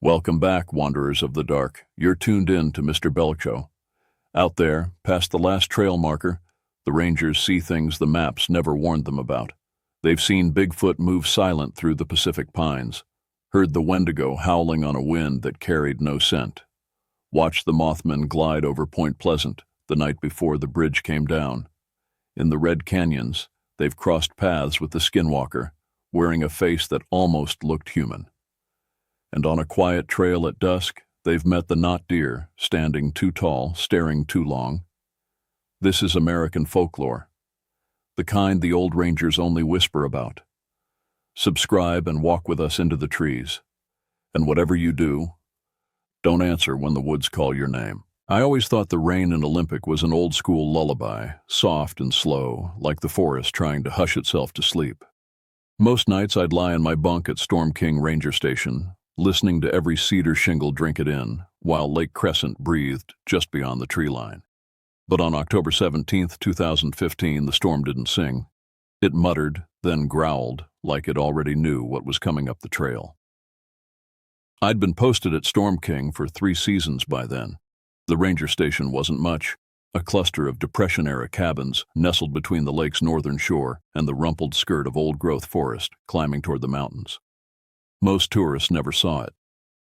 Welcome back, wanderers of the dark. You're tuned in to Mr. Belk Show. Out there, past the last trail marker, the rangers see things the maps never warned them about. They've seen Bigfoot move silent through the Pacific pines, heard the Wendigo howling on a wind that carried no scent, watched the Mothman glide over Point Pleasant the night before the bridge came down. In the Red Canyons, they've crossed paths with the Skinwalker, wearing a face that almost looked human. And on a quiet trail at dusk, they've met the knot deer, standing too tall, staring too long. This is American folklore, the kind the old rangers only whisper about. Subscribe and walk with us into the trees. And whatever you do, don't answer when the woods call your name. I always thought the rain in Olympic was an old-school lullaby, soft and slow, like the forest trying to hush itself to sleep. Most nights I'd lie in my bunk at Storm King Ranger Station, listening to every cedar shingle drink it in, while Lake Crescent breathed just beyond the tree line. But on October 17, 2015, the storm didn't sing. It muttered, then growled, like it already knew what was coming up the trail. I'd been posted at Storm King for 3 seasons by then. The ranger station wasn't much, a cluster of Depression-era cabins nestled between the lake's northern shore and the rumpled skirt of old-growth forest climbing toward the mountains. Most tourists never saw it.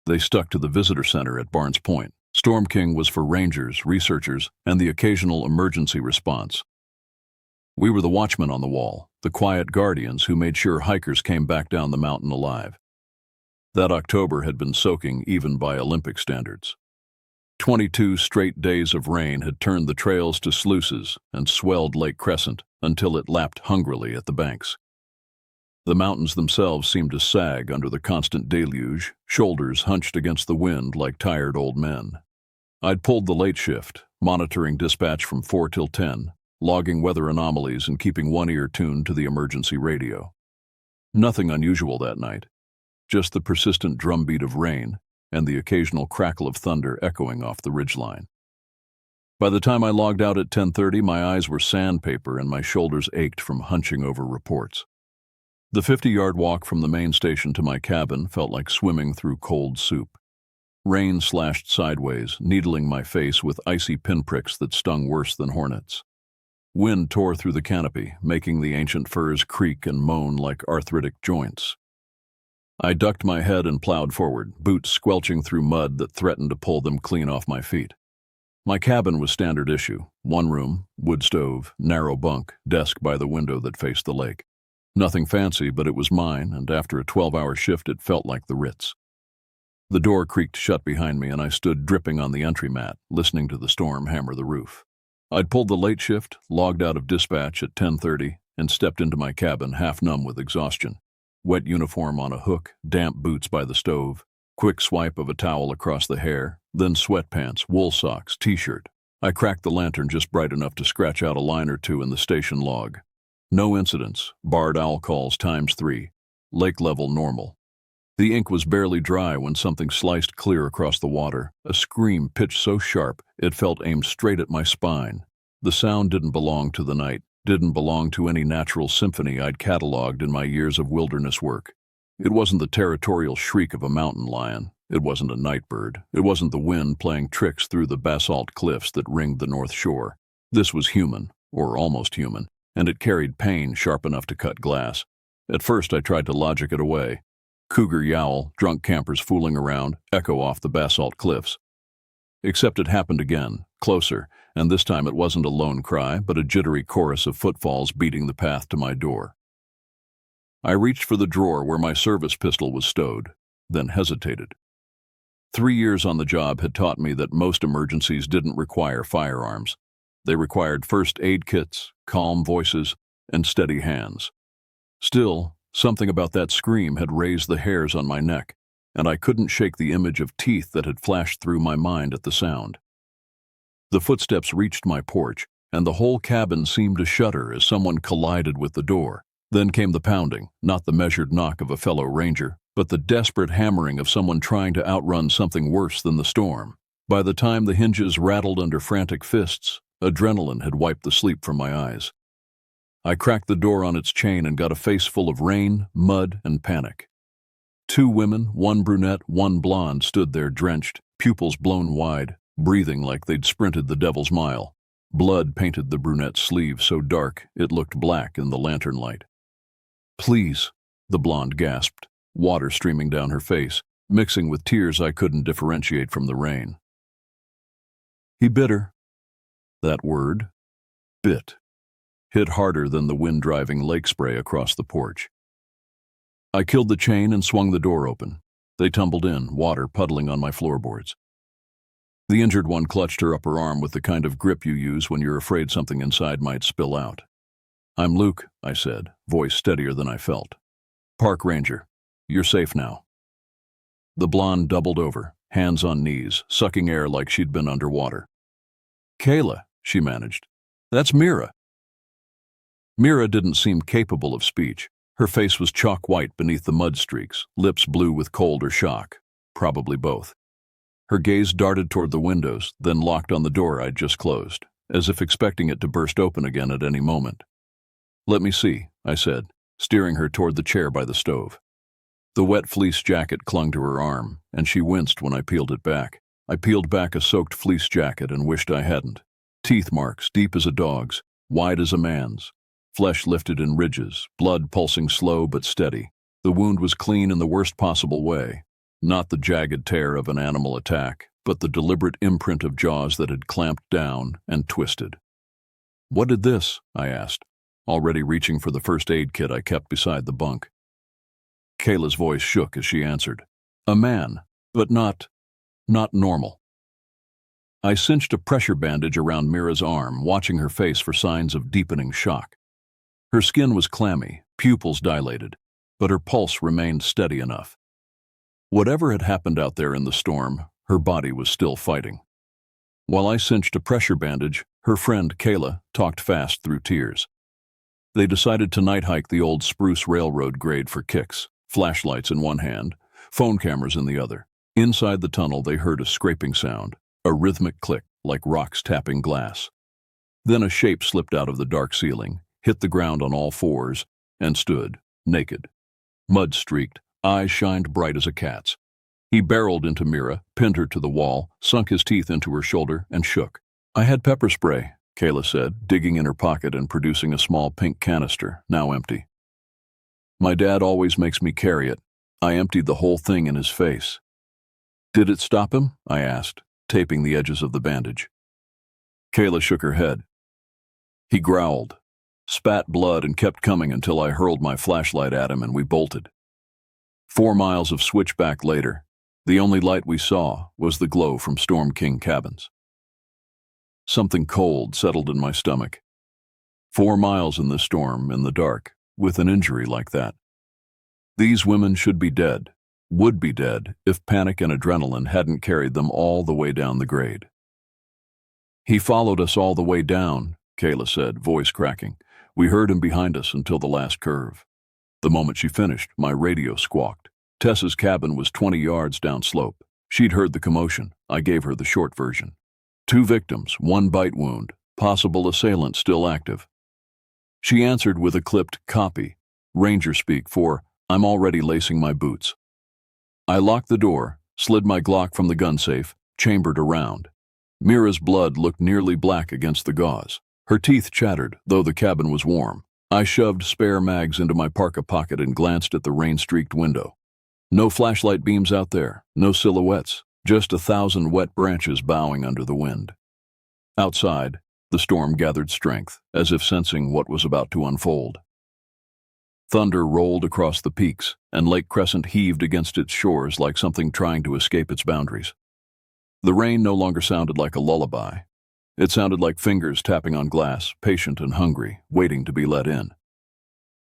They stuck to the visitor center at Barnes Point. Storm King was for rangers, researchers, and the occasional emergency response. We were the watchmen on the wall, the quiet guardians who made sure hikers came back down the mountain alive. That October had been soaking even by Olympic standards. 22 straight days of rain had turned the trails to sluices and swelled Lake Crescent until it lapped hungrily at the banks. The mountains themselves seemed to sag under the constant deluge, shoulders hunched against the wind like tired old men. I'd pulled the late shift, monitoring dispatch from 4 till 10, logging weather anomalies and keeping one ear tuned to the emergency radio. Nothing unusual that night, just the persistent drumbeat of rain and the occasional crackle of thunder echoing off the ridgeline. By the time I logged out at 10:30, my eyes were sandpaper and my shoulders ached from hunching over reports. The 50-yard walk from the main station to my cabin felt like swimming through cold soup. Rain slashed sideways, needling my face with icy pinpricks that stung worse than hornets. Wind tore through the canopy, making the ancient firs creak and moan like arthritic joints. I ducked my head and plowed forward, boots squelching through mud that threatened to pull them clean off my feet. My cabin was standard issue, 1 room, wood stove, narrow bunk, desk by the window that faced the lake. Nothing fancy, but it was mine, and after a 12-hour shift it felt like the Ritz. The door creaked shut behind me and I stood dripping on the entry mat, listening to the storm hammer the roof. I'd pulled the late shift, logged out of dispatch at 10:30, and stepped into my cabin half numb with exhaustion. Wet uniform on a hook, damp boots by the stove, quick swipe of a towel across the hair, then sweatpants, wool socks, t-shirt. I cracked the lantern just bright enough to scratch out a line or two in the station log. No incidents, barred owl calls ×3, lake level normal. The ink was barely dry when something sliced clear across the water, a scream pitched so sharp it felt aimed straight at my spine. The sound didn't belong to the night, didn't belong to any natural symphony I'd cataloged in my years of wilderness work. It wasn't the territorial shriek of a mountain lion. It wasn't a night bird. It wasn't the wind playing tricks through the basalt cliffs that ringed the North Shore. This was human, or almost human, and it carried pain sharp enough to cut glass. At first I tried to logic it away. Cougar yowl, drunk campers fooling around, echo off the basalt cliffs. Except it happened again, closer, and this time it wasn't a lone cry, but a jittery chorus of footfalls beating the path to my door. I reached for the drawer where my service pistol was stowed, then hesitated. 3 years on the job had taught me that most emergencies didn't require firearms. They required first aid kits, calm voices, and steady hands. Still, something about that scream had raised the hairs on my neck, and I couldn't shake the image of teeth that had flashed through my mind at the sound. The footsteps reached my porch, and the whole cabin seemed to shudder as someone collided with the door. Then came the pounding, not the measured knock of a fellow ranger, but the desperate hammering of someone trying to outrun something worse than the storm. By the time the hinges rattled under frantic fists, adrenaline had wiped the sleep from my eyes. I cracked the door on its chain and got a face full of rain, mud, and panic. 2 women, 1 brunette, 1 blonde, stood there drenched, pupils blown wide, breathing like they'd sprinted the devil's mile. Blood painted the brunette's sleeve so dark it looked black in the lantern light. "Please," the blonde gasped, water streaming down her face, mixing with tears I couldn't differentiate from the rain. He bit her. That word, bit, hit harder than the wind-driving lake spray across the porch. I killed the chain and swung the door open. They tumbled in, water puddling on my floorboards. The injured one clutched her upper arm with the kind of grip you use when you're afraid something inside might spill out. "I'm Luke," I said, voice steadier than I felt. "Park ranger. You're safe now." The blonde doubled over, hands on knees, sucking air like she'd been underwater. "Kayla," she managed. "That's Mira." Mira didn't seem capable of speech. Her face was chalk white beneath the mud streaks, lips blue with cold or shock, probably both. Her gaze darted toward the windows, then locked on the door I'd just closed, as if expecting it to burst open again at any moment. "Let me see," I said, steering her toward the chair by the stove. The wet fleece jacket clung to her arm, and she winced when I peeled it back. I peeled back a soaked fleece jacket and wished I hadn't. Teeth marks, deep as a dog's, wide as a man's. Flesh lifted in ridges, blood pulsing slow but steady. The wound was clean in the worst possible way. Not the jagged tear of an animal attack, but the deliberate imprint of jaws that had clamped down and twisted. "What did this?" I asked, already reaching for the first aid kit I kept beside the bunk. Kayla's voice shook as she answered. "A man, but not normal." I cinched a pressure bandage around Mira's arm, watching her face for signs of deepening shock. Her skin was clammy, pupils dilated, but her pulse remained steady enough. Whatever had happened out there in the storm, her body was still fighting. While I cinched a pressure bandage, her friend Kayla talked fast through tears. They decided to night hike the old Spruce Railroad grade for kicks, flashlights in one hand, phone cameras in the other. Inside the tunnel they heard a scraping sound, a rhythmic click like rocks tapping glass. Then a shape slipped out of the dark ceiling, hit the ground on all fours, and stood, naked. Mud-streaked, eyes shined bright as a cat's. He barreled into Mira, pinned her to the wall, sunk his teeth into her shoulder, and shook. "I had pepper spray," Kayla said, digging in her pocket and producing a small pink canister, now empty. "My dad always makes me carry it." I emptied the whole thing in his face. "Did it stop him?" I asked, taping the edges of the bandage. Kayla shook her head. "He growled, spat blood, and kept coming until I hurled my flashlight at him and we bolted. 4 miles of switchback later, the only light we saw was the glow from Storm King cabins." Something cold settled in my stomach. 4 miles in the storm, in the dark, with an injury like that. These women should be dead, would be dead, if panic and adrenaline hadn't carried them all the way down the grade. "He followed us all the way down," Kayla said, voice cracking. "We heard him behind us until the last curve." The moment she finished, my radio squawked. Tessa's cabin was 20 yards downslope. She'd heard the commotion. I gave her the short version. 2 victims, 1 bite wound, possible assailant still active. She answered with a clipped copy, ranger speak for, "I'm already lacing my boots." I locked the door, slid my Glock from the gun safe, chambered around. Mira's blood looked nearly black against the gauze. Her teeth chattered, though the cabin was warm. I shoved spare mags into my parka pocket and glanced at the rain-streaked window. No flashlight beams out there, no silhouettes, just 1,000 wet branches bowing under the wind. Outside, the storm gathered strength, as if sensing what was about to unfold. Thunder rolled across the peaks, and Lake Crescent heaved against its shores like something trying to escape its boundaries. The rain no longer sounded like a lullaby. It sounded like fingers tapping on glass, patient and hungry, waiting to be let in.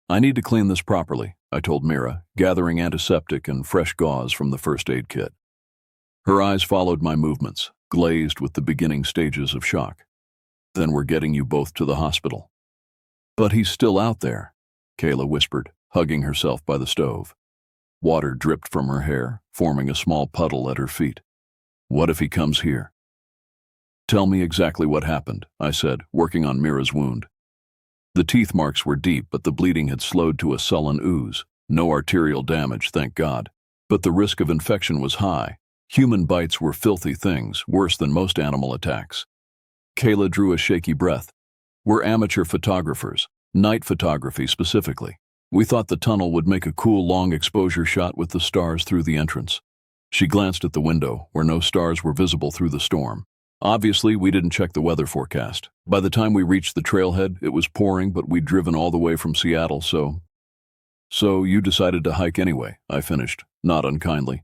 "I need to clean this properly," I told Mira, gathering antiseptic and fresh gauze from the first aid kit. Her eyes followed my movements, glazed with the beginning stages of shock. "Then we're getting you both to the hospital." "But he's still out there," Kayla whispered, hugging herself by the stove. Water dripped from her hair, forming a small puddle at her feet. "What if he comes here?" "Tell me exactly what happened," I said, working on Mira's wound. The teeth marks were deep, but the bleeding had slowed to a sullen ooze. No arterial damage, thank God. But the risk of infection was high. Human bites were filthy things, worse than most animal attacks. Kayla drew a shaky breath. We're amateur photographers, night photography specifically. We thought the tunnel would make a cool long exposure shot with the stars through the entrance. She glanced at the window, where no stars were visible through the storm. Obviously, we didn't check the weather forecast. By the time we reached the trailhead, it was pouring, but we'd driven all the way from Seattle, so you decided to hike anyway, I finished, not unkindly.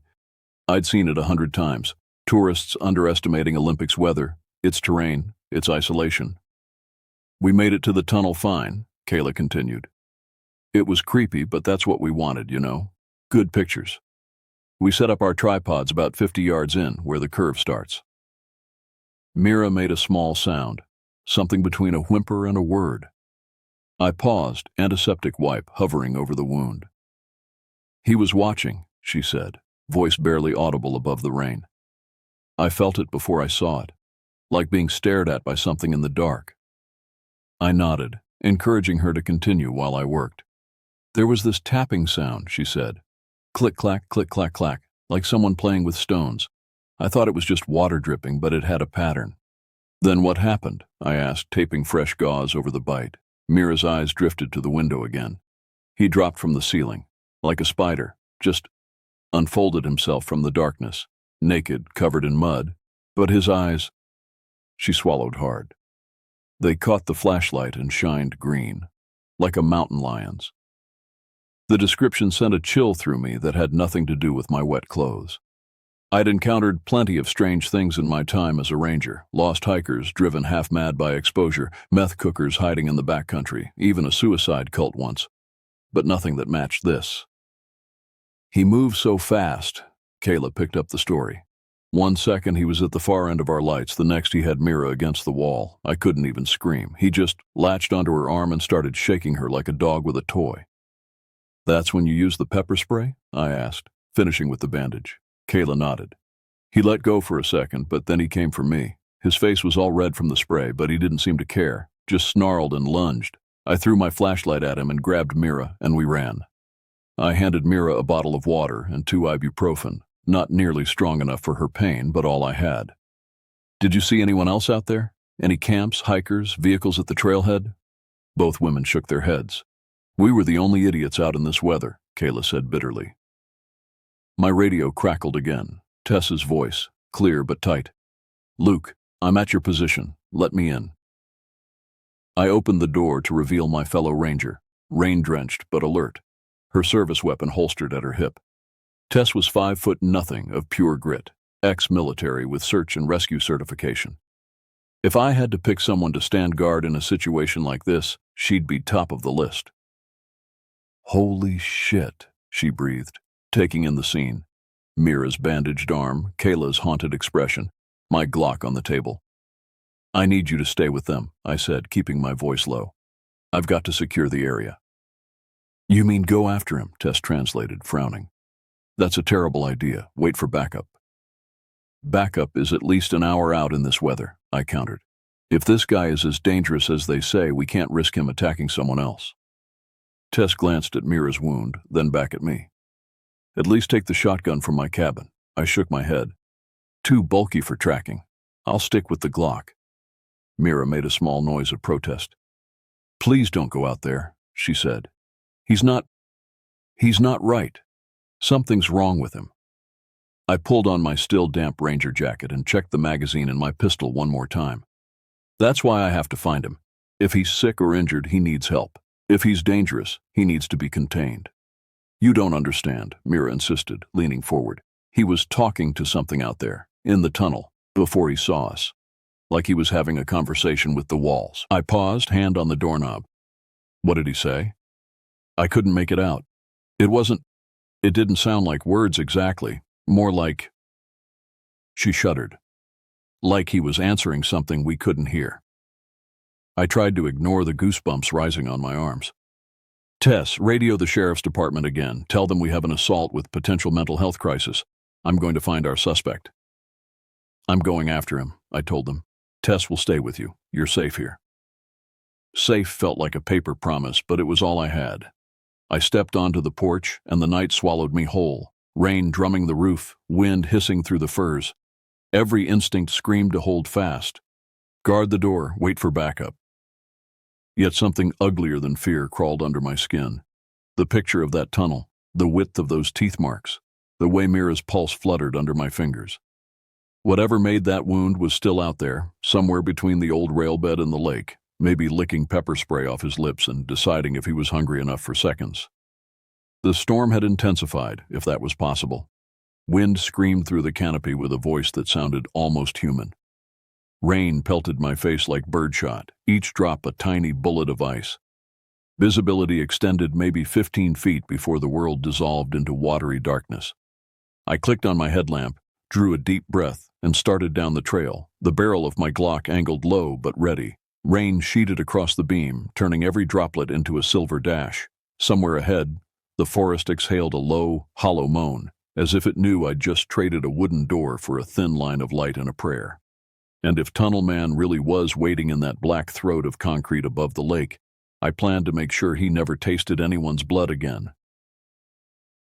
I'd seen it 100 times. Tourists underestimating Olympics weather, its terrain, its isolation. We made it to the tunnel fine, Kayla continued. It was creepy, but that's what we wanted, you know. Good pictures. We set up our tripods about 50 yards in, where the curve starts. Mira made a small sound, something between a whimper and a word. I paused, antiseptic wipe hovering over the wound. He was watching, she said, voice barely audible above the rain. I felt it before I saw it, like being stared at by something in the dark. I nodded, encouraging her to continue while I worked. There was this tapping sound, she said. Click-clack, click-clack-clack, like someone playing with stones. I thought it was just water dripping, but it had a pattern. Then what happened? I asked, taping fresh gauze over the bite. Mira's eyes drifted to the window again. He dropped from the ceiling, like a spider, just unfolded himself from the darkness, naked, covered in mud, but his eyes... She swallowed hard. They caught the flashlight and shined green, like a mountain lion's. The description sent a chill through me that had nothing to do with my wet clothes. I'd encountered plenty of strange things in my time as a ranger, lost hikers driven half mad by exposure, meth cookers hiding in the backcountry, even a suicide cult once. But nothing that matched this. He moved so fast, Kayla picked up the story. 1 second he was at the far end of our lights, the next he had Mira against the wall. I couldn't even scream. He just latched onto her arm and started shaking her like a dog with a toy. That's when you used the pepper spray? I asked, finishing with the bandage. Kayla nodded. He let go for a second, but then he came for me. His face was all red from the spray, but he didn't seem to care, just snarled and lunged. I threw my flashlight at him and grabbed Mira, and we ran. I handed Mira a bottle of water and 2 ibuprofen, not nearly strong enough for her pain, but all I had. Did you see anyone else out there? Any camps, hikers, vehicles at the trailhead? Both women shook their heads. We were the only idiots out in this weather, Kayla said bitterly. My radio crackled again, Tess's voice, clear but tight. Luke, I'm at your position. Let me in. I opened the door to reveal my fellow ranger, rain-drenched but alert, her service weapon holstered at her hip. Tess was 5'0" of pure grit, ex-military with search and rescue certification. If I had to pick someone to stand guard in a situation like this, she'd be top of the list. Holy shit, she breathed, taking in the scene. Mira's bandaged arm, Kayla's haunted expression, my Glock on the table. I need you to stay with them, I said, keeping my voice low. I've got to secure the area. You mean go after him, Tess translated, frowning. That's a terrible idea. Wait for backup. Backup is at least an hour out in this weather, I countered. If this guy is as dangerous as they say, we can't risk him attacking someone else. Tess glanced at Mira's wound, then back at me. At least take the shotgun from my cabin. I shook my head. Too bulky for tracking. I'll stick with the Glock. Mira made a small noise of protest. Please don't go out there, she said. He's not right. Something's wrong with him. I pulled on my still damp ranger jacket and checked the magazine in my pistol one more time. That's why I have to find him. If he's sick or injured, he needs help. If he's dangerous, he needs to be contained. You don't understand, Mira insisted, leaning forward. He was talking to something out there, in the tunnel, before he saw us. Like he was having a conversation with the walls. I paused, hand on the doorknob. What did he say? I couldn't make it out. It didn't sound like words exactly, more like... She shuddered. Like he was answering something we couldn't hear. I tried to ignore the goosebumps rising on my arms. Tess, radio the sheriff's department again. Tell them we have an assault with potential mental health crisis. I'm going to find our suspect. I'm going after him, I told them. Tess will stay with you. You're safe here. Safe felt like a paper promise, but it was all I had. I stepped onto the porch, and the night swallowed me whole. Rain drumming the roof, wind hissing through the firs. Every instinct screamed to hold fast. Guard the door, wait for backup. Yet something uglier than fear crawled under my skin. The picture of that tunnel, the width of those teeth marks, the way Mira's pulse fluttered under my fingers. Whatever made that wound was still out there, somewhere between the old railbed and the lake, maybe licking pepper spray off his lips and deciding if he was hungry enough for seconds. The storm had intensified, if that was possible. Wind screamed through the canopy with a voice that sounded almost human. Rain pelted my face like birdshot, each drop a tiny bullet of ice. Visibility extended maybe 15 feet before the world dissolved into watery darkness. I clicked on my headlamp, drew a deep breath, and started down the trail, the barrel of my Glock angled low but ready. Rain sheeted across the beam, turning every droplet into a silver dash. Somewhere ahead, the forest exhaled a low, hollow moan, as if it knew I'd just traded a wooden door for a thin line of light and a prayer. And if Tunnel Man really was waiting in that black throat of concrete above the lake, I planned to make sure he never tasted anyone's blood again.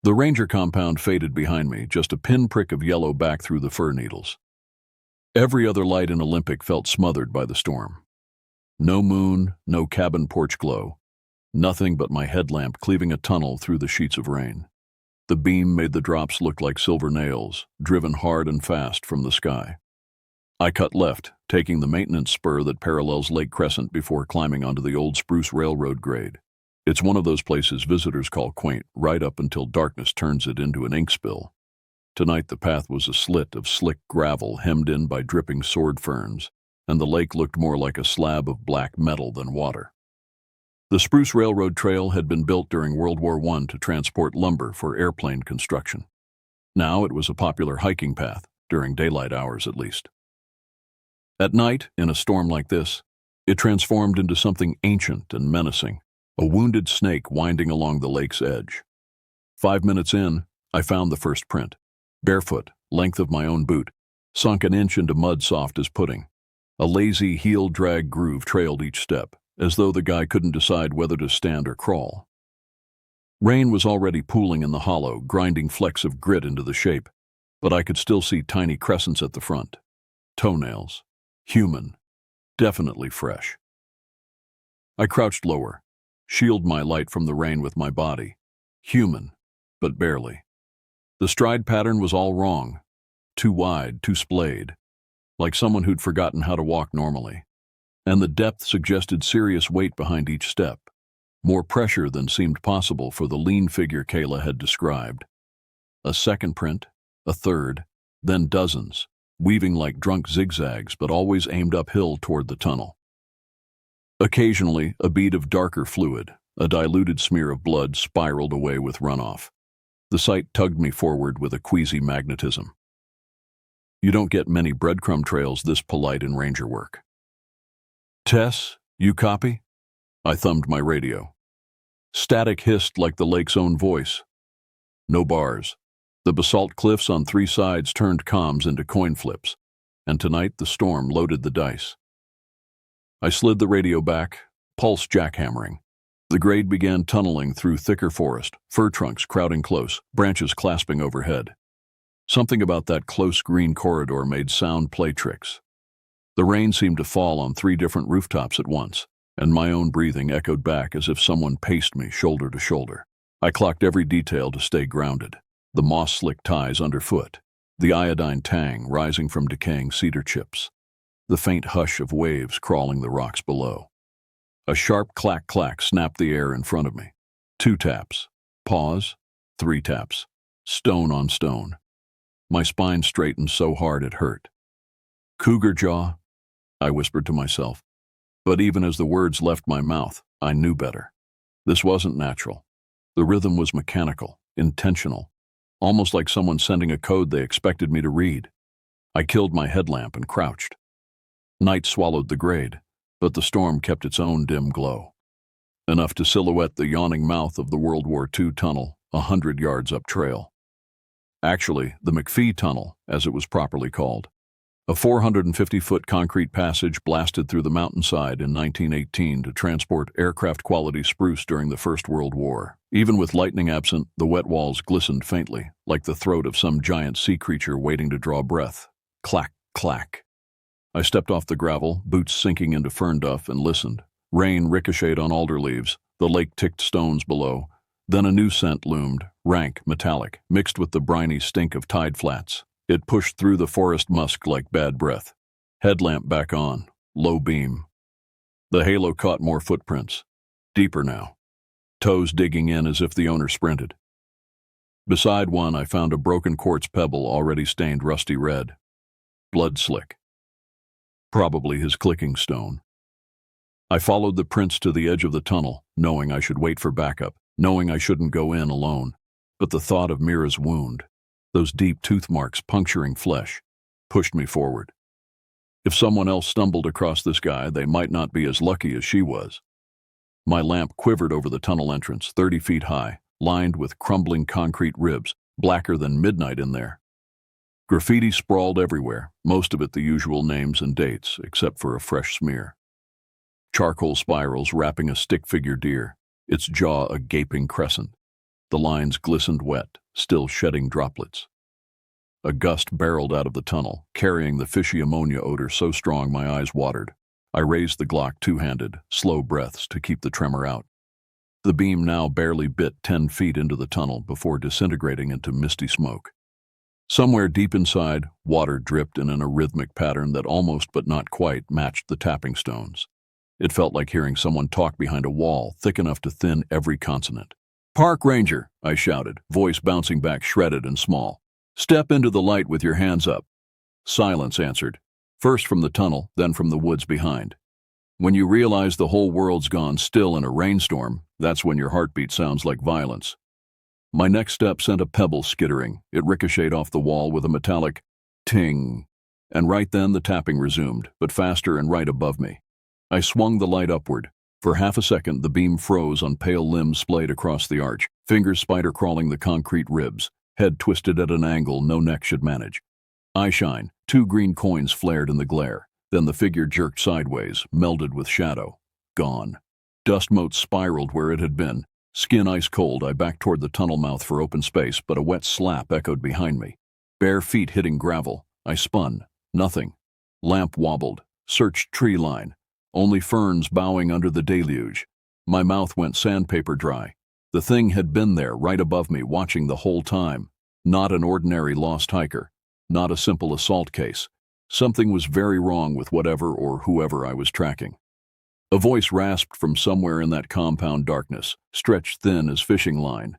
The ranger compound faded behind me, just a pinprick of yellow back through the fir needles. Every other light in Olympic felt smothered by the storm. No moon, no cabin porch glow. Nothing but my headlamp cleaving a tunnel through the sheets of rain. The beam made the drops look like silver nails, driven hard and fast from the sky. I cut left, taking the maintenance spur that parallels Lake Crescent before climbing onto the old Spruce Railroad grade. It's one of those places visitors call quaint, right up until darkness turns it into an ink spill. Tonight the path was a slit of slick gravel hemmed in by dripping sword ferns, and the lake looked more like a slab of black metal than water. The Spruce Railroad Trail had been built during World War I to transport lumber for airplane construction. Now it was a popular hiking path, during daylight hours at least. At night, in a storm like this, it transformed into something ancient and menacing, a wounded snake winding along the lake's edge. 5 minutes in, I found the first print. Barefoot, length of my own boot, sunk an inch into mud soft as pudding. A lazy heel-drag groove trailed each step, as though the guy couldn't decide whether to stand or crawl. Rain was already pooling in the hollow, grinding flecks of grit into the shape, but I could still see tiny crescents at the front. Toenails. Human. Definitely fresh. I crouched lower, shielded my light from the rain with my body. Human, but barely. The stride pattern was all wrong. Too wide, too splayed. Like someone who'd forgotten how to walk normally. And the depth suggested serious weight behind each step. More pressure than seemed possible for the lean figure Kayla had described. A second print, a third, then dozens, weaving like drunk zigzags but always aimed uphill toward the tunnel. Occasionally, a bead of darker fluid, a diluted smear of blood spiraled away with runoff. The sight tugged me forward with a queasy magnetism. You don't get many breadcrumb trails this polite in ranger work. Tess, you copy? I thumbed my radio. Static hissed like the lake's own voice. No bars. The basalt cliffs on 3 sides turned comms into coin flips, and tonight the storm loaded the dice. I slid the radio back, pulse jackhammering. The grade began tunneling through thicker forest, fir trunks crowding close, branches clasping overhead. Something about that close green corridor made sound play tricks. The rain seemed to fall on 3 different rooftops at once, and my own breathing echoed back as if someone paced me shoulder to shoulder. I clocked every detail to stay grounded. The moss-slick ties underfoot, the iodine tang rising from decaying cedar chips, the faint hush of waves crawling the rocks below. A sharp clack-clack snapped the air in front of me. 2 taps. Pause. 3 taps. Stone on stone. My spine straightened so hard it hurt. Cougar jaw, I whispered to myself. But even as the words left my mouth, I knew better. This wasn't natural. The rhythm was mechanical, intentional, almost like someone sending a code they expected me to read. I killed my headlamp and crouched. Night swallowed the grade, but the storm kept its own dim glow. Enough to silhouette the yawning mouth of the World War II tunnel 100 yards up trail. Actually, the McPhee Tunnel, as it was properly called. A 450-foot concrete passage blasted through the mountainside in 1918 to transport aircraft-quality spruce during the First World War. Even with lightning absent, the wet walls glistened faintly, like the throat of some giant sea creature waiting to draw breath. Clack, clack. I stepped off the gravel, boots sinking into fern duff, and listened. Rain ricocheted on alder leaves. The lake ticked stones below. Then a new scent loomed, rank, metallic, mixed with the briny stink of tide flats. It pushed through the forest musk like bad breath. Headlamp back on, low beam. The halo caught more footprints. Deeper now. Toes digging in as if the owner sprinted. Beside one, I found a broken quartz pebble already stained rusty red. Blood slick. Probably his clicking stone. I followed the prints to the edge of the tunnel, knowing I should wait for backup, knowing I shouldn't go in alone. But the thought of Mira's wound, those deep tooth marks puncturing flesh, pushed me forward. If someone else stumbled across this guy, they might not be as lucky as she was. My lamp quivered over the tunnel entrance, 30 feet high, lined with crumbling concrete ribs, blacker than midnight in there. Graffiti sprawled everywhere, most of it the usual names and dates, except for a fresh smear. Charcoal spirals wrapping a stick-figure deer, its jaw a gaping crescent. The lines glistened wet, still shedding droplets. A gust barreled out of the tunnel, carrying the fishy ammonia odor so strong my eyes watered. I raised the Glock two-handed, slow breaths to keep the tremor out. The beam now barely bit 10 feet into the tunnel before disintegrating into misty smoke. Somewhere deep inside, water dripped in an arrhythmic pattern that almost but not quite matched the tapping stones. It felt like hearing someone talk behind a wall, thick enough to thin every consonant. "Park Ranger," I shouted, voice bouncing back shredded and small. "Step into the light with your hands up." Silence answered, first from the tunnel, then from the woods behind. When you realize the whole world's gone still in a rainstorm, that's when your heartbeat sounds like violence. My next step sent a pebble skittering. It ricocheted off the wall with a metallic ting, and right then the tapping resumed, but faster and right above me. I swung the light upward. For half a second, the beam froze on pale limbs splayed across the arch, fingers spider-crawling the concrete ribs, head twisted at an angle no neck should manage. Eye shine, 2 green coins flared in the glare. Then the figure jerked sideways, melded with shadow. Gone. Dust motes spiraled where it had been. Skin ice cold, I backed toward the tunnel mouth for open space, but a wet slap echoed behind me. Bare feet hitting gravel. I spun. Nothing. Lamp wobbled. Searched tree line. Only ferns bowing under the deluge. My mouth went sandpaper dry. The thing had been there, right above me, watching the whole time. Not an ordinary lost hiker. Not a simple assault case. Something was very wrong with whatever or whoever I was tracking. A voice rasped from somewhere in that compound darkness, stretched thin as fishing line.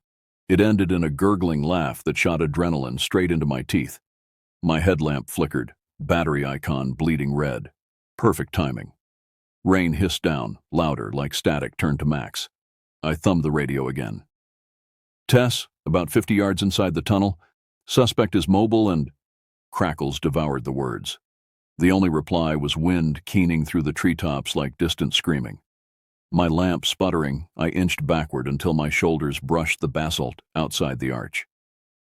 It ended in a gurgling laugh that shot adrenaline straight into my teeth. My headlamp flickered, battery icon bleeding red. Perfect timing. Rain hissed down, louder, like static turned to max. I thumbed the radio again. "Tess, about 50 yards inside the tunnel. Suspect is mobile and—" Crackles devoured the words. The only reply was wind keening through the treetops like distant screaming. My lamp sputtering, I inched backward until my shoulders brushed the basalt outside the arch.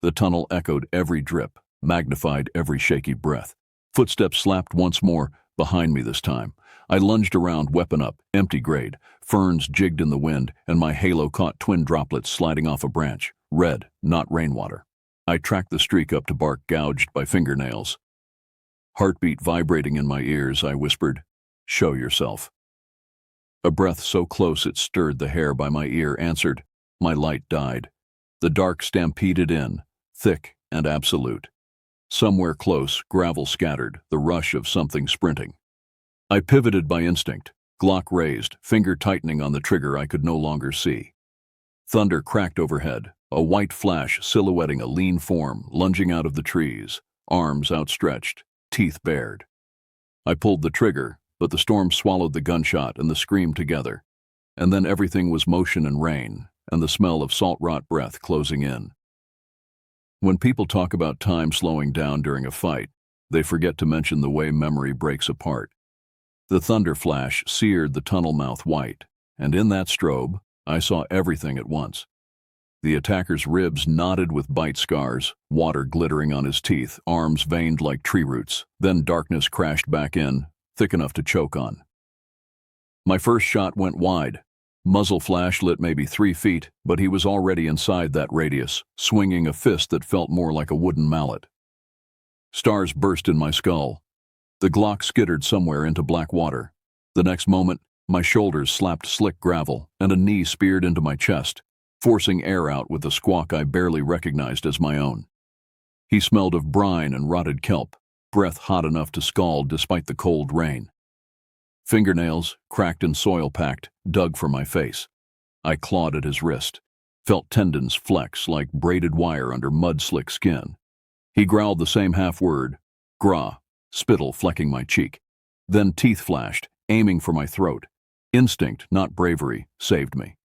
The tunnel echoed every drip, magnified every shaky breath. Footsteps slapped once more, behind me this time. I lunged around, weapon up, empty grade. Ferns jigged in the wind, and my halo caught twin droplets sliding off a branch. Red, not rainwater. I tracked the streak up to bark gouged by fingernails. Heartbeat vibrating in my ears, I whispered, "Show yourself." A breath so close it stirred the hair by my ear answered. My light died. The dark stampeded in, thick and absolute. Somewhere close, gravel scattered, the rush of something sprinting. I pivoted by instinct, Glock raised, finger tightening on the trigger I could no longer see. Thunder cracked overhead, a white flash silhouetting a lean form lunging out of the trees, arms outstretched, teeth bared. I pulled the trigger, but the storm swallowed the gunshot and the scream together, and then everything was motion and rain, and the smell of salt-rot breath closing in. When people talk about time slowing down during a fight, they forget to mention the way memory breaks apart. The thunder flash seared the tunnel mouth white, and in that strobe, I saw everything at once. The attacker's ribs knotted with bite scars, water glittering on his teeth, arms veined like tree roots. Then darkness crashed back in, thick enough to choke on. My first shot went wide. Muzzle flash lit maybe 3 feet, but he was already inside that radius, swinging a fist that felt more like a wooden mallet. Stars burst in my skull. The Glock skittered somewhere into black water. The next moment, my shoulders slapped slick gravel, and a knee speared into my chest, forcing air out with a squawk I barely recognized as my own. He smelled of brine and rotted kelp, breath hot enough to scald despite the cold rain. Fingernails, cracked and soil-packed, dug for my face. I clawed at his wrist, felt tendons flex like braided wire under mud-slick skin. He growled the same half-word, "Gra," spittle flecking my cheek. Then teeth flashed, aiming for my throat. Instinct, not bravery, saved me.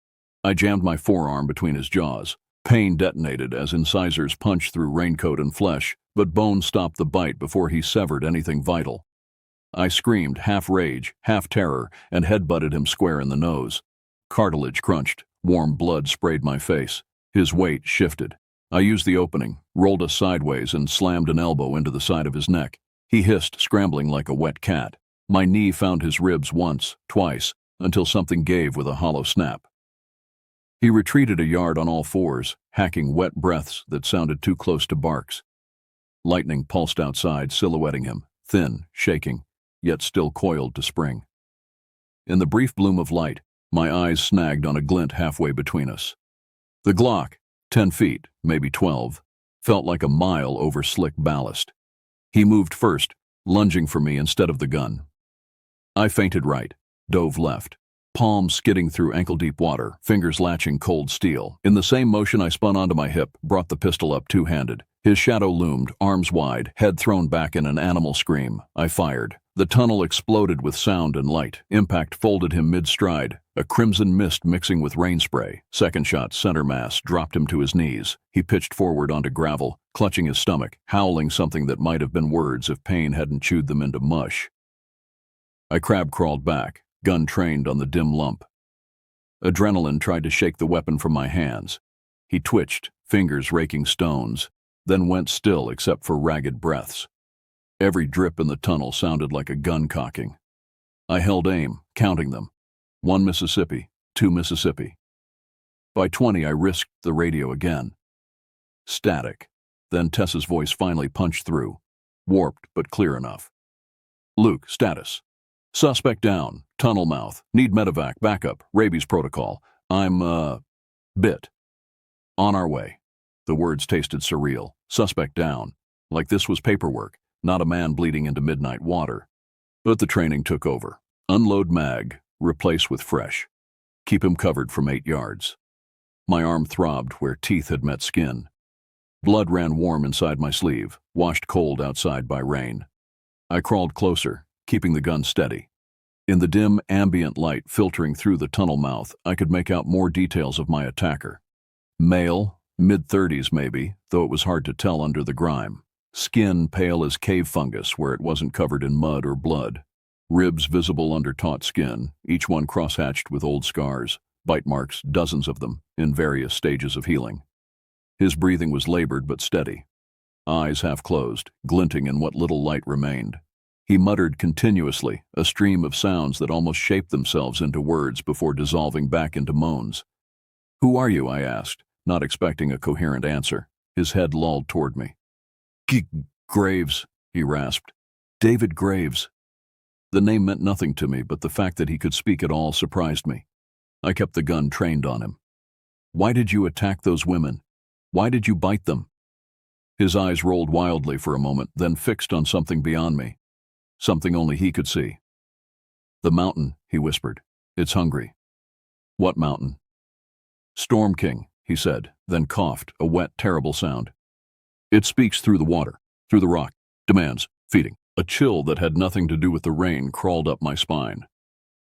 I jammed my forearm between his jaws. Pain detonated as incisors punched through raincoat and flesh, but bone stopped the bite before he severed anything vital. I screamed, half rage, half terror, and headbutted him square in the nose. Cartilage crunched, warm blood sprayed my face. His weight shifted. I used the opening, rolled us sideways, and slammed an elbow into the side of his neck. He hissed, scrambling like a wet cat. My knee found his ribs once, twice, until something gave with a hollow snap. He retreated a yard on all fours, hacking wet breaths that sounded too close to barks. Lightning pulsed outside, silhouetting him, thin, shaking, yet still coiled to spring. In the brief bloom of light, my eyes snagged on a glint halfway between us. The Glock, 10 feet, maybe 12, felt like a mile over slick ballast. He moved first, lunging for me instead of the gun. I feinted right, dove left, palms skidding through ankle-deep water, fingers latching cold steel. In the same motion I spun onto my hip, brought the pistol up two-handed. His shadow loomed, arms wide, head thrown back in an animal scream. I fired. The tunnel exploded with sound and light. Impact folded him mid-stride, a crimson mist mixing with rain spray. Second shot, center mass, dropped him to his knees. He pitched forward onto gravel, clutching his stomach, howling something that might have been words if pain hadn't chewed them into mush. I crab-crawled back, gun trained on the dim lump. Adrenaline tried to shake the weapon from my hands. He twitched, fingers raking stones, then went still except for ragged breaths. Every drip in the tunnel sounded like a gun cocking. I held aim, counting them. 1 Mississippi, 2 Mississippi. By 20, I risked the radio again. Static. Then Tessa's voice finally punched through, warped but clear enough. Luke, status. Suspect down, tunnel mouth, need medevac, backup, rabies protocol. I'm, bit. On our way. The words tasted surreal. Suspect down. Like this was paperwork, not a man bleeding into midnight water. But the training took over. Unload mag, replace with fresh. Keep him covered from 8 yards. My arm throbbed where teeth had met skin. Blood ran warm inside my sleeve, washed cold outside by rain. I crawled closer, keeping the gun steady. In the dim, ambient light filtering through the tunnel mouth, I could make out more details of my attacker. Male, mid-30s maybe, though it was hard to tell under the grime. Skin pale as cave fungus where it wasn't covered in mud or blood. Ribs visible under taut skin, each one crosshatched with old scars, bite marks, dozens of them, in various stages of healing. His breathing was labored but steady. Eyes half closed, glinting in what little light remained. He muttered continuously, a stream of sounds that almost shaped themselves into words before dissolving back into moans. "Who are you?" I asked, not expecting a coherent answer. His head lolled toward me. Graves, he rasped. David Graves. The name meant nothing to me, but the fact that he could speak at all surprised me. I kept the gun trained on him. Why did you attack those women? Why did you bite them? His eyes rolled wildly for a moment, then fixed on something beyond me. Something only he could see. The mountain, he whispered. It's hungry. What mountain? Storm King, he said, then coughed, a wet, terrible sound. It speaks through the water, through the rock, demands, feeding. A chill that had nothing to do with the rain crawled up my spine.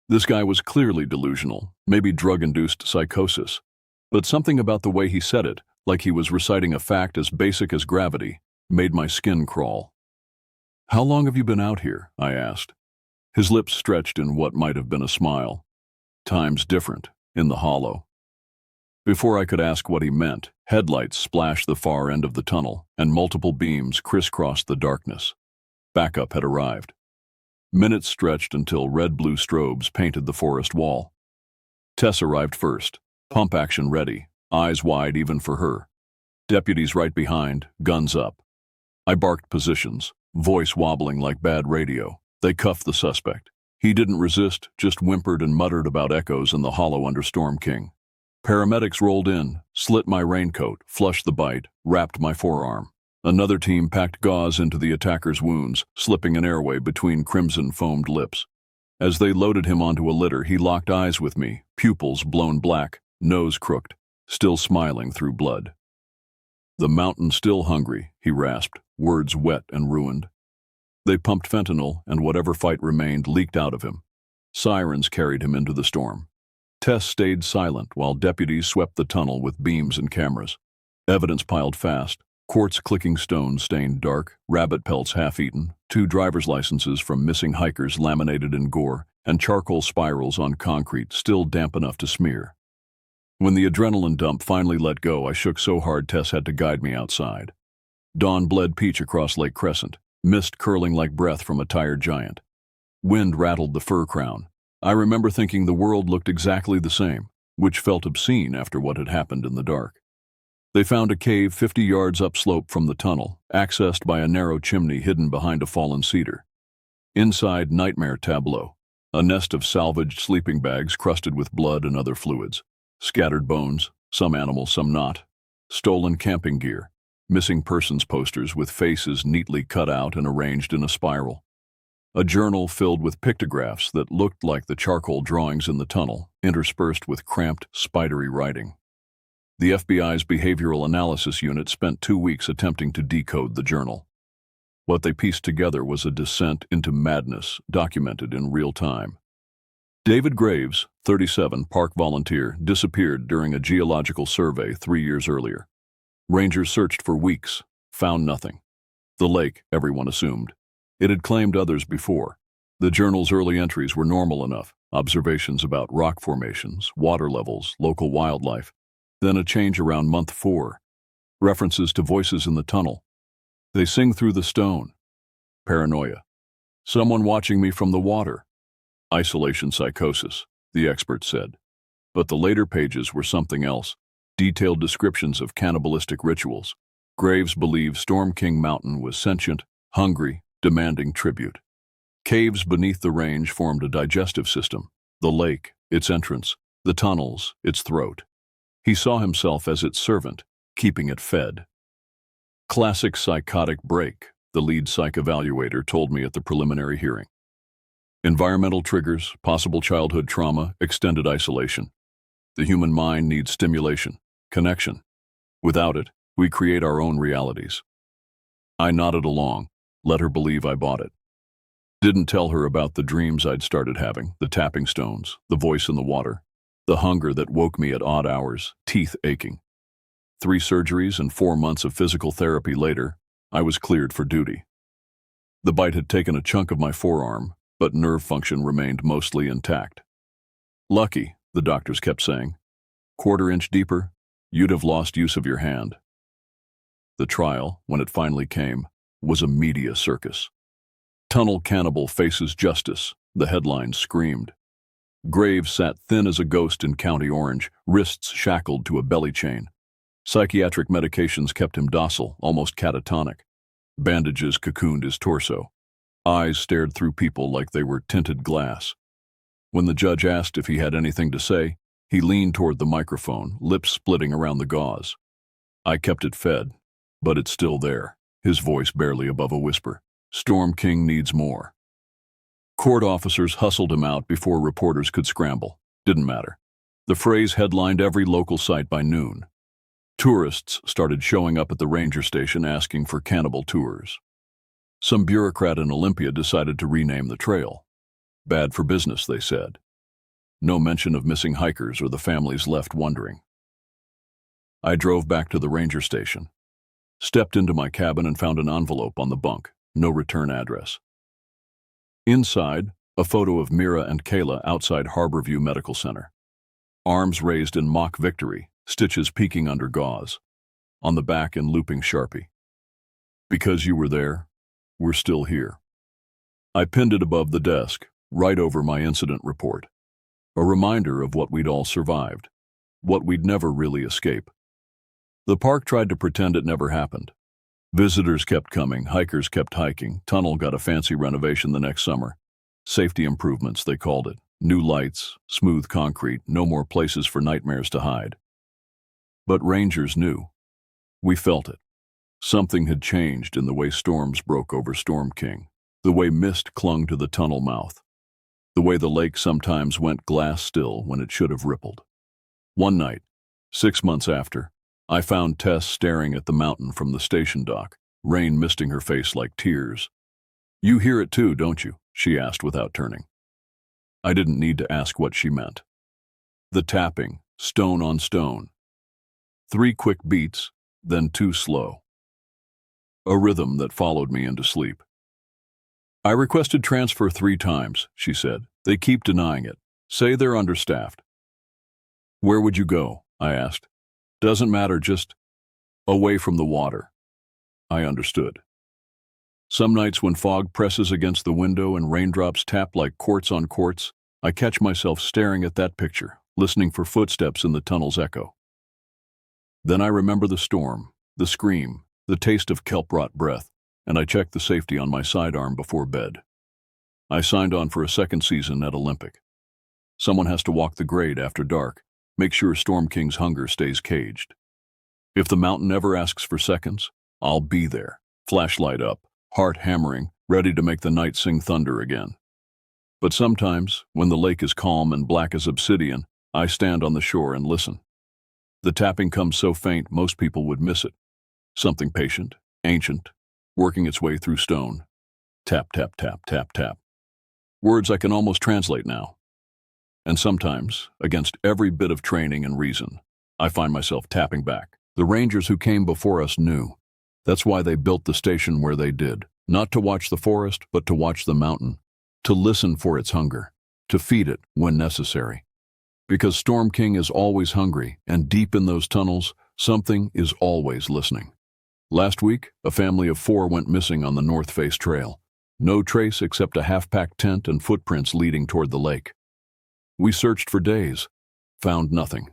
This guy was clearly delusional, maybe drug-induced psychosis. But something about the way he said it, like he was reciting a fact as basic as gravity, made my skin crawl. How long have you been out here? I asked. His lips stretched in what might have been a smile. Time's different, in the hollow. Before I could ask what he meant, headlights splashed the far end of the tunnel, and multiple beams crisscrossed the darkness. Backup had arrived. Minutes stretched until red-blue strobes painted the forest wall. Tess arrived first, pump action ready, eyes wide even for her. Deputies right behind, guns up. I barked positions, voice wobbling like bad radio. They cuffed the suspect. He didn't resist, just whimpered and muttered about echoes in the hollow under Storm King. Paramedics rolled in, slit my raincoat, flushed the bite, wrapped my forearm. Another team packed gauze into the attacker's wounds, slipping an airway between crimson-foamed lips. As they loaded him onto a litter, he locked eyes with me, pupils blown black, nose crooked, still smiling through blood. "The mountain's still hungry," he rasped, words wet and ruined. They pumped fentanyl, and whatever fight remained leaked out of him. Sirens carried him into the storm. Tess stayed silent while deputies swept the tunnel with beams and cameras. Evidence piled fast. Quartz-clicking stones stained dark, rabbit pelts half-eaten, 2 driver's licenses from missing hikers laminated in gore, and charcoal spirals on concrete still damp enough to smear. When the adrenaline dump finally let go, I shook so hard Tess had to guide me outside. Dawn bled peach across Lake Crescent, mist curling like breath from a tired giant. Wind rattled the fir crown. I remember thinking the world looked exactly the same, which felt obscene after what had happened in the dark. They found a cave 50 yards upslope from the tunnel, accessed by a narrow chimney hidden behind a fallen cedar. Inside, nightmare tableau. A nest of salvaged sleeping bags crusted with blood and other fluids. Scattered bones, some animal, some not. Stolen camping gear. Missing persons posters with faces neatly cut out and arranged in a spiral. A journal filled with pictographs that looked like the charcoal drawings in the tunnel, interspersed with cramped, spidery writing. The FBI's Behavioral Analysis Unit spent 2 weeks attempting to decode the journal. What they pieced together was a descent into madness, documented in real time. David Graves, 37, park volunteer, disappeared during a geological survey 3 years earlier. Rangers searched for weeks, found nothing. The lake, everyone assumed. It had claimed others before. The journal's early entries were normal enough, observations about rock formations, water levels, local wildlife. Then a change around month 4. References to voices in the tunnel. "They sing through the stone." Paranoia. "Someone watching me from the water." Isolation psychosis, the expert said. But the later pages were something else. Detailed descriptions of cannibalistic rituals. Graves believed Storm King Mountain was sentient, hungry, demanding tribute. Caves beneath the range formed a digestive system. The lake, its entrance. The tunnels, its throat. He saw himself as its servant, keeping it fed. "Classic psychotic break," the lead psych evaluator told me at the preliminary hearing. "Environmental triggers, possible childhood trauma, extended isolation. The human mind needs stimulation, connection. Without it, we create our own realities." I nodded along, let her believe I bought it. Didn't tell her about the dreams I'd started having, the tapping stones, the voice in the water. The hunger that woke me at odd hours, teeth aching. 3 surgeries and 4 months of physical therapy later, I was cleared for duty. The bite had taken a chunk of my forearm, but nerve function remained mostly intact. "Lucky," the doctors kept saying. "Quarter-inch deeper, you'd have lost use of your hand." The trial, when it finally came, was a media circus. "Tunnel cannibal faces justice," the headlines screamed. Graves sat thin as a ghost in County Orange, wrists shackled to a belly chain. Psychiatric medications kept him docile, almost catatonic. Bandages cocooned his torso. Eyes stared through people like they were tinted glass. When the judge asked if he had anything to say, he leaned toward the microphone, lips splitting around the gauze. I kept it fed, but it's still there, his voice barely above a whisper. "Storm King needs more." Court officers hustled him out before reporters could scramble. Didn't matter. The phrase headlined every local site by noon. Tourists started showing up at the ranger station asking for cannibal tours. Some bureaucrat in Olympia decided to rename the trail. Bad for business, they said. No mention of missing hikers or the families left wondering. I drove back to the ranger station. Stepped into my cabin and found an envelope on the bunk. No return address. Inside, a photo of Mira and Kayla outside Harborview Medical Center. Arms raised in mock victory, stitches peeking under gauze, on the back in looping Sharpie. Because you were there, we're still here. I pinned it above the desk, right over my incident report. A reminder of what we'd all survived, what we'd never really escape. The park tried to pretend it never happened. Visitors kept coming, hikers kept hiking, tunnel got a fancy renovation the next summer. Safety improvements, they called it. New lights, smooth concrete, no more places for nightmares to hide. But rangers knew. We felt it. Something had changed in the way storms broke over Storm King, the way mist clung to the tunnel mouth, the way the lake sometimes went glass still when it should have rippled. One night, 6 months after, I found Tess staring at the mountain from the station dock, rain misting her face like tears. "You hear it too, don't you?" she asked without turning. I didn't need to ask what she meant. The tapping, stone on stone. 3 quick beats, then 2 slow. A rhythm that followed me into sleep. "I requested transfer 3 times, she said. "They keep denying it. Say they're understaffed." "Where would you go?" I asked. "Doesn't matter, just away from the water." I understood. Some nights when fog presses against the window and raindrops tap like quartz on quartz, I catch myself staring at that picture, listening for footsteps in the tunnel's echo. Then I remember the storm, the scream, the taste of kelp-rot breath, and I checked the safety on my sidearm before bed. I signed on for a 2nd season at Olympic. Someone has to walk the grade after dark, make sure Storm King's hunger stays caged. If the mountain ever asks for seconds, I'll be there, flashlight up, heart hammering, ready to make the night sing thunder again. But sometimes, when the lake is calm and black as obsidian, I stand on the shore and listen. The tapping comes so faint most people would miss it. Something patient, ancient, working its way through stone. Tap, tap, tap, tap, tap. Words I can almost translate now. And sometimes, against every bit of training and reason, I find myself tapping back. The rangers who came before us knew. That's why they built the station where they did. Not to watch the forest, but to watch the mountain. To listen for its hunger. To feed it when necessary. Because Storm King is always hungry, and deep in those tunnels, something is always listening. Last week, a family of 4 went missing on the North Face Trail. No trace except a half-packed tent and footprints leading toward the lake. We searched for days, found nothing.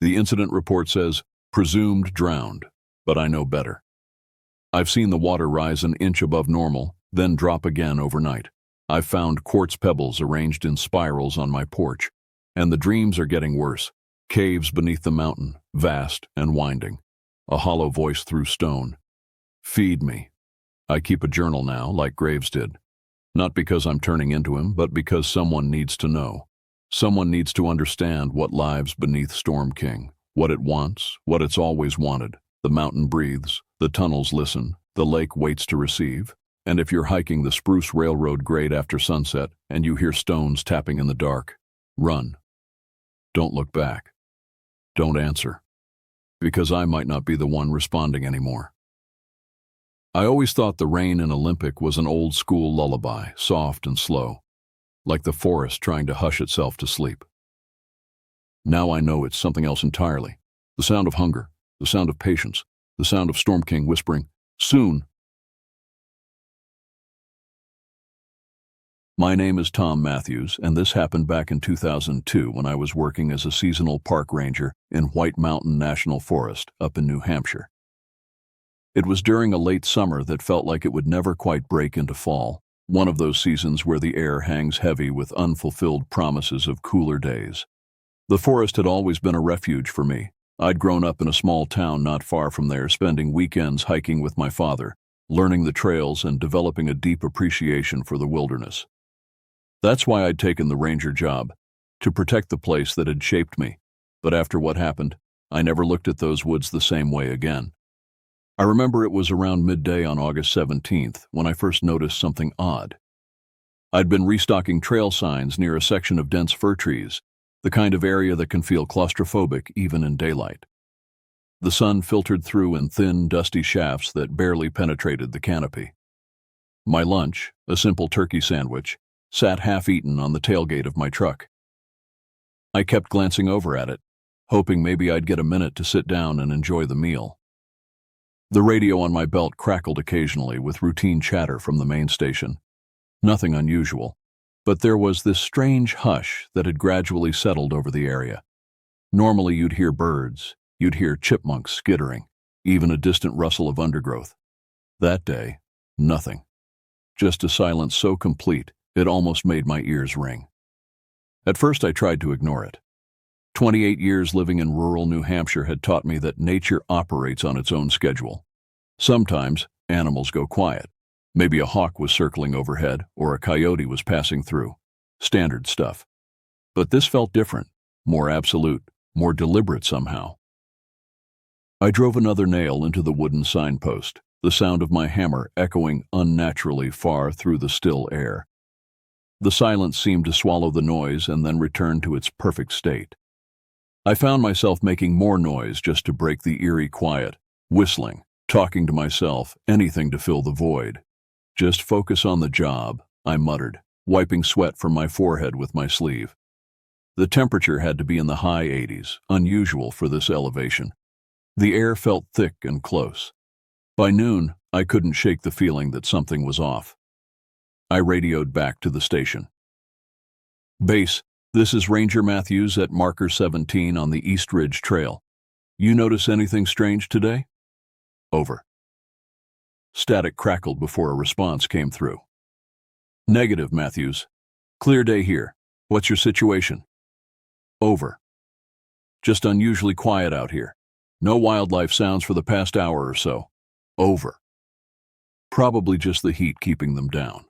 The incident report says, presumed drowned, but I know better. I've seen the water rise an inch above normal, then drop again overnight. I've found quartz pebbles arranged in spirals on my porch, and the dreams are getting worse. Caves beneath the mountain, vast and winding. A hollow voice through stone. Feed me. I keep a journal now, like Graves did. Not because I'm turning into him, but because someone needs to know. Someone needs to understand what lives beneath Storm King, what it wants, what it's always wanted. The mountain breathes, the tunnels listen, the lake waits to receive. And if you're hiking the Spruce Railroad grade after sunset and you hear stones tapping in the dark, run. Don't look back. Don't answer. Because I might not be the one responding anymore. I always thought the rain in Olympic was an old-school lullaby, soft and slow, like the forest trying to hush itself to sleep. Now I know it's something else entirely. The sound of hunger, the sound of patience, the sound of Storm King whispering, "Soon." My name is Tom Matthews, and this happened back in 2002 when I was working as a seasonal park ranger in White Mountain National Forest up in New Hampshire. It was during a late summer that felt like it would never quite break into fall, one of those seasons where the air hangs heavy with unfulfilled promises of cooler days. The forest had always been a refuge for me. I'd grown up in a small town not far from there, spending weekends hiking with my father, learning the trails and developing a deep appreciation for the wilderness. That's why I'd taken the ranger job, to protect the place that had shaped me. But after what happened, I never looked at those woods the same way again. I remember it was around midday on August 17th when I first noticed something odd. I'd been restocking trail signs near a section of dense fir trees, the kind of area that can feel claustrophobic even in daylight. The sun filtered through in thin, dusty shafts that barely penetrated the canopy. My lunch, a simple turkey sandwich, sat half-eaten on the tailgate of my truck. I kept glancing over at it, hoping maybe I'd get a minute to sit down and enjoy the meal. The radio on my belt crackled occasionally with routine chatter from the main station. Nothing unusual, but there was this strange hush that had gradually settled over the area. Normally you'd hear birds, you'd hear chipmunks skittering, even a distant rustle of undergrowth. That day, nothing. Just a silence so complete it almost made my ears ring. At first I tried to ignore it. 28 years living in rural New Hampshire had taught me that nature operates on its own schedule. Sometimes animals go quiet. Maybe a hawk was circling overhead or a coyote was passing through. Standard stuff. But this felt different, more absolute, more deliberate somehow. I drove another nail into the wooden signpost, the sound of my hammer echoing unnaturally far through the still air. The silence seemed to swallow the noise and then return to its perfect state. I found myself making more noise just to break the eerie quiet, whistling, talking to myself, anything to fill the void. Just focus on the job, I muttered, wiping sweat from my forehead with my sleeve. The temperature had to be in the high 80s, unusual for this elevation. The air felt thick and close. By noon, I couldn't shake the feeling that something was off. I radioed back to the station. Base, this is Ranger Matthews at Marker 17 on the East Ridge Trail. You notice anything strange today? Over. Static crackled before a response came through. Negative, Matthews. Clear day here. What's your situation? Over. Just unusually quiet out here. No wildlife sounds for the past hour or so. Over. Probably just the heat keeping them down.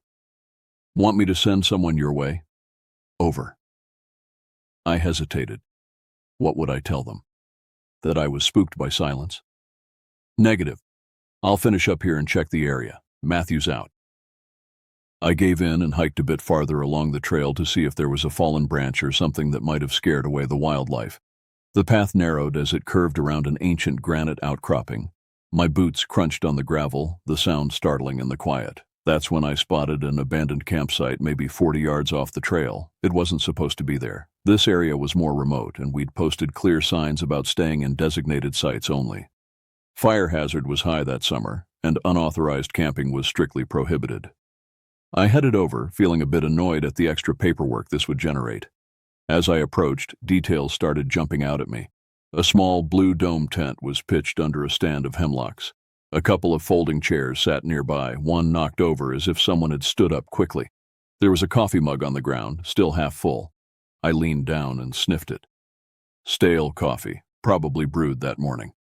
Want me to send someone your way? Over. I hesitated. What would I tell them? That I was spooked by silence? Negative. I'll finish up here and check the area. Matthews out. I gave in and hiked a bit farther along the trail to see if there was a fallen branch or something that might have scared away the wildlife. The path narrowed as it curved around an ancient granite outcropping. My boots crunched on the gravel, the sound startling in the quiet. That's when I spotted an abandoned campsite maybe 40 yards off the trail. It wasn't supposed to be there. This area was more remote, and we'd posted clear signs about staying in designated sites only. Fire hazard was high that summer, and unauthorized camping was strictly prohibited. I headed over, feeling a bit annoyed at the extra paperwork this would generate. As I approached, details started jumping out at me. A small blue dome tent was pitched under a stand of hemlocks. A couple of folding chairs sat nearby, one knocked over as if someone had stood up quickly. There was a coffee mug on the ground, still half full. I leaned down and sniffed it. Stale coffee, probably brewed that morning.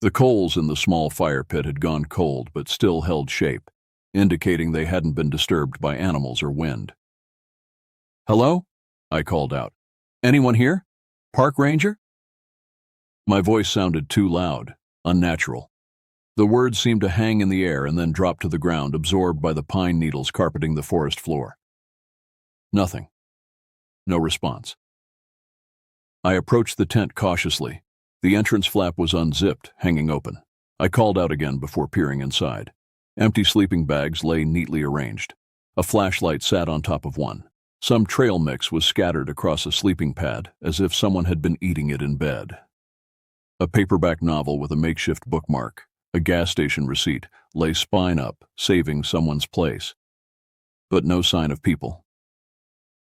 The coals in the small fire pit had gone cold but still held shape, indicating they hadn't been disturbed by animals or wind. Hello? I called out. Anyone here? Park ranger? My voice sounded too loud, unnatural. The words seemed to hang in the air and then drop to the ground, absorbed by the pine needles carpeting the forest floor. Nothing. No response. I approached the tent cautiously. The entrance flap was unzipped, hanging open. I called out again before peering inside. Empty sleeping bags lay neatly arranged. A flashlight sat on top of one. Some trail mix was scattered across a sleeping pad, as if someone had been eating it in bed. A paperback novel with a makeshift bookmark, a gas station receipt, lay spine up, saving someone's place. But no sign of people.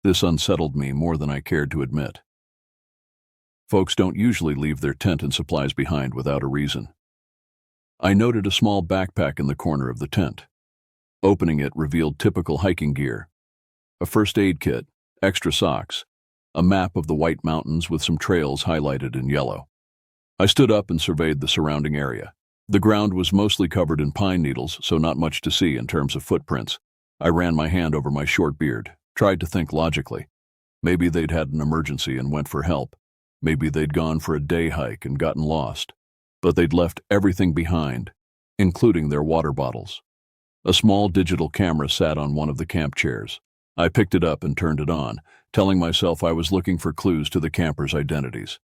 This unsettled me more than I cared to admit. Folks don't usually leave their tent and supplies behind without a reason. I noted a small backpack in the corner of the tent. Opening it revealed typical hiking gear. A first aid kit, extra socks, a map of the White Mountains with some trails highlighted in yellow. I stood up and surveyed the surrounding area. The ground was mostly covered in pine needles, so not much to see in terms of footprints. I ran my hand over my short beard, tried to think logically. Maybe they'd had an emergency and went for help. Maybe they'd gone for a day hike and gotten lost. But they'd left everything behind, including their water bottles. A small digital camera sat on one of the camp chairs. I picked it up and turned it on, telling myself I was looking for clues to the campers' identities.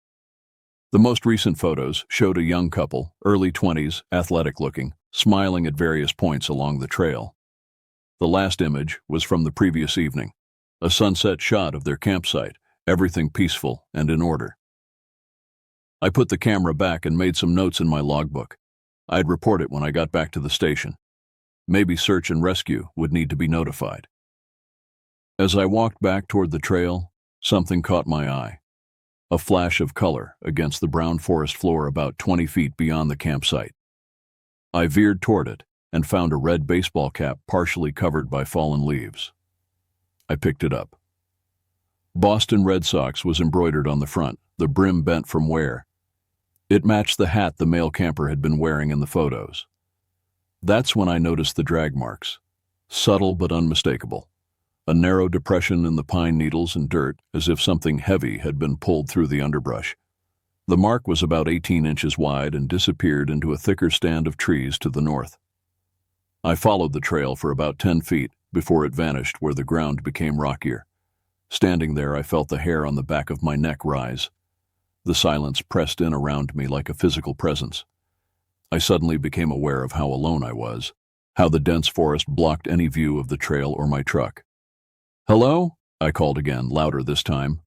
The most recent photos showed a young couple, early 20s, athletic-looking, smiling at various points along the trail. The last image was from the previous evening, a sunset shot of their campsite, everything peaceful and in order. I put the camera back and made some notes in my logbook. I'd report it when I got back to the station. Maybe search and rescue would need to be notified. As I walked back toward the trail, something caught my eye. A flash of color against the brown forest floor about 20 feet beyond the campsite. I veered toward it and found a red baseball cap partially covered by fallen leaves. I picked it up. Boston Red Sox was embroidered on the front, the brim bent from wear. It matched the hat the male camper had been wearing in the photos. That's when I noticed the drag marks. Subtle but unmistakable. A narrow depression in the pine needles and dirt, as if something heavy had been pulled through the underbrush. The mark was about 18 inches wide and disappeared into a thicker stand of trees to the north. I followed the trail for about 10 feet before it vanished where the ground became rockier. Standing there, I felt the hair on the back of my neck rise. The silence pressed in around me like a physical presence. I suddenly became aware of how alone I was, how the dense forest blocked any view of the trail or my truck. "Hello?" I called again, louder this time.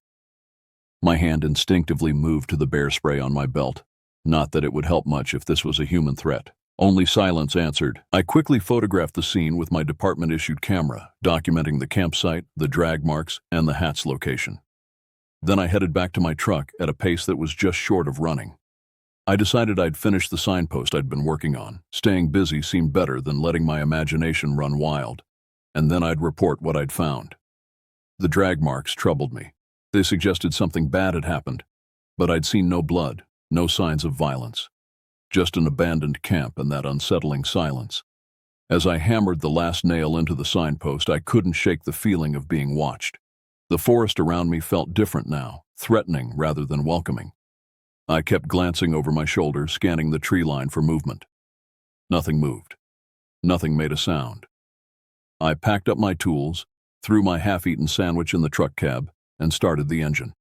My hand instinctively moved to the bear spray on my belt. Not that it would help much if this was a human threat. Only silence answered. I quickly photographed the scene with my department-issued camera, documenting the campsite, the drag marks, and the hat's location. Then I headed back to my truck at a pace that was just short of running. I decided I'd finish the signpost I'd been working on. Staying busy seemed better than letting my imagination run wild. And then I'd report what I'd found. The drag marks troubled me. They suggested something bad had happened, but I'd seen no blood, no signs of violence. Just an abandoned camp and that unsettling silence. As I hammered the last nail into the signpost, I couldn't shake the feeling of being watched. The forest around me felt different now, threatening rather than welcoming. I kept glancing over my shoulder, scanning the tree line for movement. Nothing moved. Nothing made a sound. I packed up my tools, threw my half-eaten sandwich in the truck cab, and started the engine.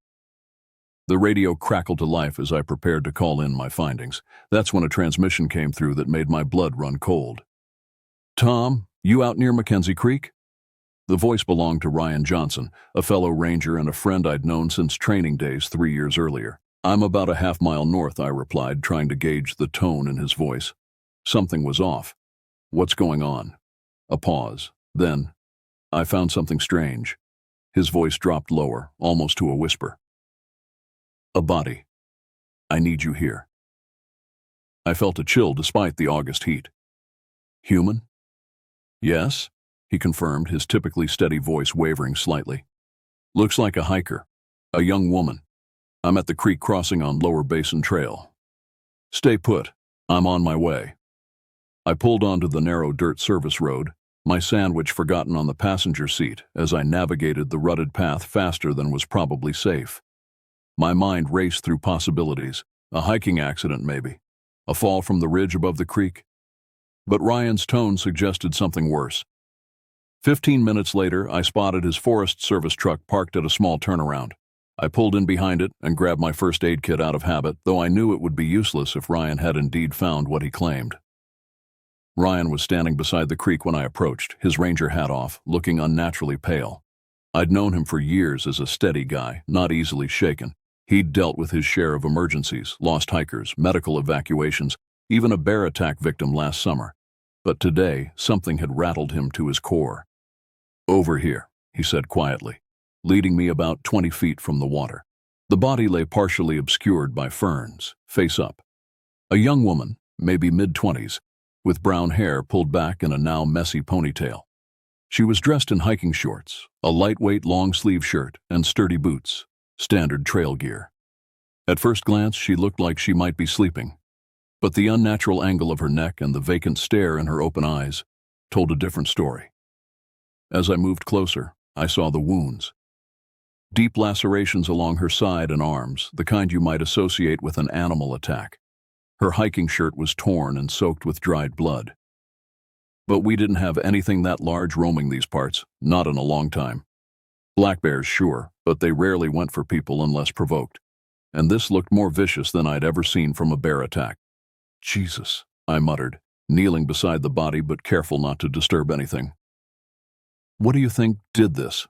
The radio crackled to life as I prepared to call in my findings. That's when a transmission came through that made my blood run cold. "Tom, you out near Mackenzie Creek?" The voice belonged to Ryan Johnson, a fellow ranger and a friend I'd known since training days 3 years earlier. "I'm about a half-mile north," I replied, trying to gauge the tone in his voice. Something was off. "What's going on?" A pause. Then, "I found something strange." His voice dropped lower, almost to a whisper. "A body. I need you here." I felt a chill despite the August heat. "Human?" "Yes," he confirmed, his typically steady voice wavering slightly. "Looks like a hiker. A young woman. I'm at the creek crossing on Lower Basin Trail." "Stay put. I'm on my way." I pulled onto the narrow dirt service road, my sandwich forgotten on the passenger seat as I navigated the rutted path faster than was probably safe. My mind raced through possibilities. A hiking accident, maybe. A fall from the ridge above the creek. But Ryan's tone suggested something worse. 15 minutes later, I spotted his Forest Service truck parked at a small turnaround. I pulled in behind it and grabbed my first aid kit out of habit, though I knew it would be useless if Ryan had indeed found what he claimed. Ryan was standing beside the creek when I approached, his ranger hat off, looking unnaturally pale. I'd known him for years as a steady guy, not easily shaken. He'd dealt with his share of emergencies, lost hikers, medical evacuations, even a bear attack victim last summer. But today, something had rattled him to his core. "Over here," he said quietly, leading me about 20 feet from the water. The body lay partially obscured by ferns, face up. A young woman, maybe mid-20s, with brown hair pulled back in a now messy ponytail. She was dressed in hiking shorts, a lightweight long-sleeve shirt, and sturdy boots, standard trail gear. At first glance, she looked like she might be sleeping, but the unnatural angle of her neck and the vacant stare in her open eyes told a different story. As I moved closer, I saw the wounds. Deep lacerations along her side and arms, the kind you might associate with an animal attack. Her hiking shirt was torn and soaked with dried blood. But we didn't have anything that large roaming these parts, not in a long time. Black bears, sure, but they rarely went for people unless provoked. And this looked more vicious than I'd ever seen from a bear attack. "Jesus," I muttered, kneeling beside the body but careful not to disturb anything. "What do you think did this?"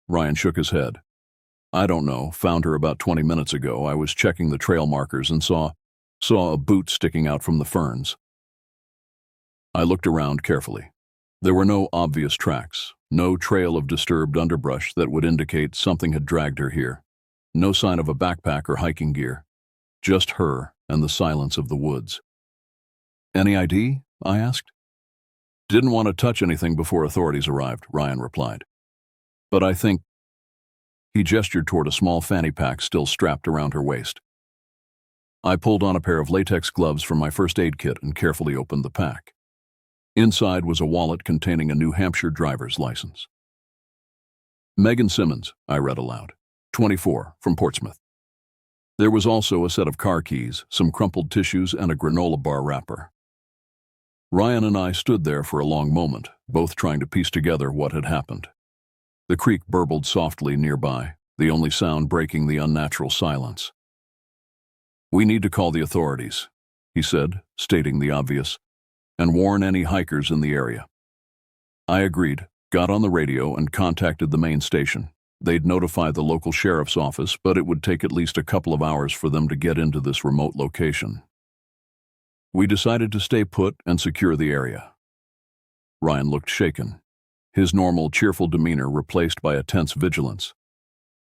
Ryan shook his head. I don't know, found her about 20 minutes ago. I was checking the trail markers and saw a boot sticking out from the ferns. I looked around carefully. There were no obvious tracks, no trail of disturbed underbrush that would indicate something had dragged her here. No sign of a backpack or hiking gear. Just her and the silence of the woods. Any ID? I asked. Didn't want to touch anything before authorities arrived, Ryan replied. But I think... He gestured toward a small fanny pack still strapped around her waist. I pulled on a pair of latex gloves from my first aid kit and carefully opened the pack. Inside was a wallet containing a New Hampshire driver's license. Megan Simmons, I read aloud, 24, from Portsmouth. There was also a set of car keys, some crumpled tissues, and a granola bar wrapper. Ryan and I stood there for a long moment, both trying to piece together what had happened. The creek burbled softly nearby, the only sound breaking the unnatural silence. We need to call the authorities, he said, stating the obvious, and warn any hikers in the area. I agreed, got on the radio, and contacted the main station. They'd notify the local sheriff's office, but it would take at least a couple of hours for them to get into this remote location. We decided to stay put and secure the area. Ryan looked shaken, his normal cheerful demeanor replaced by a tense vigilance.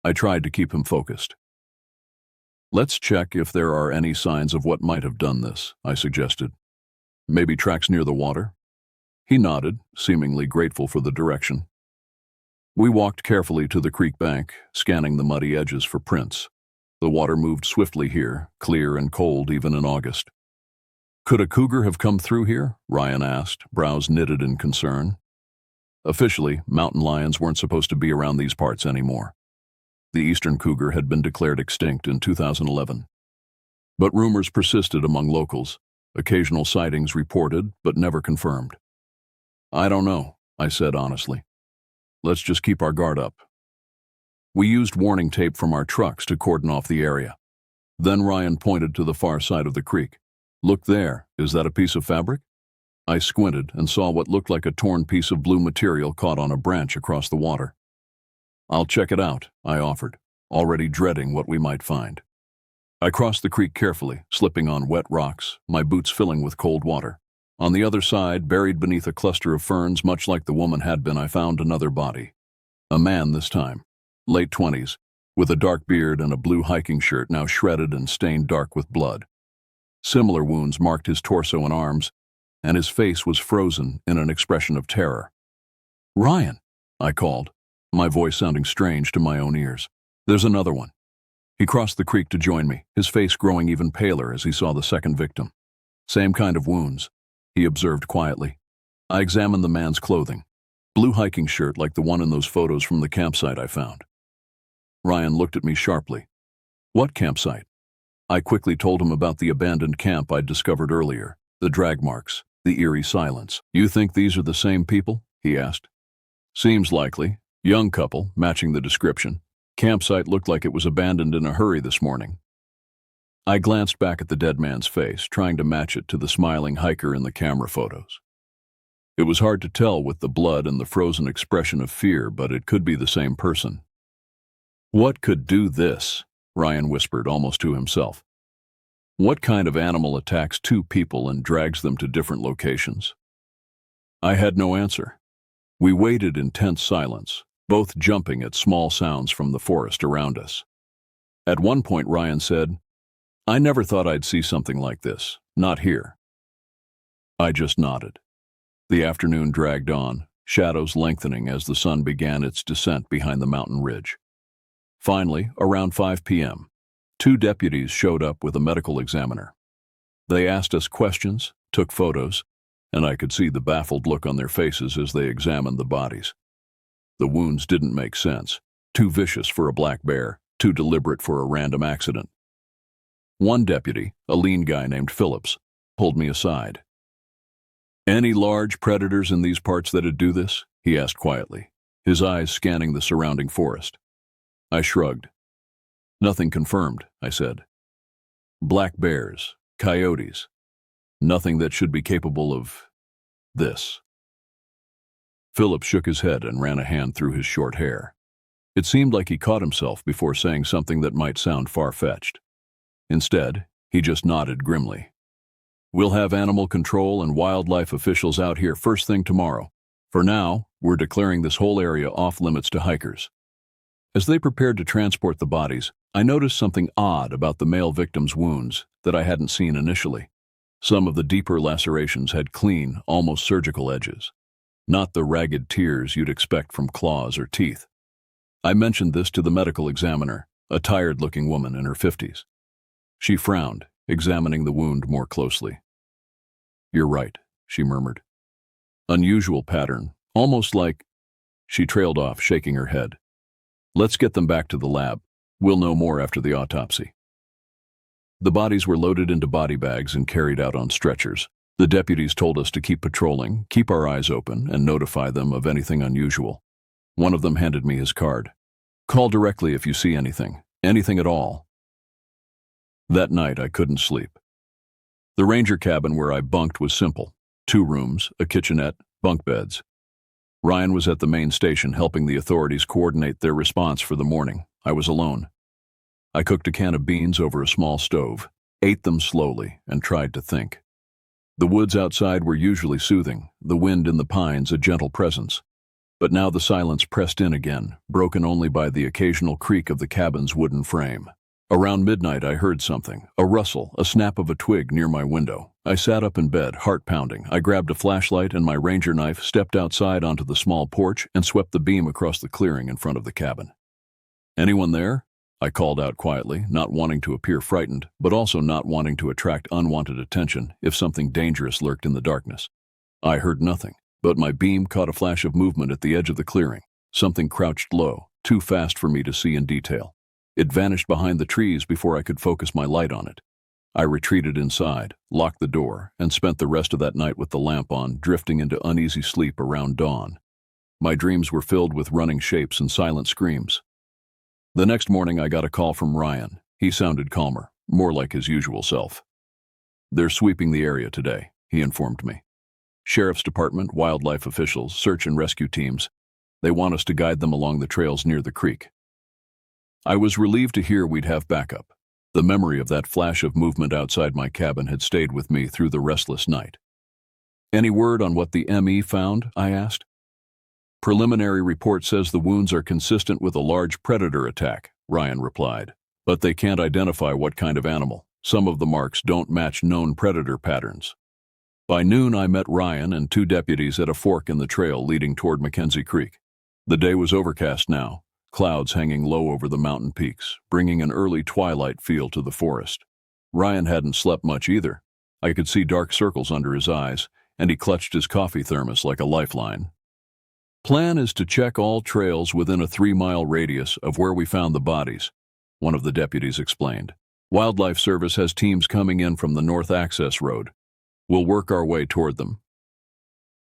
I tried to keep him focused. Let's check if there are any signs of what might have done this, I suggested. Maybe tracks near the water? He nodded, seemingly grateful for the direction. We walked carefully to the creek bank, scanning the muddy edges for prints. The water moved swiftly here, clear and cold even in August. Could a cougar have come through here? Ryan asked, brows knitted in concern. Officially, mountain lions weren't supposed to be around these parts anymore. The eastern cougar had been declared extinct in 2011. But rumors persisted among locals. Occasional sightings reported, but never confirmed. I don't know, I said honestly. Let's just keep our guard up. We used warning tape from our trucks to cordon off the area. Then Ryan pointed to the far side of the creek. Look there, is that a piece of fabric? I squinted and saw what looked like a torn piece of blue material caught on a branch across the water. I'll check it out, I offered, already dreading what we might find. I crossed the creek carefully, slipping on wet rocks, my boots filling with cold water. On the other side, buried beneath a cluster of ferns much like the woman had been, I found another body. A man this time, late 20s, with a dark beard and a blue hiking shirt now shredded and stained dark with blood. Similar wounds marked his torso and arms, and his face was frozen in an expression of terror. Ryan, I called, my voice sounding strange to my own ears. There's another one. He crossed the creek to join me, his face growing even paler as he saw the second victim. Same kind of wounds, he observed quietly. I examined the man's clothing. Blue hiking shirt like the one in those photos from the campsite I found. Ryan looked at me sharply. What campsite? I quickly told him about the abandoned camp I'd discovered earlier, the drag marks, the eerie silence. You think these are the same people? He asked. Seems likely. Young couple, matching the description. Campsite looked like it was abandoned in a hurry this morning. I glanced back at the dead man's face, trying to match it to the smiling hiker in the camera photos. It was hard to tell with the blood and the frozen expression of fear, but it could be the same person. What could do this? Ryan whispered almost to himself. What kind of animal attacks two people and drags them to different locations? I had no answer. We waited in tense silence, both jumping at small sounds from the forest around us. At one point, Ryan said, I never thought I'd see something like this, not here. I just nodded. The afternoon dragged on, shadows lengthening as the sun began its descent behind the mountain ridge. Finally, around 5 p.m., 2 deputies showed up with a medical examiner. They asked us questions, took photos, and I could see the baffled look on their faces as they examined the bodies. The wounds didn't make sense, too vicious for a black bear, too deliberate for a random accident. One deputy, a lean guy named Phillips, pulled me aside. Any large predators in these parts that'd do this? He asked quietly, his eyes scanning the surrounding forest. I shrugged. Nothing confirmed, I said. Black bears, coyotes, nothing that should be capable of this. Philip shook his head and ran a hand through his short hair. It seemed like he caught himself before saying something that might sound far-fetched. Instead, he just nodded grimly. "We'll have animal control and wildlife officials out here first thing tomorrow. For now, we're declaring this whole area off-limits to hikers." As they prepared to transport the bodies, I noticed something odd about the male victim's wounds that I hadn't seen initially. Some of the deeper lacerations had clean, almost surgical edges, not the ragged tears you'd expect from claws or teeth. I mentioned this to the medical examiner, a tired-looking woman in her 50s. She frowned, examining the wound more closely. "You're right," she murmured. "Unusual pattern, almost like—" She trailed off, shaking her head. "Let's get them back to the lab. We'll know more after the autopsy." The bodies were loaded into body bags and carried out on stretchers. The deputies told us to keep patrolling, keep our eyes open, and notify them of anything unusual. One of them handed me his card. "Call directly if you see anything at all." That night, I couldn't sleep. The ranger cabin where I bunked was simple. 2 rooms, a kitchenette, bunk beds. Ryan was at the main station helping the authorities coordinate their response for the morning. I was alone. I cooked a can of beans over a small stove, ate them slowly, and tried to think. The woods outside were usually soothing, the wind in the pines a gentle presence. But now the silence pressed in again, broken only by the occasional creak of the cabin's wooden frame. Around midnight I heard something, a rustle, a snap of a twig near my window. I sat up in bed, heart pounding. I grabbed a flashlight and my ranger knife, stepped outside onto the small porch, and swept the beam across the clearing in front of the cabin. "Anyone there?" I called out quietly, not wanting to appear frightened, but also not wanting to attract unwanted attention if something dangerous lurked in the darkness. I heard nothing, but my beam caught a flash of movement at the edge of the clearing. Something crouched low, too fast for me to see in detail. It vanished behind the trees before I could focus my light on it. I retreated inside, locked the door, and spent the rest of that night with the lamp on, drifting into uneasy sleep around dawn. My dreams were filled with running shapes and silent screams. The next morning I got a call from Ryan. He sounded calmer, more like his usual self. "They're sweeping the area today," he informed me. "Sheriff's Department, wildlife officials, search and rescue teams. They want us to guide them along the trails near the creek." I was relieved to hear we'd have backup. The memory of that flash of movement outside my cabin had stayed with me through the restless night. "Any word on what the ME found?" I asked. "Preliminary report says the wounds are consistent with a large predator attack," Ryan replied. "But they can't identify what kind of animal. Some of the marks don't match known predator patterns." By noon I met Ryan and 2 deputies at a fork in the trail leading toward Mackenzie Creek. The day was overcast now, clouds hanging low over the mountain peaks, bringing an early twilight feel to the forest. Ryan hadn't slept much either. I could see dark circles under his eyes, and he clutched his coffee thermos like a lifeline. "Plan is to check all trails within a 3-mile radius of where we found the bodies," one of the deputies explained. "Wildlife Service has teams coming in from the North Access Road. We'll work our way toward them."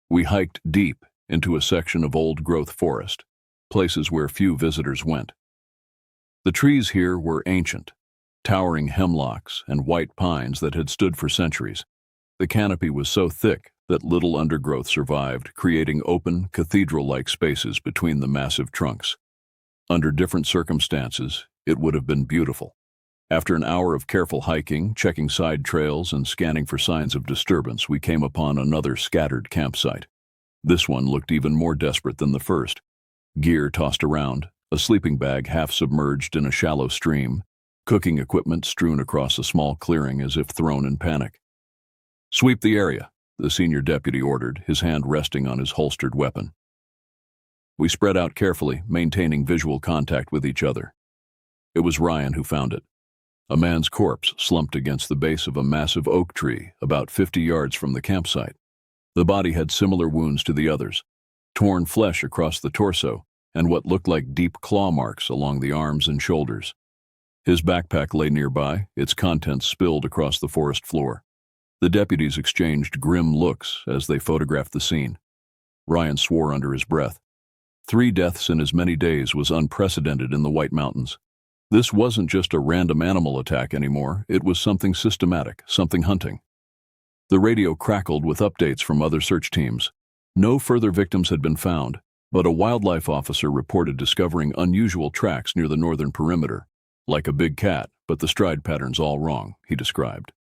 We hiked deep into a section of old-growth forest, places where few visitors went. The trees here were ancient, towering hemlocks and white pines that had stood for centuries. The canopy was so thick that little undergrowth survived, creating open, cathedral-like spaces between the massive trunks. Under different circumstances, it would have been beautiful. After an hour of careful hiking, checking side trails, and scanning for signs of disturbance, we came upon another scattered campsite. This one looked even more desperate than the first. Gear tossed around, a sleeping bag half submerged in a shallow stream, cooking equipment strewn across a small clearing as if thrown in panic. "Sweep the area," the senior deputy ordered, his hand resting on his holstered weapon. We spread out carefully, maintaining visual contact with each other. It was Ryan who found it. A man's corpse slumped against the base of a massive oak tree about 50 yards from the campsite. The body had similar wounds to the others, torn flesh across the torso, and what looked like deep claw marks along the arms and shoulders. His backpack lay nearby, its contents spilled across the forest floor. The deputies exchanged grim looks as they photographed the scene. Ryan swore under his breath. 3 deaths in as many days was unprecedented in the White Mountains. This wasn't just a random animal attack anymore, it was something systematic, something hunting. The radio crackled with updates from other search teams. No further victims had been found, But a wildlife officer reported discovering unusual tracks near the northern perimeter, like a big cat, but the stride pattern's all wrong, he described.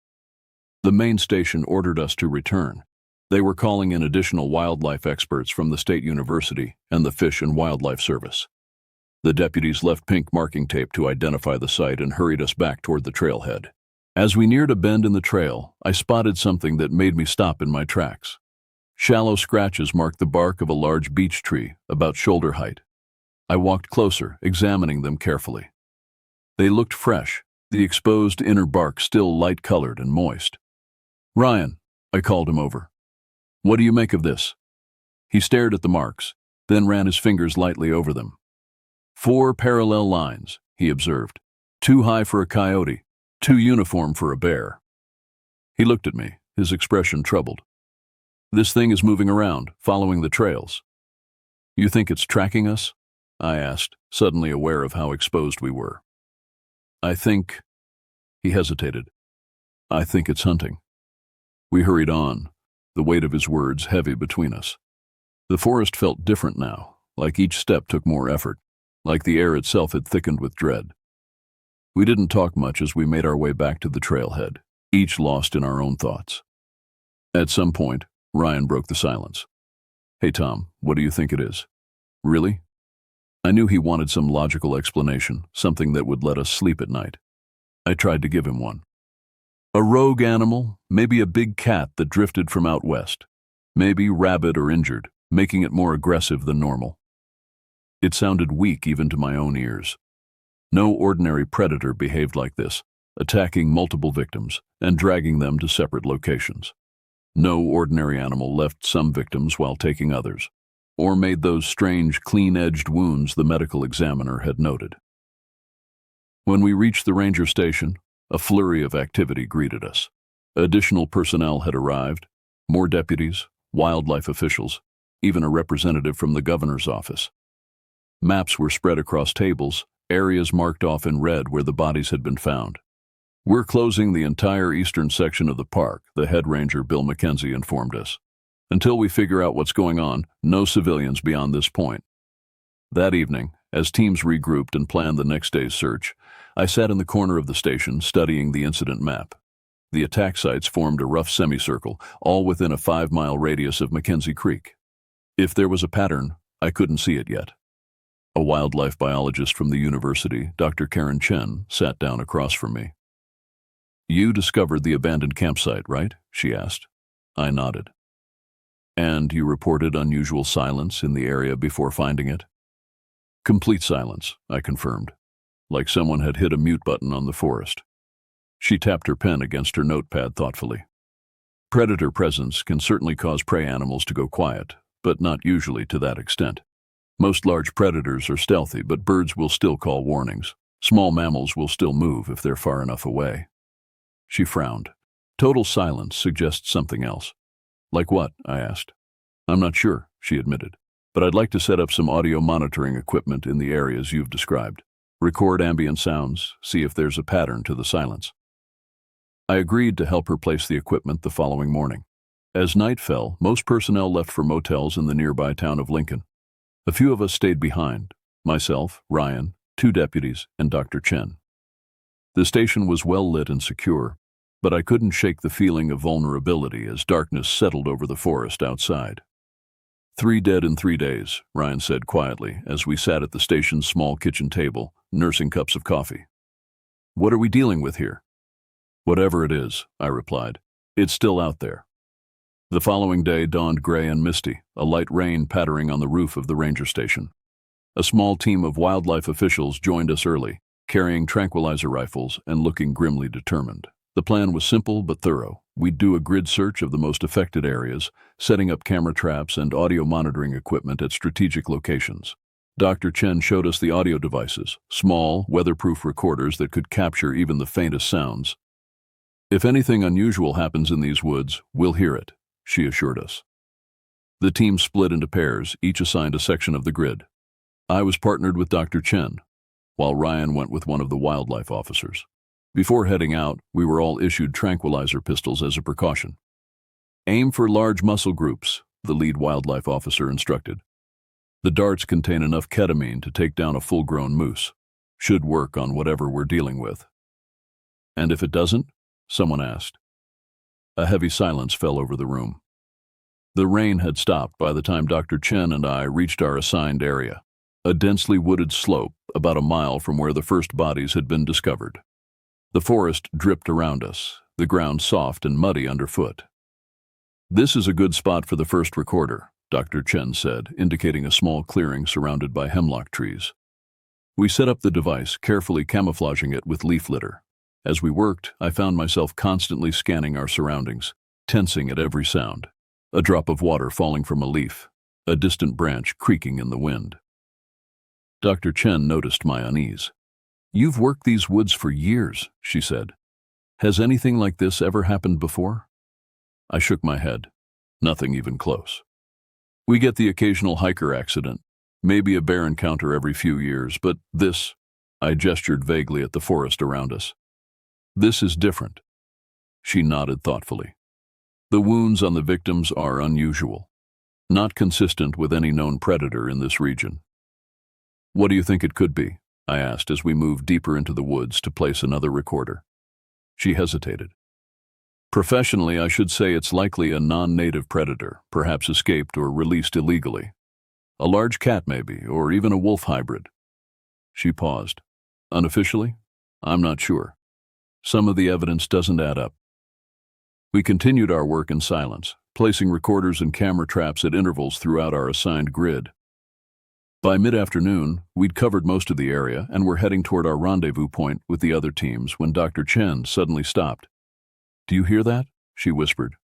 The main station ordered us to return. They were calling in additional wildlife experts from the state university and the Fish and Wildlife Service. The deputies left pink marking tape to identify the site and hurried us back toward the trailhead. As we neared a bend in the trail, I spotted something that made me stop in my tracks. Shallow scratches marked the bark of a large beech tree, about shoulder height. I walked closer, examining them carefully. They looked fresh, the exposed inner bark still light-colored and moist. "Ryan," I called him over. "What do you make of this?" He stared at the marks, then ran his fingers lightly over them. 4 parallel lines, he observed. Too high for a coyote, too uniform for a bear. He looked at me, his expression troubled. "This thing is moving around, following the trails." "You think it's tracking us?" I asked, suddenly aware of how exposed we were. "I think—" He hesitated. "I think it's hunting." We hurried on, the weight of his words heavy between us. The forest felt different now, like each step took more effort, like the air itself had thickened with dread. We didn't talk much as we made our way back to the trailhead, each lost in our own thoughts. At some point, Ryan broke the silence. "Hey Tom, what do you think it is?" "Really?" I knew he wanted some logical explanation, something that would let us sleep at night. I tried to give him one. "A rogue animal, maybe a big cat that drifted from out west. Maybe rabid or injured, making it more aggressive than normal." It sounded weak even to my own ears. No ordinary predator behaved like this, attacking multiple victims and dragging them to separate locations. No ordinary animal left some victims while taking others, or made those strange, clean-edged wounds the medical examiner had noted. When we reached the ranger station, a flurry of activity greeted us. Additional personnel had arrived, more deputies, wildlife officials, even a representative from the governor's office. Maps were spread across tables, areas marked off in red where the bodies had been found. "We're closing the entire eastern section of the park," the head ranger, Bill McKenzie, informed us. "Until we figure out what's going on, no civilians beyond this point." That evening, as teams regrouped and planned the next day's search, I sat in the corner of the station studying the incident map. The attack sites formed a rough semicircle, all within a 5-mile radius of Mackenzie Creek. If there was a pattern, I couldn't see it yet. A wildlife biologist from the university, Dr. Karen Chen, sat down across from me. "You discovered the abandoned campsite, right?" she asked. I nodded. "And you reported unusual silence in the area before finding it?" "Complete silence," I confirmed, like someone had hit a mute button on the forest. She tapped her pen against her notepad thoughtfully. "Predator presence can certainly cause prey animals to go quiet, but not usually to that extent. Most large predators are stealthy, but birds will still call warnings. Small mammals will still move if they're far enough away." She frowned. "Total silence suggests something else." "Like what?" I asked. "I'm not sure," she admitted, "but I'd like to set up some audio monitoring equipment in the areas you've described. Record ambient sounds, see if there's a pattern to the silence." I agreed to help her place the equipment the following morning. As night fell, most personnel left for motels in the nearby town of Lincoln. A few of us stayed behind, myself, Ryan, 2 deputies, and Dr. Chen. The station was well lit and secure, but I couldn't shake the feeling of vulnerability as darkness settled over the forest outside. 3 dead in 3 days, Ryan said quietly as we sat at the station's small kitchen table, nursing cups of coffee. "What are we dealing with here?" "Whatever it is," I replied, "it's still out there." The following day dawned gray and misty, a light rain pattering on the roof of the ranger station. A small team of wildlife officials joined us early, carrying tranquilizer rifles and looking grimly determined. The plan was simple but thorough. We'd do a grid search of the most affected areas, setting up camera traps and audio monitoring equipment at strategic locations. Dr. Chen showed us the audio devices, small, weatherproof recorders that could capture even the faintest sounds. "If anything unusual happens in these woods, we'll hear it," she assured us. The team split into pairs, each assigned a section of the grid. I was partnered with Dr. Chen, while Ryan went with one of the wildlife officers. Before heading out, we were all issued tranquilizer pistols as a precaution. "Aim for large muscle groups," the lead wildlife officer instructed. The darts contain enough ketamine to take down a full-grown moose. Should work on whatever we're dealing with. And if it doesn't? Someone asked. A heavy silence fell over the room. The rain had stopped by the time Dr. Chen and I reached our assigned area, a densely wooded slope about a mile from where the first bodies had been discovered. The forest dripped around us, the ground soft and muddy underfoot. "This is a good spot for the first recorder," Dr. Chen said, indicating a small clearing surrounded by hemlock trees. We set up the device, carefully camouflaging it with leaf litter. As we worked, I found myself constantly scanning our surroundings, tensing at every sound. A drop of water falling from a leaf, a distant branch creaking in the wind. Dr. Chen noticed my unease. "You've worked these woods for years," she said. "Has anything like this ever happened before?" I shook my head. Nothing even close. We get the occasional hiker accident, maybe a bear encounter every few years, but this, I gestured vaguely at the forest around us. "This is different." She nodded thoughtfully. "The wounds on the victims are unusual, not consistent with any known predator in this region." "What do you think it could be?" I asked as we moved deeper into the woods to place another recorder. She hesitated. "Professionally, I should say it's likely a non-native predator, perhaps escaped or released illegally. A large cat maybe, or even a wolf hybrid." She paused. "Unofficially? I'm not sure. Some of the evidence doesn't add up." We continued our work in silence, placing recorders and camera traps at intervals throughout our assigned grid. By mid-afternoon, we'd covered most of the area and were heading toward our rendezvous point with the other teams when Dr. Chen suddenly stopped. "Do you hear that?" she whispered.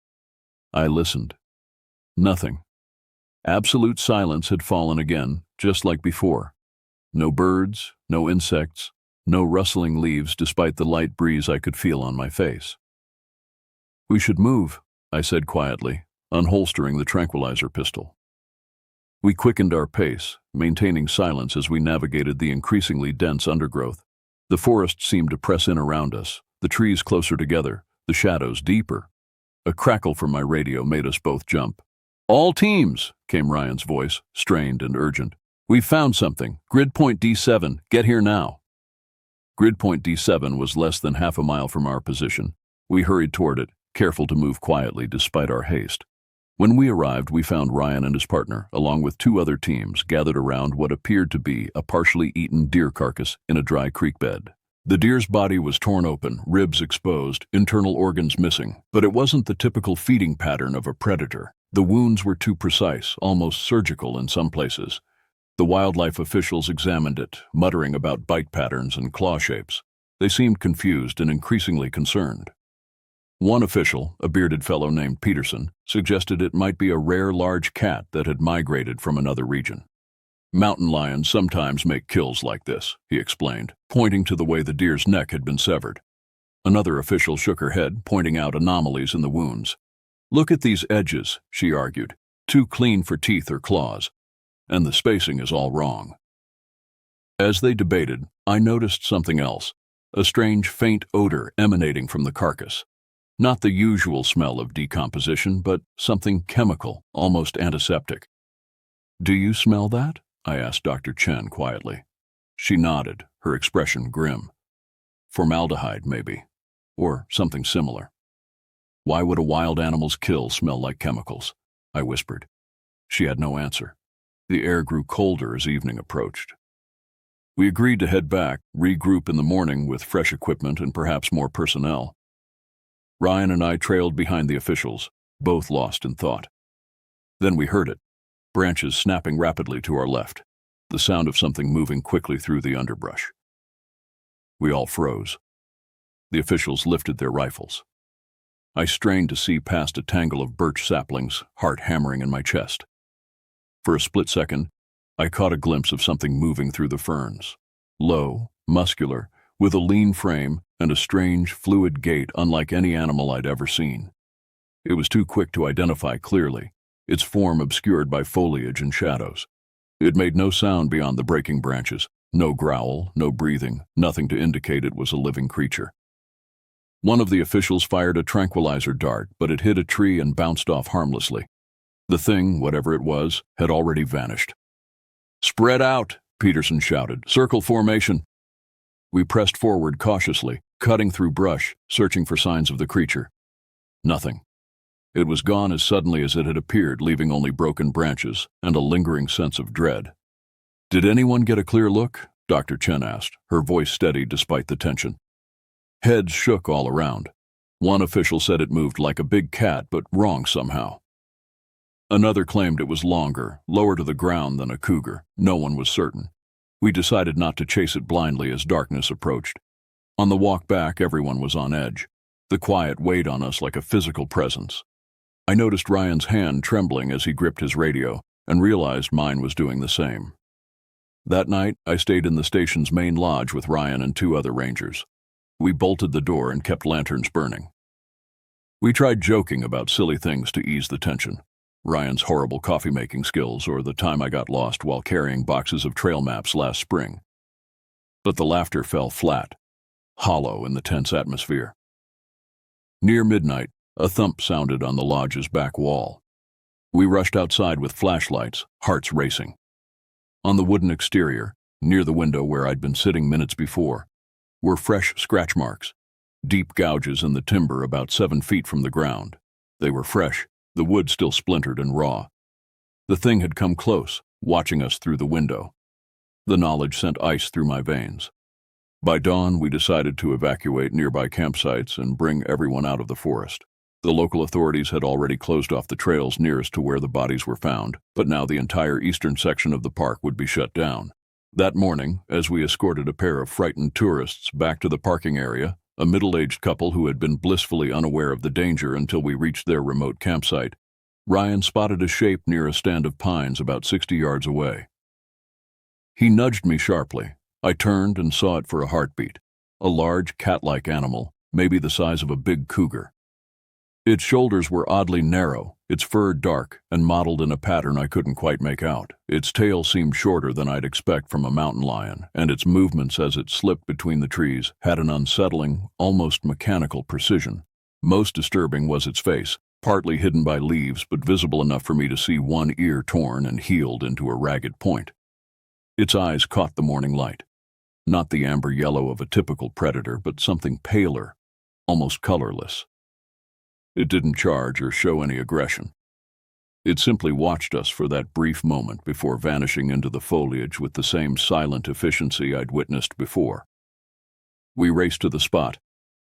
I listened. Nothing. Absolute silence had fallen again, just like before. No birds, no insects, no rustling leaves despite the light breeze I could feel on my face. "We should move," I said quietly, unholstering the tranquilizer pistol. We quickened our pace, maintaining silence as we navigated the increasingly dense undergrowth. The forest seemed to press in around us, the trees closer together, the shadows deeper. A crackle from my radio made us both jump. "All teams," came Ryan's voice, strained and urgent. "We've found something. Grid point D7, get here now." Grid point D7 was less than half a mile from our position. We hurried toward it, careful to move quietly despite our haste. When we arrived, we found Ryan and his partner, along with 2 other teams, gathered around what appeared to be a partially eaten deer carcass in a dry creek bed. The deer's body was torn open, ribs exposed, internal organs missing, but it wasn't the typical feeding pattern of a predator. The wounds were too precise, almost surgical in some places. The wildlife officials examined it, muttering about bite patterns and claw shapes. They seemed confused and increasingly concerned. One official, a bearded fellow named Peterson, suggested it might be a rare large cat that had migrated from another region. "Mountain lions sometimes make kills like this," he explained, pointing to the way the deer's neck had been severed. Another official shook her head, pointing out anomalies in the wounds. "Look at these edges," she argued, "too clean for teeth or claws, and the spacing is all wrong." As they debated, I noticed something else, a strange faint odor emanating from the carcass. Not the usual smell of decomposition, but something chemical, almost antiseptic. "Do you smell that?" I asked Dr. Chen quietly. She nodded, her expression grim. "Formaldehyde, maybe, or something similar." "Why would a wild animal's kill smell like chemicals?" I whispered. She had no answer. The air grew colder as evening approached. We agreed to head back, regroup in the morning with fresh equipment and perhaps more personnel. Ryan and I trailed behind the officials, both lost in thought. Then we heard it, branches snapping rapidly to our left, the sound of something moving quickly through the underbrush. We all froze. The officials lifted their rifles. I strained to see past a tangle of birch saplings, heart hammering in my chest. For a split second, I caught a glimpse of something moving through the ferns. Low, muscular, with a lean frame and a strange, fluid gait unlike any animal I'd ever seen. It was too quick to identify clearly, its form obscured by foliage and shadows. It made no sound beyond the breaking branches, no growl, no breathing, nothing to indicate it was a living creature. One of the officials fired a tranquilizer dart, but it hit a tree and bounced off harmlessly. The thing, whatever it was, had already vanished. "Spread out," Peterson shouted. "Circle formation." We pressed forward cautiously, cutting through brush, searching for signs of the creature. Nothing. It was gone as suddenly as it had appeared, leaving only broken branches and a lingering sense of dread. "Did anyone get a clear look?" Dr. Chen asked, her voice steady despite the tension. Heads shook all around. One official said it moved like a big cat, but wrong somehow. Another claimed it was longer, lower to the ground than a cougar. No one was certain. We decided not to chase it blindly as darkness approached. On the walk back, everyone was on edge. The quiet weighed on us like a physical presence. I noticed Ryan's hand trembling as he gripped his radio, and realized mine was doing the same. That night, I stayed in the station's main lodge with Ryan and 2 other rangers. We bolted the door and kept lanterns burning. We tried joking about silly things to ease the tension. Ryan's horrible coffee-making skills, or the time I got lost while carrying boxes of trail maps last spring. But the laughter fell flat, hollow in the tense atmosphere. Near midnight, a thump sounded on the lodge's back wall. We rushed outside with flashlights, hearts racing. On the wooden exterior, near the window where I'd been sitting minutes before, were fresh scratch marks, deep gouges in the timber about 7 feet from the ground. They were fresh, the wood still splintered and raw. The thing had come close, watching us through the window. The knowledge sent ice through my veins. By dawn, we decided to evacuate nearby campsites and bring everyone out of the forest. The local authorities had already closed off the trails nearest to where the bodies were found, but now the entire eastern section of the park would be shut down. That morning, as we escorted a pair of frightened tourists back to the parking area, a middle-aged couple who had been blissfully unaware of the danger until we reached their remote campsite, Ryan spotted a shape near a stand of pines about 60 yards away. He nudged me sharply. I turned and saw it for a heartbeat, a large cat-like animal, maybe the size of a big cougar. Its shoulders were oddly narrow, its fur dark and mottled in a pattern I couldn't quite make out. Its tail seemed shorter than I'd expect from a mountain lion, and its movements as it slipped between the trees had an unsettling, almost mechanical precision. Most disturbing was its face, partly hidden by leaves but visible enough for me to see one ear torn and healed into a ragged point. Its eyes caught the morning light. Not the amber yellow of a typical predator, but something paler, almost colorless. It didn't charge or show any aggression. It simply watched us for that brief moment before vanishing into the foliage with the same silent efficiency I'd witnessed before. We raced to the spot,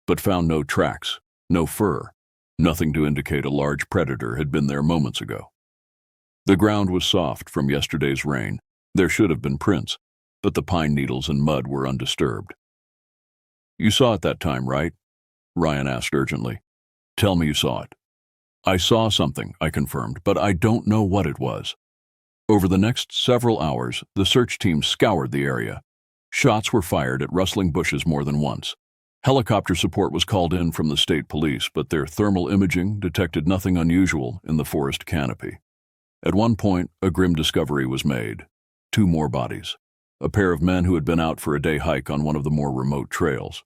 but found no tracks, no fur, nothing to indicate a large predator had been there moments ago. The ground was soft from yesterday's rain. There should have been prints, but the pine needles and mud were undisturbed. "You saw it that time, right?" Ryan asked urgently. "Tell me you saw it." "I saw something," I confirmed, "but I don't know what it was." Over the next several hours, the search team scoured the area. Shots were fired at rustling bushes more than once. Helicopter support was called in from the state police, but their thermal imaging detected nothing unusual in the forest canopy. At one point, a grim discovery was made. 2 more bodies. A pair of men who had been out for a day hike on one of the more remote trails.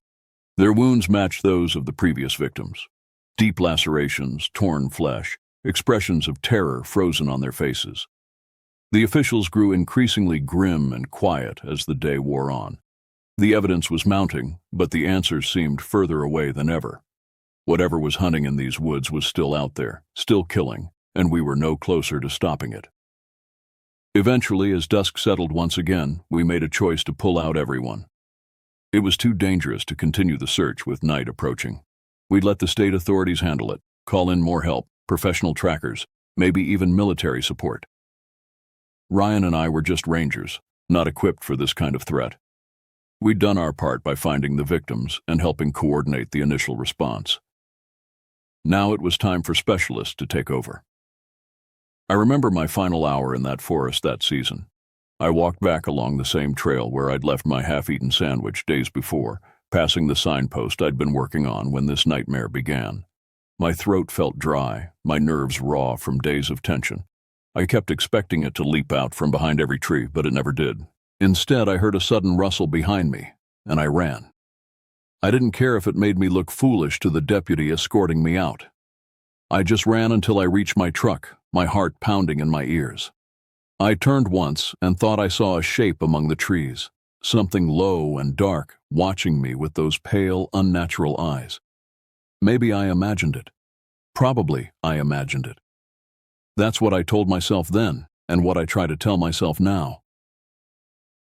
Their wounds matched those of the previous victims. Deep lacerations, torn flesh, expressions of terror frozen on their faces. The officials grew increasingly grim and quiet as the day wore on. The evidence was mounting, but the answers seemed further away than ever. Whatever was hunting in these woods was still out there, still killing, and we were no closer to stopping it. Eventually, as dusk settled once again, we made a choice to pull out everyone. It was too dangerous to continue the search with night approaching. We'd let the state authorities handle it, call in more help, professional trackers, maybe even military support. Ryan and I were just rangers, not equipped for this kind of threat. We'd done our part by finding the victims and helping coordinate the initial response. Now it was time for specialists to take over. I remember my final hour in that forest that season. I walked back along the same trail where I'd left my half-eaten sandwich days before, passing the signpost I'd been working on when this nightmare began. My throat felt dry, my nerves raw from days of tension. I kept expecting it to leap out from behind every tree, but it never did. Instead, I heard a sudden rustle behind me, and I ran. I didn't care if it made me look foolish to the deputy escorting me out. I just ran until I reached my truck, my heart pounding in my ears. I turned once and thought I saw a shape among the trees, something low and dark, watching me with those pale, unnatural eyes. Maybe I imagined it. Probably I imagined it. That's what I told myself then, and what I try to tell myself now.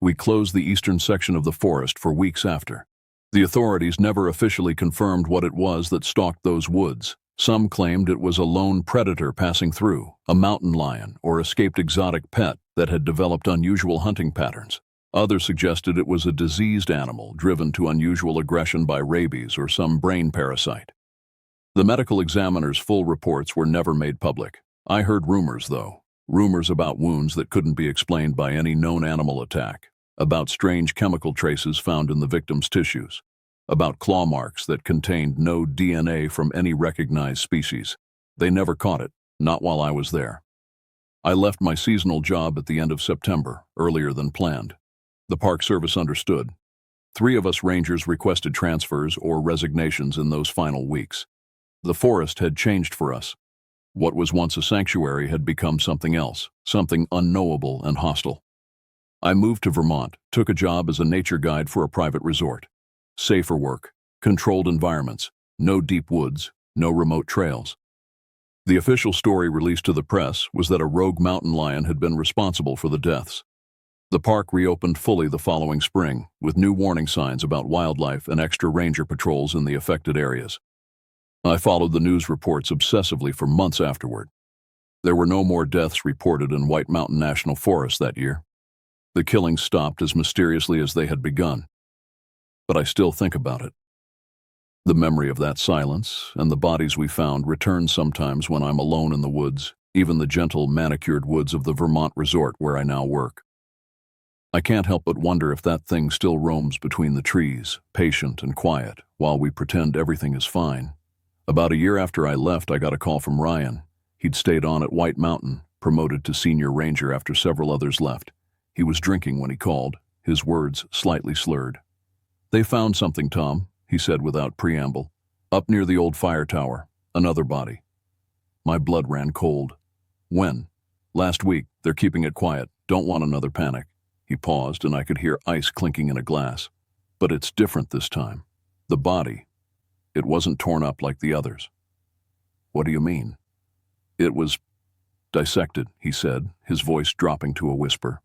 We closed the eastern section of the forest for weeks after. The authorities never officially confirmed what it was that stalked those woods. Some claimed it was a lone predator passing through, a mountain lion or escaped exotic pet that had developed unusual hunting patterns. Others suggested it was a diseased animal driven to unusual aggression by rabies or some brain parasite. The medical examiner's full reports were never made public. I heard rumors, though. Rumors about wounds that couldn't be explained by any known animal attack, about strange chemical traces found in the victim's tissues, about claw marks that contained no DNA from any recognized species. They never caught it, not while I was there. I left my seasonal job at the end of September, earlier than planned. The Park Service understood. 3 of us rangers requested transfers or resignations in those final weeks. The forest had changed for us. What was once a sanctuary had become something else, something unknowable and hostile. I moved to Vermont, took a job as a nature guide for a private resort. Safer work, controlled environments, no deep woods, no remote trails. The official story released to the press was that a rogue mountain lion had been responsible for the deaths. The park reopened fully the following spring, with new warning signs about wildlife and extra ranger patrols in the affected areas. I followed the news reports obsessively for months afterward. There were no more deaths reported in White Mountain National Forest that year. The killings stopped as mysteriously as they had begun. But I still think about it. The memory of that silence and the bodies we found returns sometimes when I'm alone in the woods, even the gentle, manicured woods of the Vermont resort where I now work. I can't help but wonder if that thing still roams between the trees, patient and quiet, while we pretend everything is fine. About a year after I left, I got a call from Ryan. He'd stayed on at White Mountain, promoted to senior ranger after several others left. He was drinking when he called, his words slightly slurred. "They found something, Tom," he said without preamble. "Up near the old fire tower, another body." My blood ran cold. "When?" "Last week. They're keeping it quiet. Don't want another panic." He paused, and I could hear ice clinking in a glass. "But it's different this time. The body. It wasn't torn up like the others." "What do you mean?" "It was dissected," he said, his voice dropping to a whisper.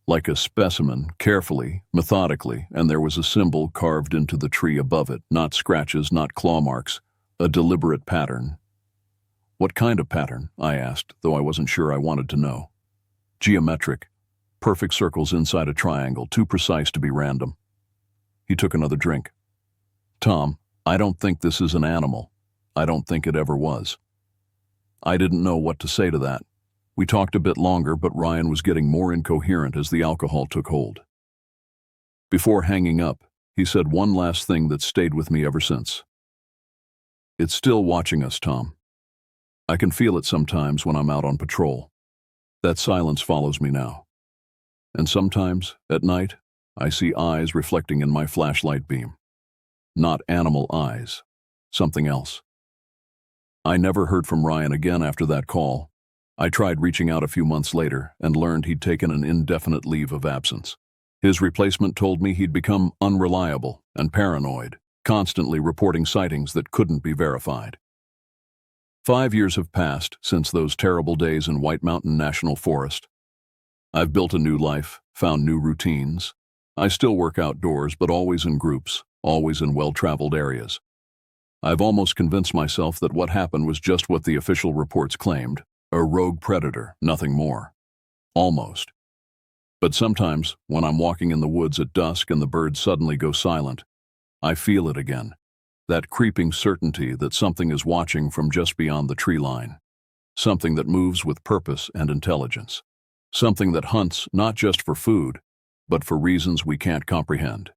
"Like a specimen, carefully, methodically, and there was a symbol carved into the tree above it, not scratches, not claw marks, a deliberate pattern." "What kind of pattern?" I asked, though I wasn't sure I wanted to know. "Geometric. Perfect circles inside a triangle, too precise to be random." He took another drink. "Tom, I don't think this is an animal. I don't think it ever was." I didn't know what to say to that. We talked a bit longer, but Ryan was getting more incoherent as the alcohol took hold. Before hanging up, he said one last thing that stayed with me ever since. "It's still watching us, Tom. I can feel it sometimes when I'm out on patrol. That silence follows me now. And sometimes, at night, I see eyes reflecting in my flashlight beam. Not animal eyes, something else." I never heard from Ryan again after that call. I tried reaching out a few months later and learned he'd taken an indefinite leave of absence. His replacement told me he'd become unreliable and paranoid, constantly reporting sightings that couldn't be verified. 5 years have passed since those terrible days in White Mountain National Forest. I've built a new life, found new routines. I still work outdoors, but always in groups, always in well-traveled areas. I've almost convinced myself that what happened was just what the official reports claimed, a rogue predator, nothing more. Almost. But sometimes, when I'm walking in the woods at dusk and the birds suddenly go silent, I feel it again. That creeping certainty that something is watching from just beyond the tree line. Something that moves with purpose and intelligence. Something that hunts not just for food, but for reasons we can't comprehend.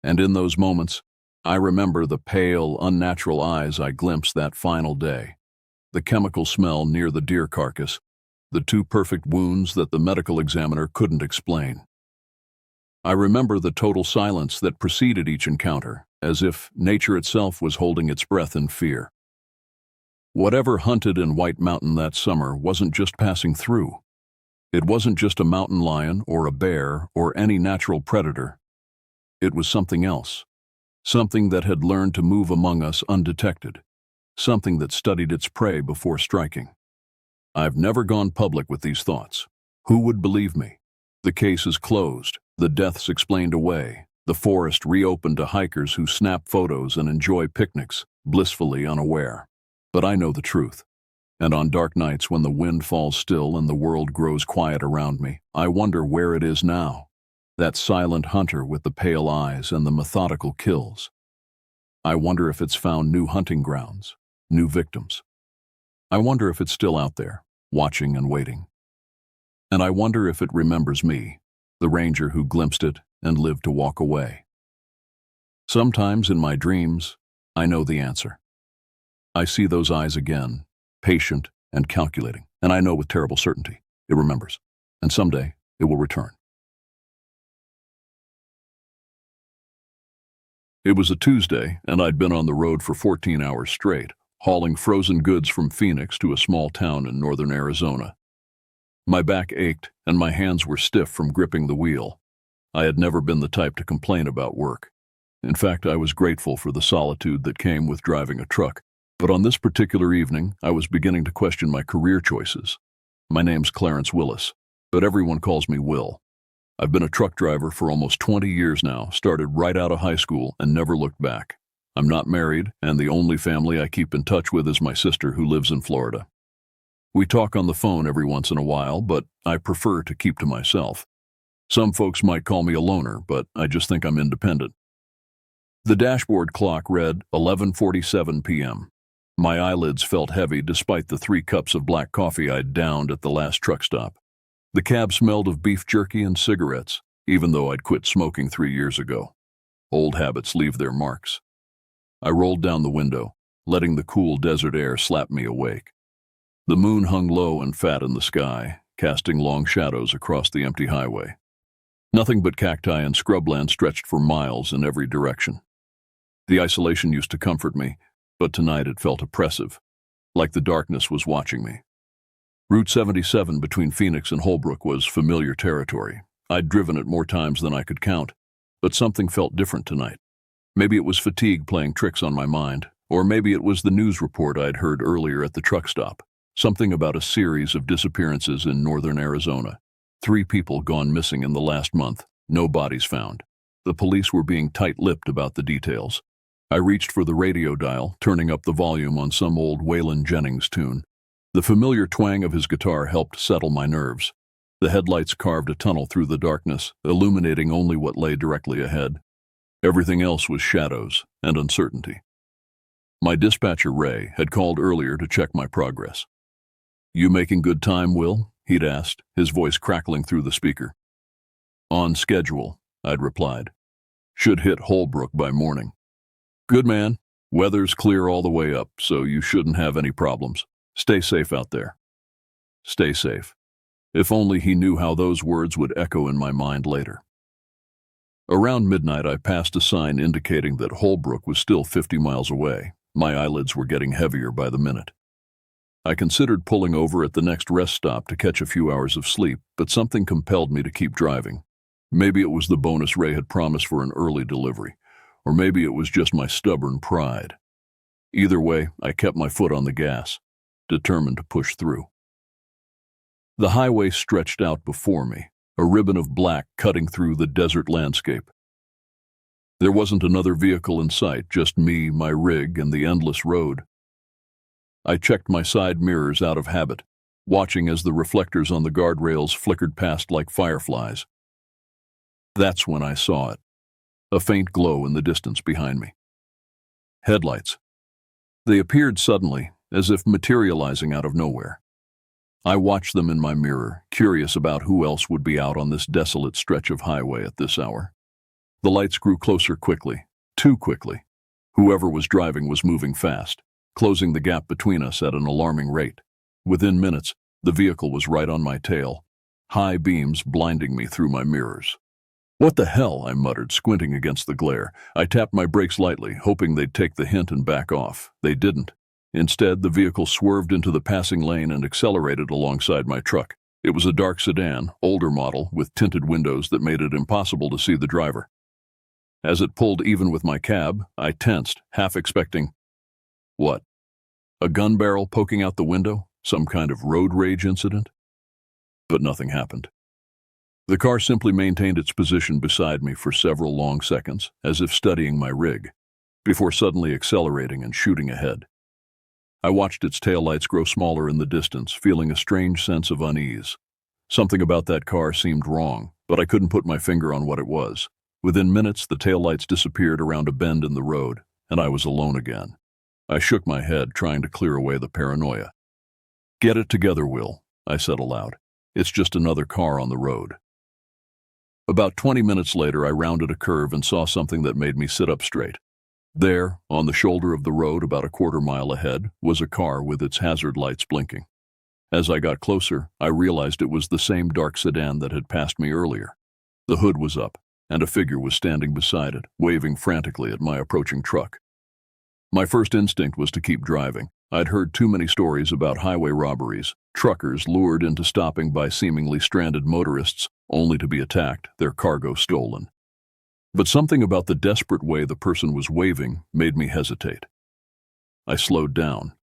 And in those moments, I remember the pale, unnatural eyes I glimpsed that final day. The chemical smell near the deer carcass, the 2 perfect wounds that the medical examiner couldn't explain. I remember the total silence that preceded each encounter, as if nature itself was holding its breath in fear. Whatever hunted in White Mountain that summer wasn't just passing through. It wasn't just a mountain lion or a bear or any natural predator. It was something else. Something that had learned to move among us undetected. Something that studied its prey before striking. I've never gone public with these thoughts. Who would believe me? The case is closed, the deaths explained away, the forest reopened to hikers who snap photos and enjoy picnics, blissfully unaware. But I know the truth. And on dark nights when the wind falls still and the world grows quiet around me, I wonder where it is now. That silent hunter with the pale eyes and the methodical kills. I wonder if it's found new hunting grounds, new victims. I wonder if it's still out there, watching and waiting. And I wonder if it remembers me, the ranger who glimpsed it and lived to walk away. Sometimes in my dreams, I know the answer. I see those eyes again, patient and calculating, and I know with terrible certainty it remembers, and someday it will return. It was a Tuesday, and I'd been on the road for 14 hours straight, hauling frozen goods from Phoenix to a small town in northern Arizona. My back ached, and my hands were stiff from gripping the wheel. I had never been the type to complain about work. In fact, I was grateful for the solitude that came with driving a truck. But on this particular evening, I was beginning to question my career choices. My name's Clarence Willis, but everyone calls me Will. I've been a truck driver for almost 20 years now, started right out of high school and never looked back. I'm not married, and the only family I keep in touch with is my sister who lives in Florida. We talk on the phone every once in a while, but I prefer to keep to myself. Some folks might call me a loner, but I just think I'm independent. The dashboard clock read 11:47 p.m. My eyelids felt heavy despite the 3 cups of black coffee I'd downed at the last truck stop. The cab smelled of beef jerky and cigarettes, even though I'd quit smoking 3 years ago. Old habits leave their marks. I rolled down the window, letting the cool desert air slap me awake. The moon hung low and fat in the sky, casting long shadows across the empty highway. Nothing but cacti and scrubland stretched for miles in every direction. The isolation used to comfort me, but tonight it felt oppressive, like the darkness was watching me. Route 77 between Phoenix and Holbrook was familiar territory. I'd driven it more times than I could count, but something felt different tonight. Maybe it was fatigue playing tricks on my mind, or maybe it was the news report I'd heard earlier at the truck stop. Something about a series of disappearances in northern Arizona. 3 people gone missing in the last month, no bodies found. The police were being tight-lipped about the details. I reached for the radio dial, turning up the volume on some old Waylon Jennings tune. The familiar twang of his guitar helped settle my nerves. The headlights carved a tunnel through the darkness, illuminating only what lay directly ahead. Everything else was shadows and uncertainty. My dispatcher, Ray, had called earlier to check my progress. "You making good time, Will?" he'd asked, his voice crackling through the speaker. "On schedule," I'd replied. "Should hit Holbrook by morning." "Good man. Weather's clear all the way up, so you shouldn't have any problems. Stay safe out there." Stay safe. If only he knew how those words would echo in my mind later. Around midnight, I passed a sign indicating that Holbrook was still 50 miles away. My eyelids were getting heavier by the minute. I considered pulling over at the next rest stop to catch a few hours of sleep, but something compelled me to keep driving. Maybe it was the bonus Ray had promised for an early delivery, or maybe it was just my stubborn pride. Either way, I kept my foot on the gas, determined to push through. The highway stretched out before me, a ribbon of black cutting through the desert landscape. There wasn't another vehicle in sight, just me, my rig, and the endless road. I checked my side mirrors out of habit, watching as the reflectors on the guardrails flickered past like fireflies. That's when I saw it, a faint glow in the distance behind me. Headlights. They appeared suddenly, as if materializing out of nowhere. I watched them in my mirror, curious about who else would be out on this desolate stretch of highway at this hour. The lights grew closer quickly, too quickly. Whoever was driving was moving fast, closing the gap between us at an alarming rate. Within minutes, the vehicle was right on my tail, high beams blinding me through my mirrors. "What the hell?" I muttered, squinting against the glare. I tapped my brakes lightly, hoping they'd take the hint and back off. They didn't. Instead, the vehicle swerved into the passing lane and accelerated alongside my truck. It was a dark sedan, older model, with tinted windows that made it impossible to see the driver. As it pulled even with my cab, I tensed, half expecting, what? A gun barrel poking out the window? Some kind of road rage incident? But nothing happened. The car simply maintained its position beside me for several long seconds, as if studying my rig, before suddenly accelerating and shooting ahead. I watched its taillights grow smaller in the distance, feeling a strange sense of unease. Something about that car seemed wrong, but I couldn't put my finger on what it was. Within minutes, the taillights disappeared around a bend in the road, and I was alone again. I shook my head, trying to clear away the paranoia. "Get it together, Will," I said aloud. "It's just another car on the road." About 20 minutes later, I rounded a curve and saw something that made me sit up straight. There, on the shoulder of the road about a quarter-mile ahead, was a car with its hazard lights blinking. As I got closer, I realized it was the same dark sedan that had passed me earlier. The hood was up, and a figure was standing beside it, waving frantically at my approaching truck. My first instinct was to keep driving. I'd heard too many stories about highway robberies, truckers lured into stopping by seemingly stranded motorists, only to be attacked, their cargo stolen. But something about the desperate way the person was waving made me hesitate. I slowed down,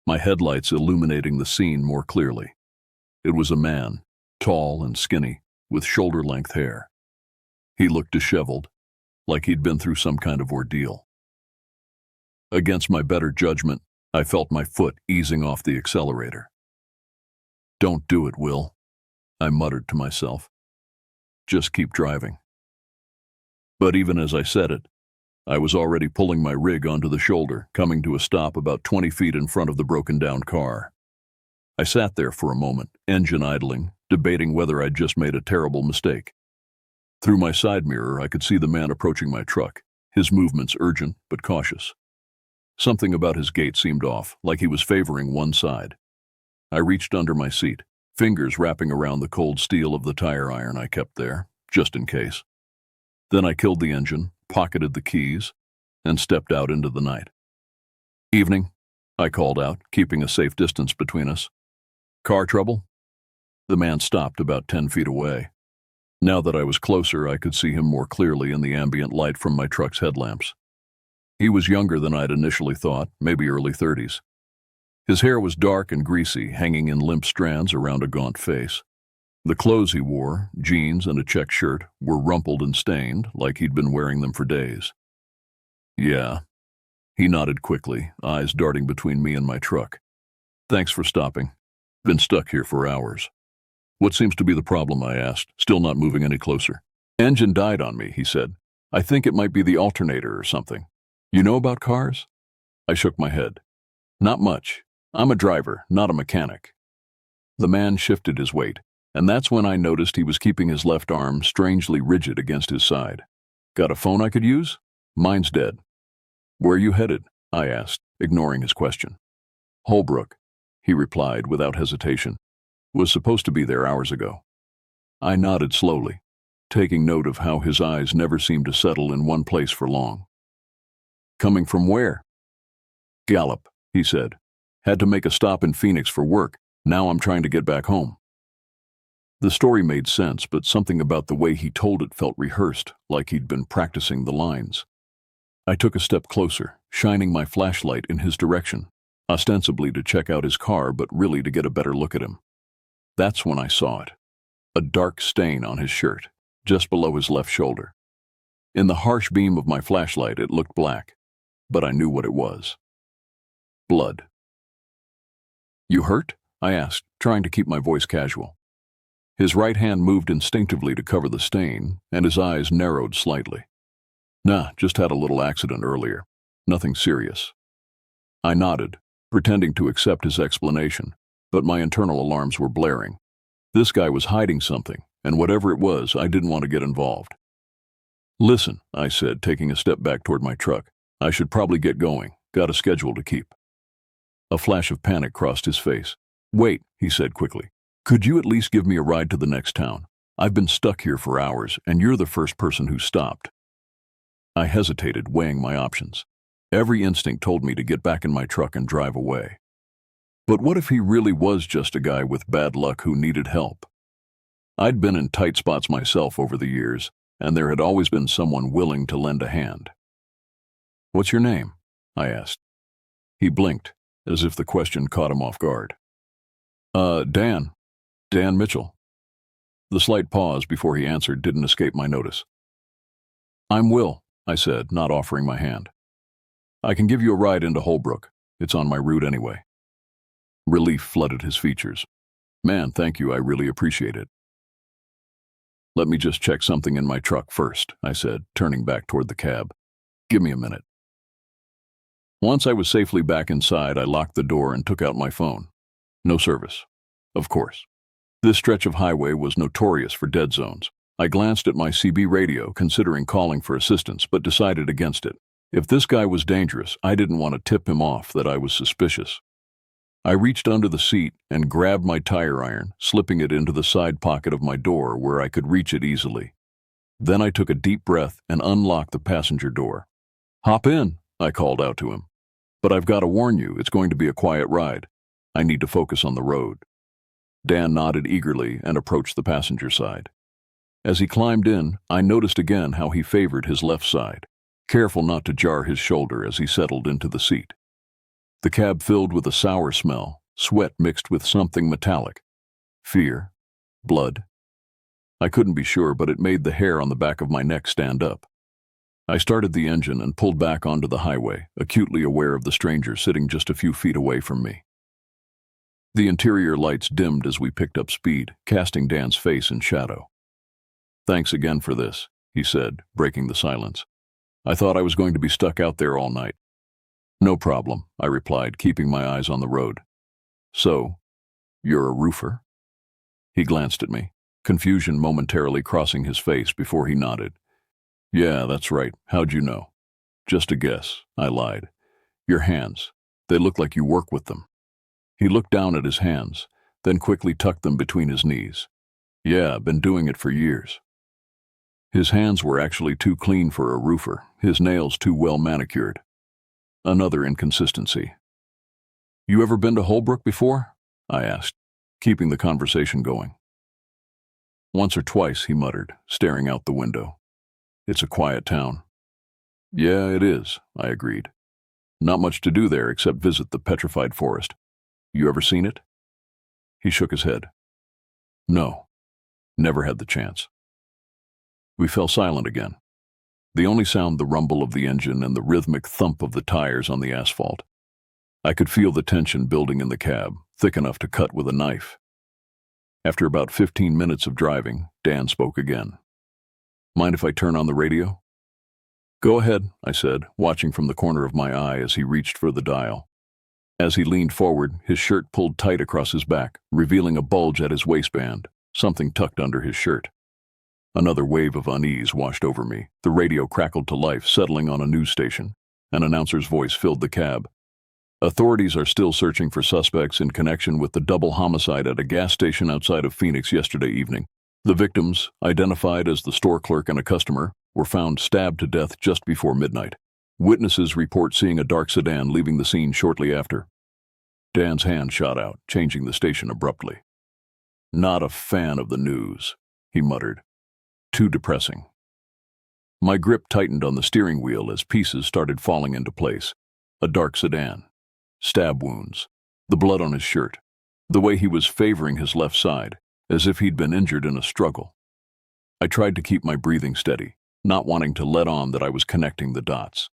my headlights illuminating the scene more clearly. It was a man, tall and skinny, with shoulder-length hair. He looked disheveled, like he'd been through some kind of ordeal. Against my better judgment, I felt my foot easing off the accelerator. "Don't do it, Will," I muttered to myself. "Just keep driving." But even as I said it, I was already pulling my rig onto the shoulder, coming to a stop about 20 feet in front of the broken-down car. I sat there for a moment, engine idling, debating whether I'd just made a terrible mistake. Through my side mirror, I could see the man approaching my truck, his movements urgent but cautious. Something about his gait seemed off, like he was favoring one side. I reached under my seat, fingers wrapping around the cold steel of the tire iron I kept there, just in case. Then I killed the engine, pocketed the keys, and stepped out into the night. "Evening," I called out, keeping a safe distance between us. "Car trouble?" The man stopped about 10 feet away. Now that I was closer, I could see him more clearly in the ambient light from my truck's headlamps. He was younger than I'd initially thought, maybe early 30s. His hair was dark and greasy, hanging in limp strands around a gaunt face. The clothes he wore, jeans and a check shirt, were rumpled and stained, like he'd been wearing them for days. "Yeah." He nodded quickly, eyes darting between me and my truck. "Thanks for stopping. Been stuck here for hours." "What seems to be the problem?" I asked, still not moving any closer. "Engine died on me," he said. "I think it might be the alternator or something. You know about cars?" I shook my head. "Not much. I'm a driver, not a mechanic." The man shifted his weight, and that's when I noticed he was keeping his left arm strangely rigid against his side. "Got a phone I could use? Mine's dead." "Where are you headed?" I asked, ignoring his question. "Holbrook," he replied without hesitation. "Was supposed to be there hours ago." I nodded slowly, taking note of how his eyes never seemed to settle in one place for long. "Coming from where?" "Gallup," he said. "Had to make a stop in Phoenix for work. Now I'm trying to get back home." The story made sense, but something about the way he told it felt rehearsed, like he'd been practicing the lines. I took a step closer, shining my flashlight in his direction, ostensibly to check out his car, but really to get a better look at him. That's when I saw it. A dark stain on his shirt, just below his left shoulder. In the harsh beam of my flashlight, it looked black, but I knew what it was. Blood. "You hurt?" I asked, trying to keep my voice casual. His right hand moved instinctively to cover the stain, and his eyes narrowed slightly. "Nah, just had a little accident earlier. Nothing serious." I nodded, pretending to accept his explanation, but my internal alarms were blaring. This guy was hiding something, and whatever it was, I didn't want to get involved. "Listen," I said, taking a step back toward my truck. "I should probably get going. Got a schedule to keep." A flash of panic crossed his face. "Wait," he said quickly. "Could you at least give me a ride to the next town? I've been stuck here for hours, and you're the first person who stopped." I hesitated, weighing my options. Every instinct told me to get back in my truck and drive away. But what if he really was just a guy with bad luck who needed help? I'd been in tight spots myself over the years, and there had always been someone willing to lend a hand. "What's your name?" I asked. He blinked, as if the question caught him off guard. Dan. Dan Mitchell." The slight pause before he answered didn't escape my notice. "I'm Will," I said, not offering my hand. "I can give you a ride into Holbrook. It's on my route anyway." Relief flooded his features. "Man, thank you, I really appreciate it." "Let me just check something in my truck first," I said, turning back toward the cab. "Give me a minute." Once I was safely back inside, I locked the door and took out my phone. No service. Of course. This stretch of highway was notorious for dead zones. I glanced at my CB radio, considering calling for assistance, but decided against it. If this guy was dangerous, I didn't want to tip him off that I was suspicious. I reached under the seat and grabbed my tire iron, slipping it into the side pocket of my door where I could reach it easily. Then I took a deep breath and unlocked the passenger door. "Hop in," I called out to him. "But I've got to warn you, it's going to be a quiet ride. I need to focus on the road." Dan nodded eagerly and approached the passenger side. As he climbed in, I noticed again how he favored his left side, careful not to jar his shoulder as he settled into the seat. The cab filled with a sour smell, sweat mixed with something metallic. Fear? Blood? I couldn't be sure, but it made the hair on the back of my neck stand up. I started the engine and pulled back onto the highway, acutely aware of the stranger sitting just a few feet away from me. The interior lights dimmed as we picked up speed, casting Dan's face in shadow. "Thanks again for this," he said, breaking the silence. "I thought I was going to be stuck out there all night." "No problem," I replied, keeping my eyes on the road. "So, you're a roofer?" He glanced at me, confusion momentarily crossing his face before he nodded. "Yeah, that's right. How'd you know?" "Just a guess," I lied. "Your hands. They look like you work with them." He looked down at his hands, then quickly tucked them between his knees. "Yeah, been doing it for years." His hands were actually too clean for a roofer, his nails too well manicured. Another inconsistency. "You ever been to Holbrook before?" I asked, keeping the conversation going. "Once or twice," he muttered, staring out the window. "It's a quiet town." "Yeah, it is," I agreed. "Not much to do there except visit the petrified forest. You ever seen it?" He shook his head. "No, never had the chance." We fell silent again. The only sound the rumble of the engine and the rhythmic thump of the tires on the asphalt. I could feel the tension building in the cab, thick enough to cut with a knife. After about 15 minutes of driving, Dan spoke again. "Mind if I turn on the radio?" "Go ahead," I said, watching from the corner of my eye as he reached for the dial. As he leaned forward, his shirt pulled tight across his back, revealing a bulge at his waistband, something tucked under his shirt. Another wave of unease washed over me. The radio crackled to life, settling on a news station. An announcer's voice filled the cab. "Authorities are still searching for suspects in connection with the double homicide at a gas station outside of Phoenix yesterday evening. The victims, identified as the store clerk and a customer, were found stabbed to death just before midnight. Witnesses report seeing a dark sedan leaving the scene shortly after." Dan's hand shot out, changing the station abruptly. "Not a fan of the news," he muttered. "Too depressing." My grip tightened on the steering wheel as pieces started falling into place. A dark sedan. Stab wounds. The blood on his shirt. The way he was favoring his left side, as if he'd been injured in a struggle. I tried to keep my breathing steady, not wanting to let on that I was connecting the dots.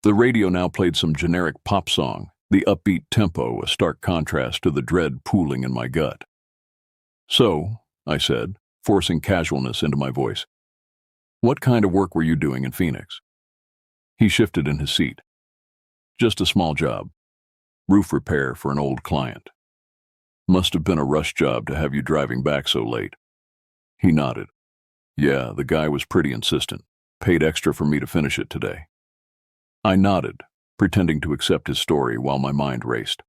The radio now played some generic pop song, the upbeat tempo a stark contrast to the dread pooling in my gut. "So," I said, forcing casualness into my voice, "what kind of work were you doing in Phoenix?" He shifted in his seat. "Just a small job. Roof repair for an old client." "Must have been a rush job to have you driving back so late." He nodded. "Yeah, the guy was pretty insistent. Paid extra for me to finish it today." I nodded, pretending to accept his story while my mind raced.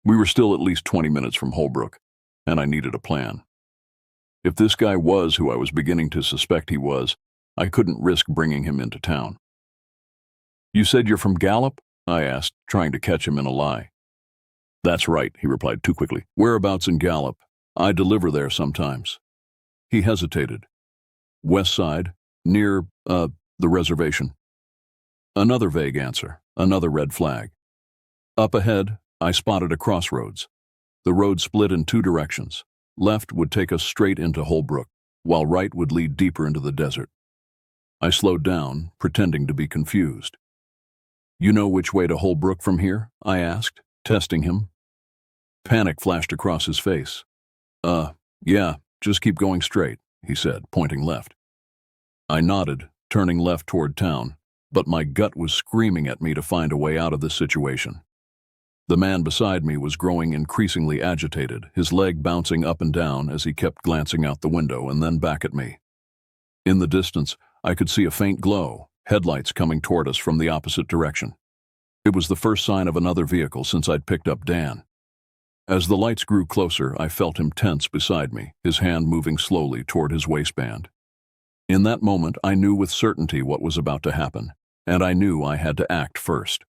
We were still at least 20 minutes from Holbrook, and I needed a plan. If this guy was who I was beginning to suspect he was, I couldn't risk bringing him into town. "You said you're from Gallup?" I asked, trying to catch him in a lie. That's right, he replied too quickly. Whereabouts in Gallup? I deliver there sometimes. He hesitated. West side, near, the reservation. Another vague answer, another red flag. Up ahead, I spotted a crossroads. The road split in two directions. Left would take us straight into Holbrook, while right would lead deeper into the desert. I slowed down, pretending to be confused. You know which way to Holbrook from here? I asked, testing him. Panic flashed across his face. Yeah, just keep going straight, he said, pointing left. I nodded, turning left toward town, but my gut was screaming at me to find a way out of this situation. The man beside me was growing increasingly agitated, his leg bouncing up and down as he kept glancing out the window and then back at me. In the distance, I could see a faint glow, headlights coming toward us from the opposite direction. It was the first sign of another vehicle since I'd picked up Dan. As the lights grew closer, I felt him tense beside me, his hand moving slowly toward his waistband. In that moment, I knew with certainty what was about to happen, and I knew I had to act first.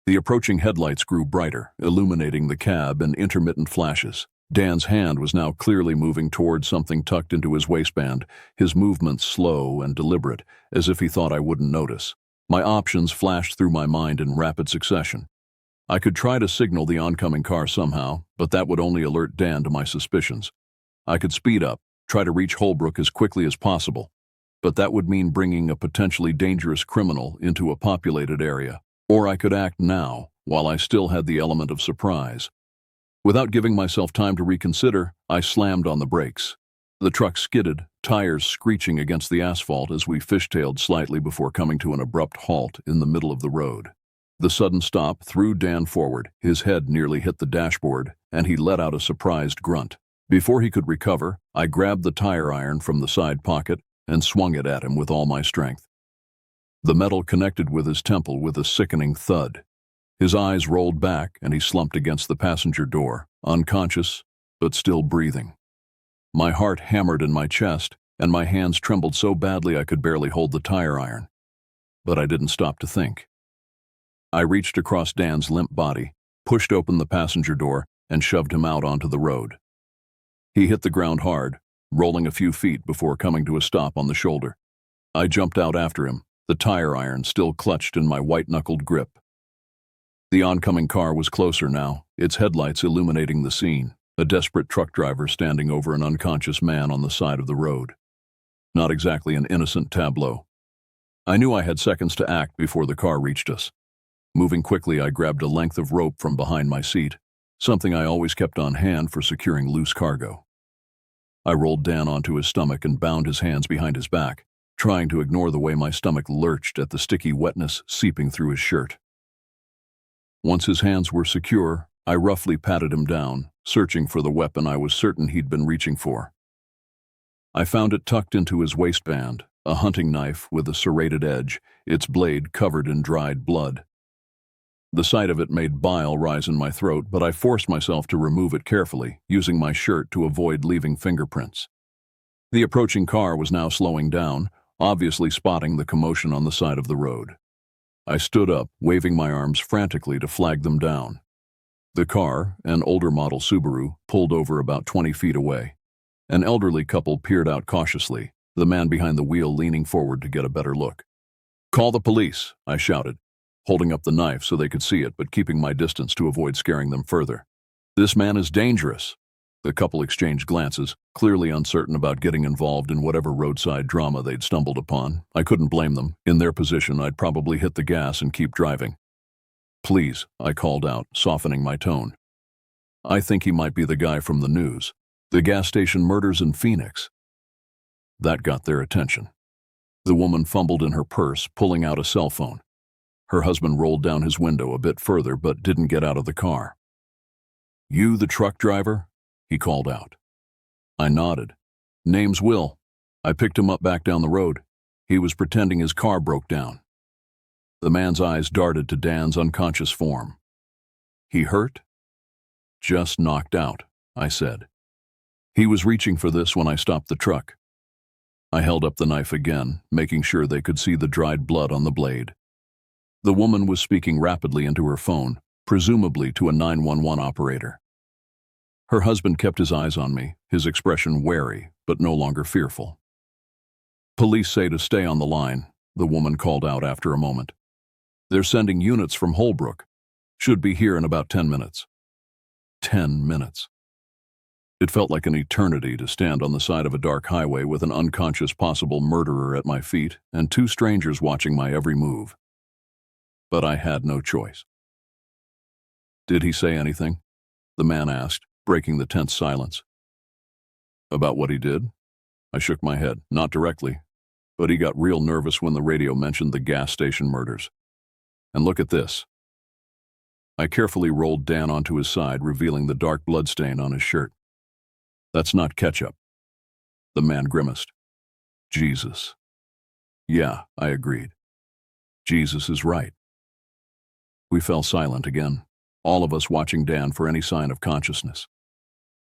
The approaching headlights grew brighter, illuminating the cab in intermittent flashes. Dan's hand was now clearly moving toward something tucked into his waistband, his movements slow and deliberate, as if he thought I wouldn't notice. My options flashed through my mind in rapid succession. I could try to signal the oncoming car somehow, but that would only alert Dan to my suspicions. I could speed up, try to reach Holbrook as quickly as possible, but that would mean bringing a potentially dangerous criminal into a populated area. Or I could act now, while I still had the element of surprise. Without giving myself time to reconsider, I slammed on the brakes. The truck skidded, tires screeching against the asphalt as we fishtailed slightly before coming to an abrupt halt in the middle of the road. The sudden stop threw Dan forward, his head nearly hit the dashboard, and he let out a surprised grunt. Before he could recover, I grabbed the tire iron from the side pocket and swung it at him with all my strength. The metal connected with his temple with a sickening thud. His eyes rolled back and he slumped against the passenger door, unconscious, but still breathing. My heart hammered in my chest, and my hands trembled so badly I could barely hold the tire iron. But I didn't stop to think. I reached across Dan's limp body, pushed open the passenger door, and shoved him out onto the road. He hit the ground hard, rolling a few feet before coming to a stop on the shoulder. I jumped out after him, the tire iron still clutched in my white-knuckled grip. The oncoming car was closer now, its headlights illuminating the scene, a desperate truck driver standing over an unconscious man on the side of the road. Not exactly an innocent tableau. I knew I had seconds to act before the car reached us. Moving quickly, I grabbed a length of rope from behind my seat, something I always kept on hand for securing loose cargo. I rolled Dan onto his stomach and bound his hands behind his back, trying to ignore the way my stomach lurched at the sticky wetness seeping through his shirt. Once his hands were secure, I roughly patted him down, searching for the weapon I was certain he'd been reaching for. I found it tucked into his waistband, a hunting knife with a serrated edge, its blade covered in dried blood. The sight of it made bile rise in my throat, but I forced myself to remove it carefully, using my shirt to avoid leaving fingerprints. The approaching car was now slowing down, obviously spotting the commotion on the side of the road. I stood up, waving my arms frantically to flag them down. The car, an older model Subaru, pulled over about 20 feet away. An elderly couple peered out cautiously, the man behind the wheel leaning forward to get a better look. "Call the police," I shouted, holding up the knife so they could see it but keeping my distance to avoid scaring them further. "This man is dangerous." The couple exchanged glances, clearly uncertain about getting involved in whatever roadside drama they'd stumbled upon. I couldn't blame them. In their position, I'd probably hit the gas and keep driving. "Please," I called out, softening my tone. "I think he might be the guy from the news. The gas station murders in Phoenix." That got their attention. The woman fumbled in her purse, pulling out a cell phone. Her husband rolled down his window a bit further but didn't get out of the car. "You the truck driver?" he called out. I nodded. "Name's Will. I picked him up back down the road. He was pretending his car broke down." The man's eyes darted to Dan's unconscious form. "He hurt?" "Just knocked out," I said. "He was reaching for this when I stopped the truck." I held up the knife again, making sure they could see the dried blood on the blade. The woman was speaking rapidly into her phone, presumably to a 911 operator. Her husband kept his eyes on me, his expression wary, but no longer fearful. "Police say to stay on the line," the woman called out after a moment. "They're sending units from Holbrook. Should be here in about 10 minutes. 10 minutes. It felt like an eternity to stand on the side of a dark highway with an unconscious possible murderer at my feet and two strangers watching my every move. But I had no choice. "Did he say anything?" the man asked, breaking the tense silence. "About what he did?" I shook my head, not directly, but he got real nervous when the radio mentioned the gas station murders. "And look at this." I carefully rolled Dan onto his side, revealing the dark bloodstain on his shirt. "That's not ketchup." The man grimaced. "Jesus." "Yeah," I agreed. "Jesus is right." We fell silent again, all of us watching Dan for any sign of consciousness.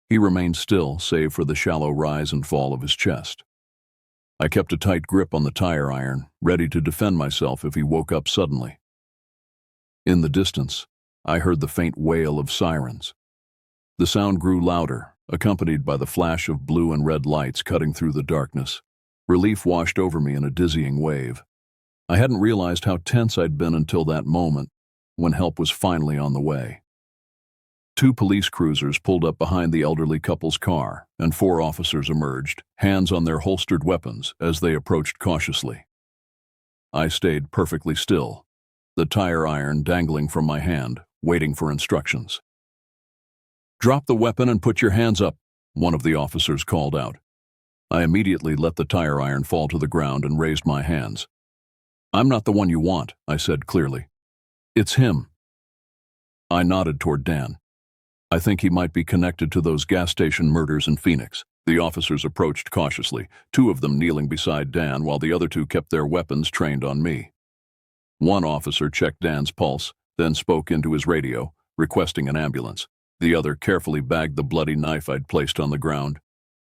He remained still, save for the shallow rise and fall of his chest. I kept a tight grip on the tire iron, ready to defend myself if he woke up suddenly. In the distance, I heard the faint wail of sirens. The sound grew louder, accompanied by the flash of blue and red lights cutting through the darkness. Relief washed over me in a dizzying wave. I hadn't realized how tense I'd been until that moment, when help was finally on the way. Two police cruisers pulled up behind the elderly couple's car, and 4 officers emerged, hands on their holstered weapons as they approached cautiously. I stayed perfectly still, the tire iron dangling from my hand, waiting for instructions. "Drop the weapon and put your hands up," one of the officers called out. I immediately let the tire iron fall to the ground and raised my hands. "I'm not the one you want," I said clearly. "It's him." I nodded toward Dan. "I think he might be connected to those gas station murders in Phoenix." The officers approached cautiously, 2 of them kneeling beside Dan while the other 2 kept their weapons trained on me. One officer checked Dan's pulse, then spoke into his radio, requesting an ambulance. The other carefully bagged the bloody knife I'd placed on the ground.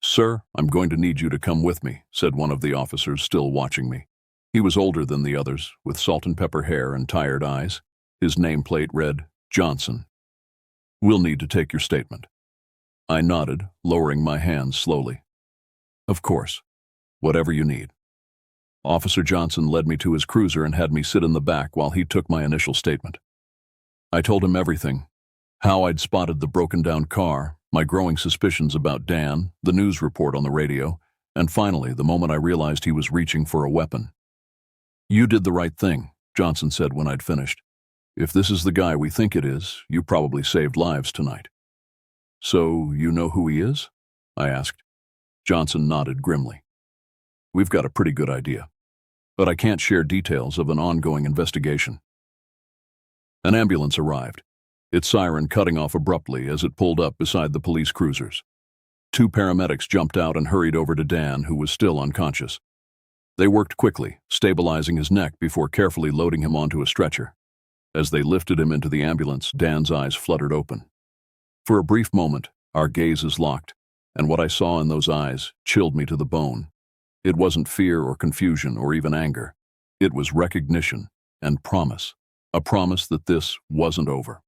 "Sir, I'm going to need you to come with me," said one of the officers, still watching me. He was older than the others, with salt and pepper hair and tired eyes. His nameplate read, "Johnson." "We'll need to take your statement." I nodded, lowering my hands slowly. "Of course. Whatever you need." Officer Johnson led me to his cruiser and had me sit in the back while he took my initial statement. I told him everything. How I'd spotted the broken-down car, my growing suspicions about Dan, the news report on the radio, and finally, the moment I realized he was reaching for a weapon. "You did the right thing," Johnson said when I'd finished. "If this is the guy we think it is, you probably saved lives tonight." "So, you know who he is?" I asked. Johnson nodded grimly. "We've got a pretty good idea, but I can't share details of an ongoing investigation." An ambulance arrived, its siren cutting off abruptly as it pulled up beside the police cruisers. 2 paramedics jumped out and hurried over to Dan, who was still unconscious. They worked quickly, stabilizing his neck before carefully loading him onto a stretcher. As they lifted him into the ambulance, Dan's eyes fluttered open. For a brief moment, our gazes locked, and what I saw in those eyes chilled me to the bone. It wasn't fear or confusion or even anger. It was recognition and promise, a promise that this wasn't over.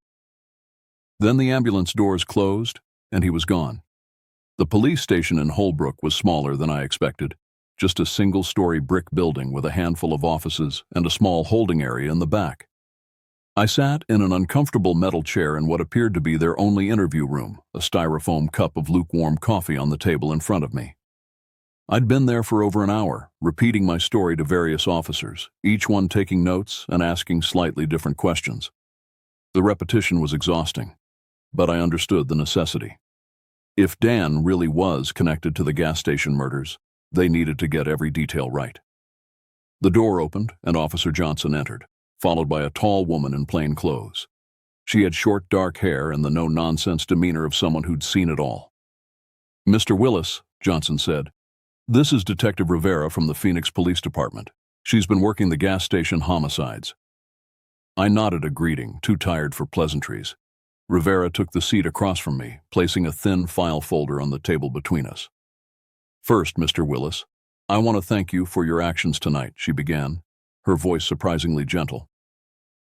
Then the ambulance doors closed, and he was gone. The police station in Holbrook was smaller than I expected, just a single-story brick building with a handful of offices and a small holding area in the back. I sat in an uncomfortable metal chair in what appeared to be their only interview room, a styrofoam cup of lukewarm coffee on the table in front of me. I'd been there for over an hour, repeating my story to various officers, each one taking notes and asking slightly different questions. The repetition was exhausting, but I understood the necessity. If Dan really was connected to the gas station murders, they needed to get every detail right. The door opened and Officer Johnson entered, followed by a tall woman in plain clothes. She had short, dark hair and the no-nonsense demeanor of someone who'd seen it all. "Mr. Willis," Johnson said, "this is Detective Rivera from the Phoenix Police Department. She's been working the gas station homicides." I nodded a greeting, too tired for pleasantries. Rivera took the seat across from me, placing a thin file folder on the table between us. "First, Mr. Willis, I want to thank you for your actions tonight," she began, her voice surprisingly gentle.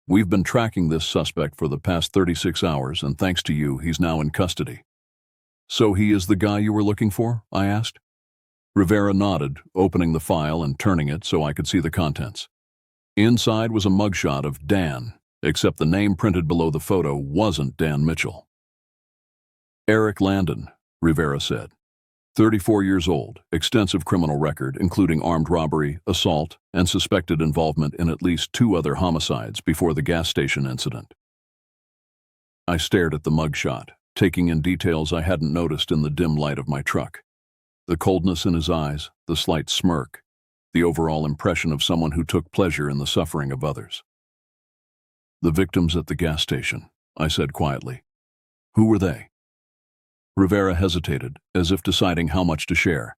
We've been tracking this suspect for the past 36 hours, and thanks to you, he's now in custody." "So he is the guy you were looking for?" I asked. Rivera nodded, opening the file and turning it so I could see the contents. Inside was a mugshot of Dan, except the name printed below the photo wasn't Dan Mitchell. "Eric Landon," Rivera said. 34 years old, extensive criminal record, including armed robbery, assault, and suspected involvement in at least 2 other homicides before the gas station incident. I stared at the mugshot, taking in details I hadn't noticed in the dim light of my truck. The coldness in his eyes, the slight smirk, the overall impression of someone who took pleasure in the suffering of others. "The victims at the gas station," I said quietly. "Who were they?" Rivera hesitated, as if deciding how much to share.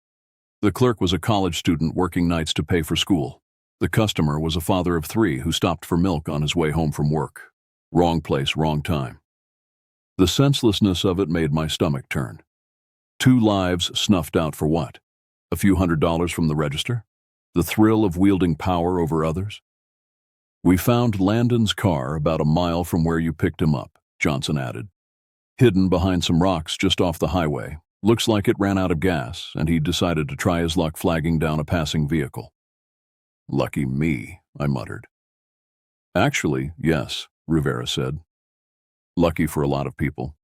The clerk was a college student working nights to pay for school. The customer was a father of 3 who stopped for milk on his way home from work. Wrong place, wrong time. The senselessness of it made my stomach turn. 2 lives snuffed out for what? A few $100s from the register? The thrill of wielding power over others? "We found Landon's car about a mile from where you picked him up," Johnson added. "Hidden behind some rocks just off the highway. Looks like it ran out of gas, and he decided to try his luck flagging down a passing vehicle." "Lucky me," I muttered. "Actually, yes," Rivera said. "Lucky for a lot of people.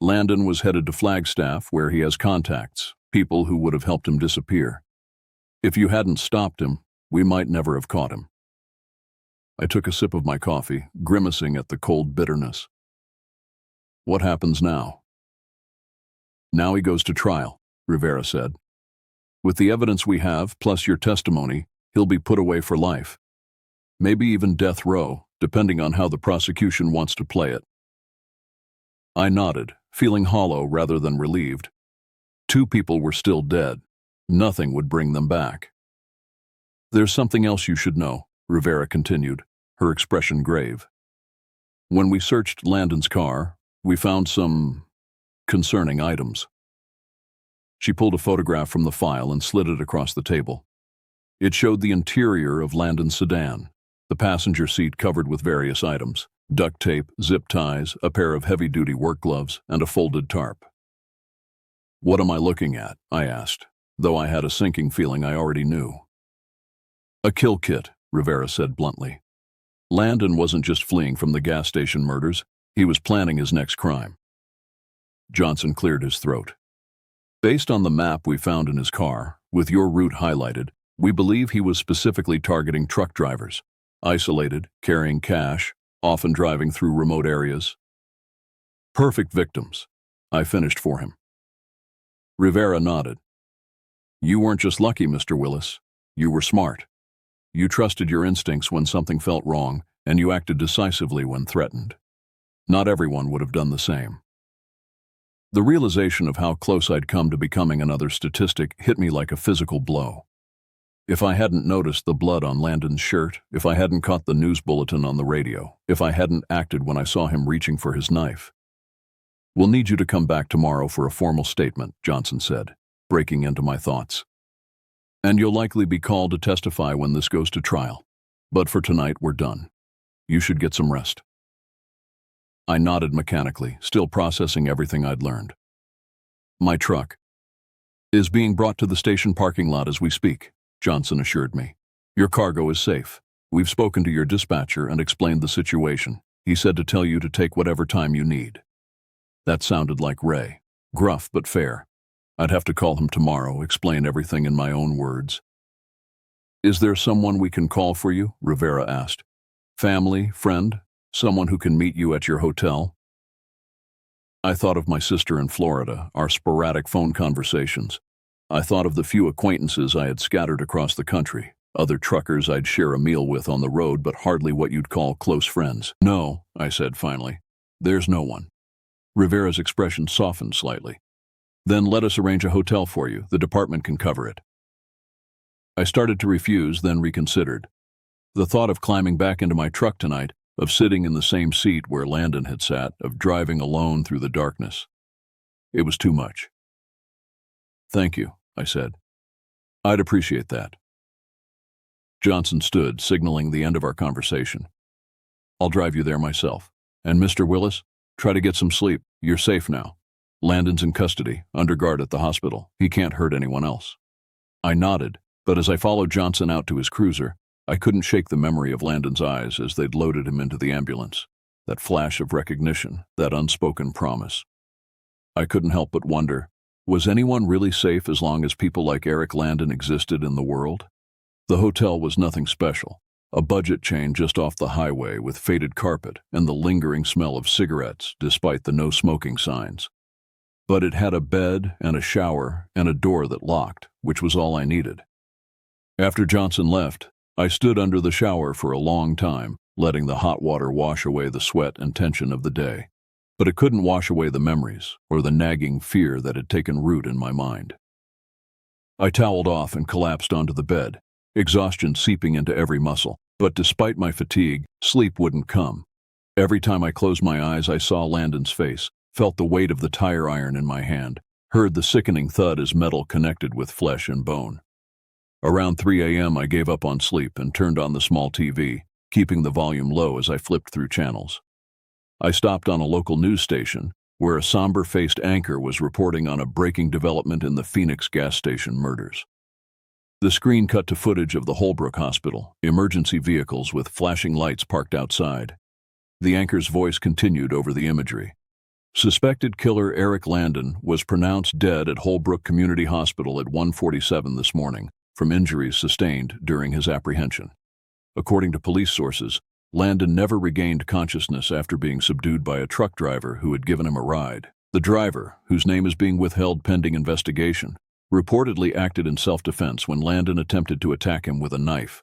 Landon was headed to Flagstaff, where he has contacts, people who would have helped him disappear. If you hadn't stopped him, we might never have caught him." I took a sip of my coffee, grimacing at the cold bitterness. "What happens now?" "Now he goes to trial," Rivera said. "With the evidence we have, plus your testimony, he'll be put away for life. Maybe even death row, depending on how the prosecution wants to play it." I nodded, feeling hollow rather than relieved. 2 people were still dead. Nothing would bring them back. "There's something else you should know," Rivera continued, her expression grave. "When we searched Landon's car, we found some concerning items." She pulled a photograph from the file and slid it across the table. It showed the interior of Landon's sedan, the passenger seat covered with various items: duct tape, zip ties, a pair of heavy-duty work gloves, and a folded tarp. "What am I looking at?" I asked, though I had a sinking feeling I already knew. "A kill kit," Rivera said bluntly. Landon wasn't just fleeing from the gas station murders, he was planning his next crime. Johnson cleared his throat. "Based on the map we found in his car, with your route highlighted, we believe he was specifically targeting truck drivers, isolated, carrying cash, often driving through remote areas. Perfect victims," I finished for him. Rivera nodded. "You weren't just lucky, Mr. Willis. You were smart. You trusted your instincts when something felt wrong, and you acted decisively when threatened. Not everyone would have done the same." The realization of how close I'd come to becoming another statistic hit me like a physical blow. If I hadn't noticed the blood on Landon's shirt, if I hadn't caught the news bulletin on the radio, if I hadn't acted when I saw him reaching for his knife. "We'll need you to come back tomorrow for a formal statement," Johnson said, breaking into my thoughts. "And you'll likely be called to testify when this goes to trial. But for tonight, we're done. You should get some rest." I nodded mechanically, still processing everything I'd learned. "My truck is being brought to the station parking lot as we speak," Johnson assured me. "Your cargo is safe. We've spoken to your dispatcher and explained the situation. He said to tell you to take whatever time you need." That sounded like Ray. Gruff but fair. I'd have to call him tomorrow, explain everything in my own words. "Is there someone we can call for you?" Rivera asked. "Family, friend, someone who can meet you at your hotel?" I thought of my sister in Florida, our sporadic phone conversations. I thought of the few acquaintances I had scattered across the country, other truckers I'd share a meal with on the road, but hardly what you'd call close friends. "No," I said finally. "There's no one." Rivera's expression softened slightly. "Then let us arrange a hotel for you. The department can cover it." I started to refuse, then reconsidered. The thought of climbing back into my truck tonight, of sitting in the same seat where Landon had sat, of driving alone through the darkness. It was too much. "Thank you," I said. "I'd appreciate that." Johnson stood, signaling the end of our conversation. I'll drive you there myself. And Mr. Willis, try to get some sleep. You're safe now. Landon's in custody, under guard at the hospital. He can't hurt anyone else. I nodded, but as I followed Johnson out to his cruiser, I couldn't shake the memory of Landon's eyes as they'd loaded him into the ambulance. That flash of recognition, that unspoken promise. I couldn't help but wonder, was anyone really safe as long as people like Eric Landon existed in the world? The hotel was nothing special. A budget chain just off the highway with faded carpet and the lingering smell of cigarettes despite the no smoking signs. But it had a bed and a shower and a door that locked, which was all I needed. After Johnson left, I stood under the shower for a long time, letting the hot water wash away the sweat and tension of the day. But it couldn't wash away the memories or the nagging fear that had taken root in my mind. I toweled off and collapsed onto the bed, exhaustion seeping into every muscle. But despite my fatigue, sleep wouldn't come. Every time I closed my eyes, I saw Landon's face, felt the weight of the tire iron in my hand, heard the sickening thud as metal connected with flesh and bone. Around 3 a.m. I gave up on sleep and turned on the small TV, keeping the volume low as I flipped through channels. I stopped on a local news station, where a somber-faced anchor was reporting on a breaking development in the Phoenix gas station murders. The screen cut to footage of the Holbrook Hospital, emergency vehicles with flashing lights parked outside. The anchor's voice continued over the imagery. Suspected killer Eric Landon was pronounced dead at Holbrook Community Hospital at 1:47 this morning from injuries sustained during his apprehension. According to police sources, Landon never regained consciousness after being subdued by a truck driver who had given him a ride. The driver, whose name is being withheld pending investigation, reportedly acted in self-defense when Landon attempted to attack him with a knife.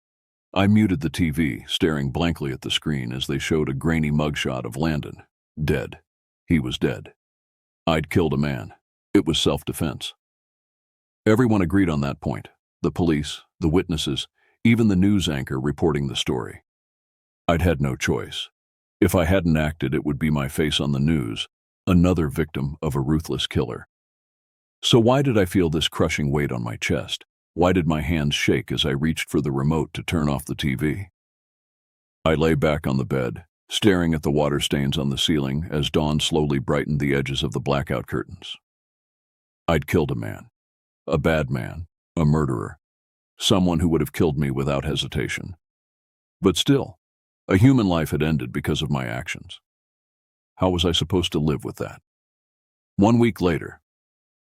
I muted the TV, staring blankly at the screen as they showed a grainy mugshot of Landon. Dead. He was dead. I'd killed a man. It was self-defense. Everyone agreed on that point. The police, the witnesses, even the news anchor reporting the story. I'd had no choice. If I hadn't acted, it would be my face on the news, another victim of a ruthless killer. So why did I feel this crushing weight on my chest? Why did my hands shake as I reached for the remote to turn off the TV? I lay back on the bed, staring at the water stains on the ceiling as dawn slowly brightened the edges of the blackout curtains. I'd killed a man. A bad man. A murderer. Someone who would have killed me without hesitation. But still, a human life had ended because of my actions. How was I supposed to live with that? 1 week later,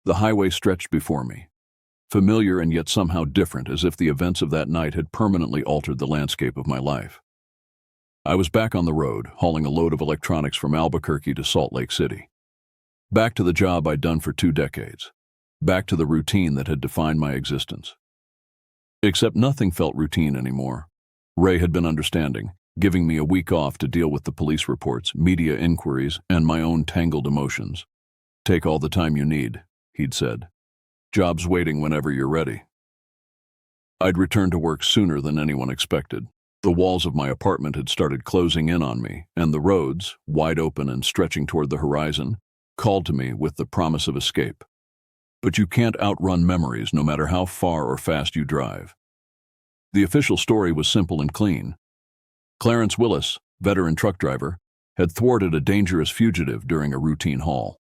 the highway stretched before me, familiar and yet somehow different, as if the events of that night had permanently altered the landscape of my life. I was back on the road, hauling a load of electronics from Albuquerque to Salt Lake City. Back to the job I'd done for 2 decades. Back to the routine that had defined my existence. Except nothing felt routine anymore. Ray had been understanding, giving me a week off to deal with the police reports, media inquiries, and my own tangled emotions. Take all the time you need, he'd said. Job's waiting whenever you're ready. I'd returned to work sooner than anyone expected. The walls of my apartment had started closing in on me, and the roads, wide open and stretching toward the horizon, called to me with the promise of escape. But you can't outrun memories no matter how far or fast you drive. The official story was simple and clean. Clarence Willis, veteran truck driver, had thwarted a dangerous fugitive during a routine haul.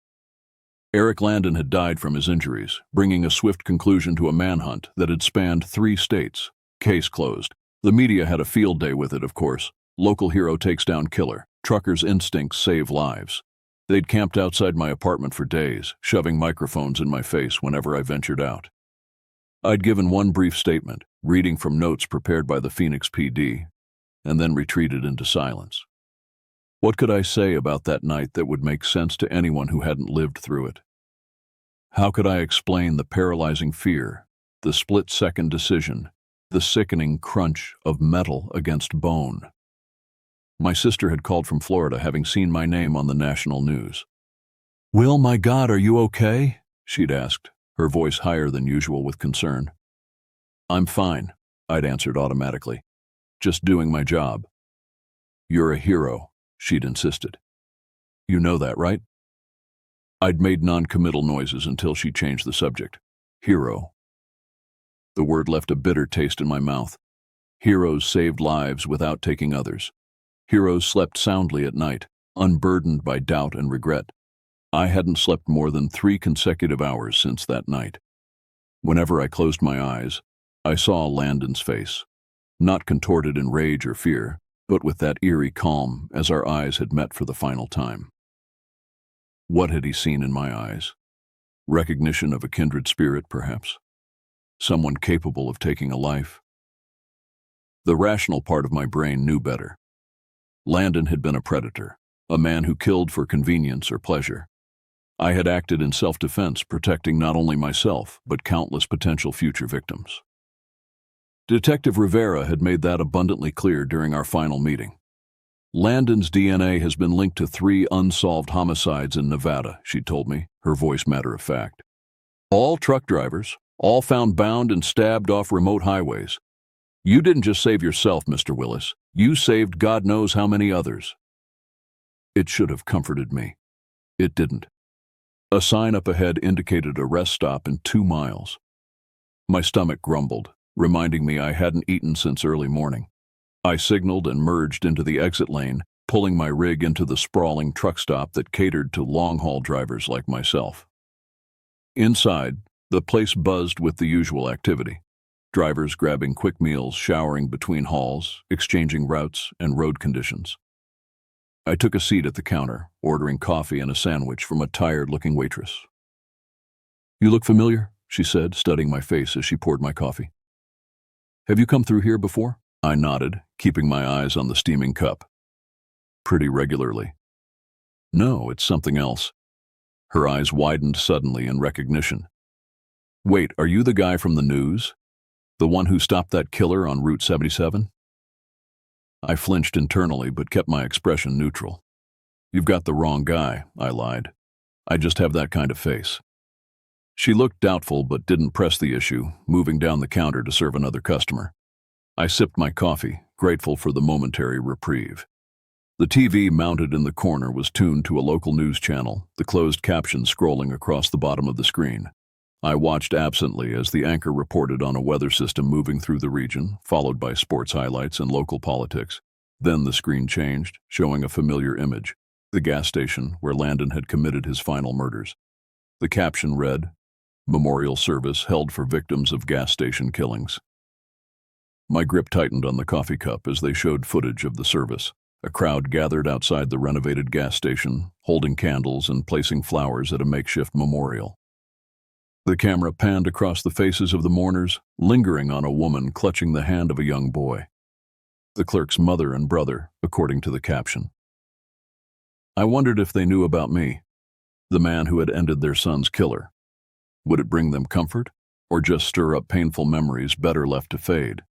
Eric Landon had died from his injuries, bringing a swift conclusion to a manhunt that had spanned 3 states. Case closed. The media had a field day with it, of course. Local hero takes down killer. Trucker's instincts save lives. They'd camped outside my apartment for days, shoving microphones in my face whenever I ventured out. I'd given one brief statement, reading from notes prepared by the Phoenix PD, and then retreated into silence. What could I say about that night that would make sense to anyone who hadn't lived through it? How could I explain the paralyzing fear, the split-second decision, the sickening crunch of metal against bone? My sister had called from Florida, having seen my name on the national news. "Will, my God, are you okay?" she'd asked, her voice higher than usual with concern. "I'm fine," I'd answered automatically. "Just doing my job." "You're a hero," she'd insisted. "You know that, right?" I'd made non-committal noises until she changed the subject. Hero. The word left a bitter taste in my mouth. Heroes saved lives without taking others. Heroes slept soundly at night, unburdened by doubt and regret. I hadn't slept more than 3 consecutive hours since that night. Whenever I closed my eyes, I saw Landon's face, not contorted in rage or fear, but with that eerie calm as our eyes had met for the final time. What had he seen in my eyes? Recognition of a kindred spirit, perhaps? Someone capable of taking a life? The rational part of my brain knew better. Landon had been a predator, a man who killed for convenience or pleasure. I had acted in self-defense, protecting not only myself, but countless potential future victims. Detective Rivera had made that abundantly clear during our final meeting. Landon's DNA has been linked to 3 unsolved homicides in Nevada, she told me, her voice matter-of-fact. All truck drivers, all found bound and stabbed off remote highways. You didn't just save yourself, Mr. Willis. You saved God knows how many others. It should have comforted me. It didn't. A sign up ahead indicated a rest stop in 2 miles. My stomach grumbled, reminding me I hadn't eaten since early morning. I signaled and merged into the exit lane, pulling my rig into the sprawling truck stop that catered to long-haul drivers like myself. Inside, the place buzzed with the usual activity. Drivers grabbing quick meals, showering between hauls, exchanging routes and road conditions. I took a seat at the counter, ordering coffee and a sandwich from a tired-looking waitress. "You look familiar," she said, studying my face as she poured my coffee. "Have you come through here before?" I nodded, keeping my eyes on the steaming cup. "Pretty regularly." "No, it's something else." Her eyes widened suddenly in recognition. "Wait, are you the guy from the news? The one who stopped that killer on Route 77? I flinched internally but kept my expression neutral. "You've got the wrong guy," I lied. "I just have that kind of face." She looked doubtful but didn't press the issue, moving down the counter to serve another customer. I sipped my coffee, grateful for the momentary reprieve. The TV mounted in the corner was tuned to a local news channel, the closed caption scrolling across the bottom of the screen. I watched absently as the anchor reported on a weather system moving through the region, followed by sports highlights and local politics. Then the screen changed, showing a familiar image, the gas station where Landon had committed his final murders. The caption read, "Memorial service held for victims of gas station killings." My grip tightened on the coffee cup as they showed footage of the service. A crowd gathered outside the renovated gas station, holding candles and placing flowers at a makeshift memorial. The camera panned across the faces of the mourners, lingering on a woman clutching the hand of a young boy. The clerk's mother and brother, according to the caption. I wondered if they knew about me, the man who had ended their son's killer. Would it bring them comfort, or just stir up painful memories better left to fade?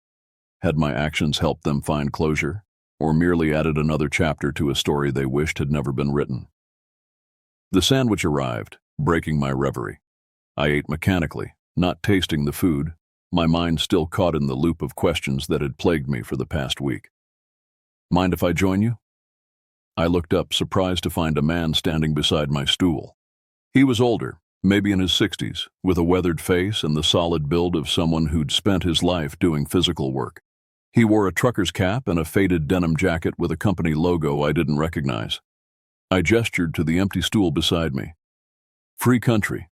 Had my actions helped them find closure, or merely added another chapter to a story they wished had never been written? The sandwich arrived, breaking my reverie. I ate mechanically, not tasting the food, my mind still caught in the loop of questions that had plagued me for the past week. "Mind if I join you?" I looked up, surprised to find a man standing beside my stool. He was older, maybe in his 60s, with a weathered face and the solid build of someone who'd spent his life doing physical work. He wore a trucker's cap and a faded denim jacket with a company logo I didn't recognize. I gestured to the empty stool beside me. "Free country."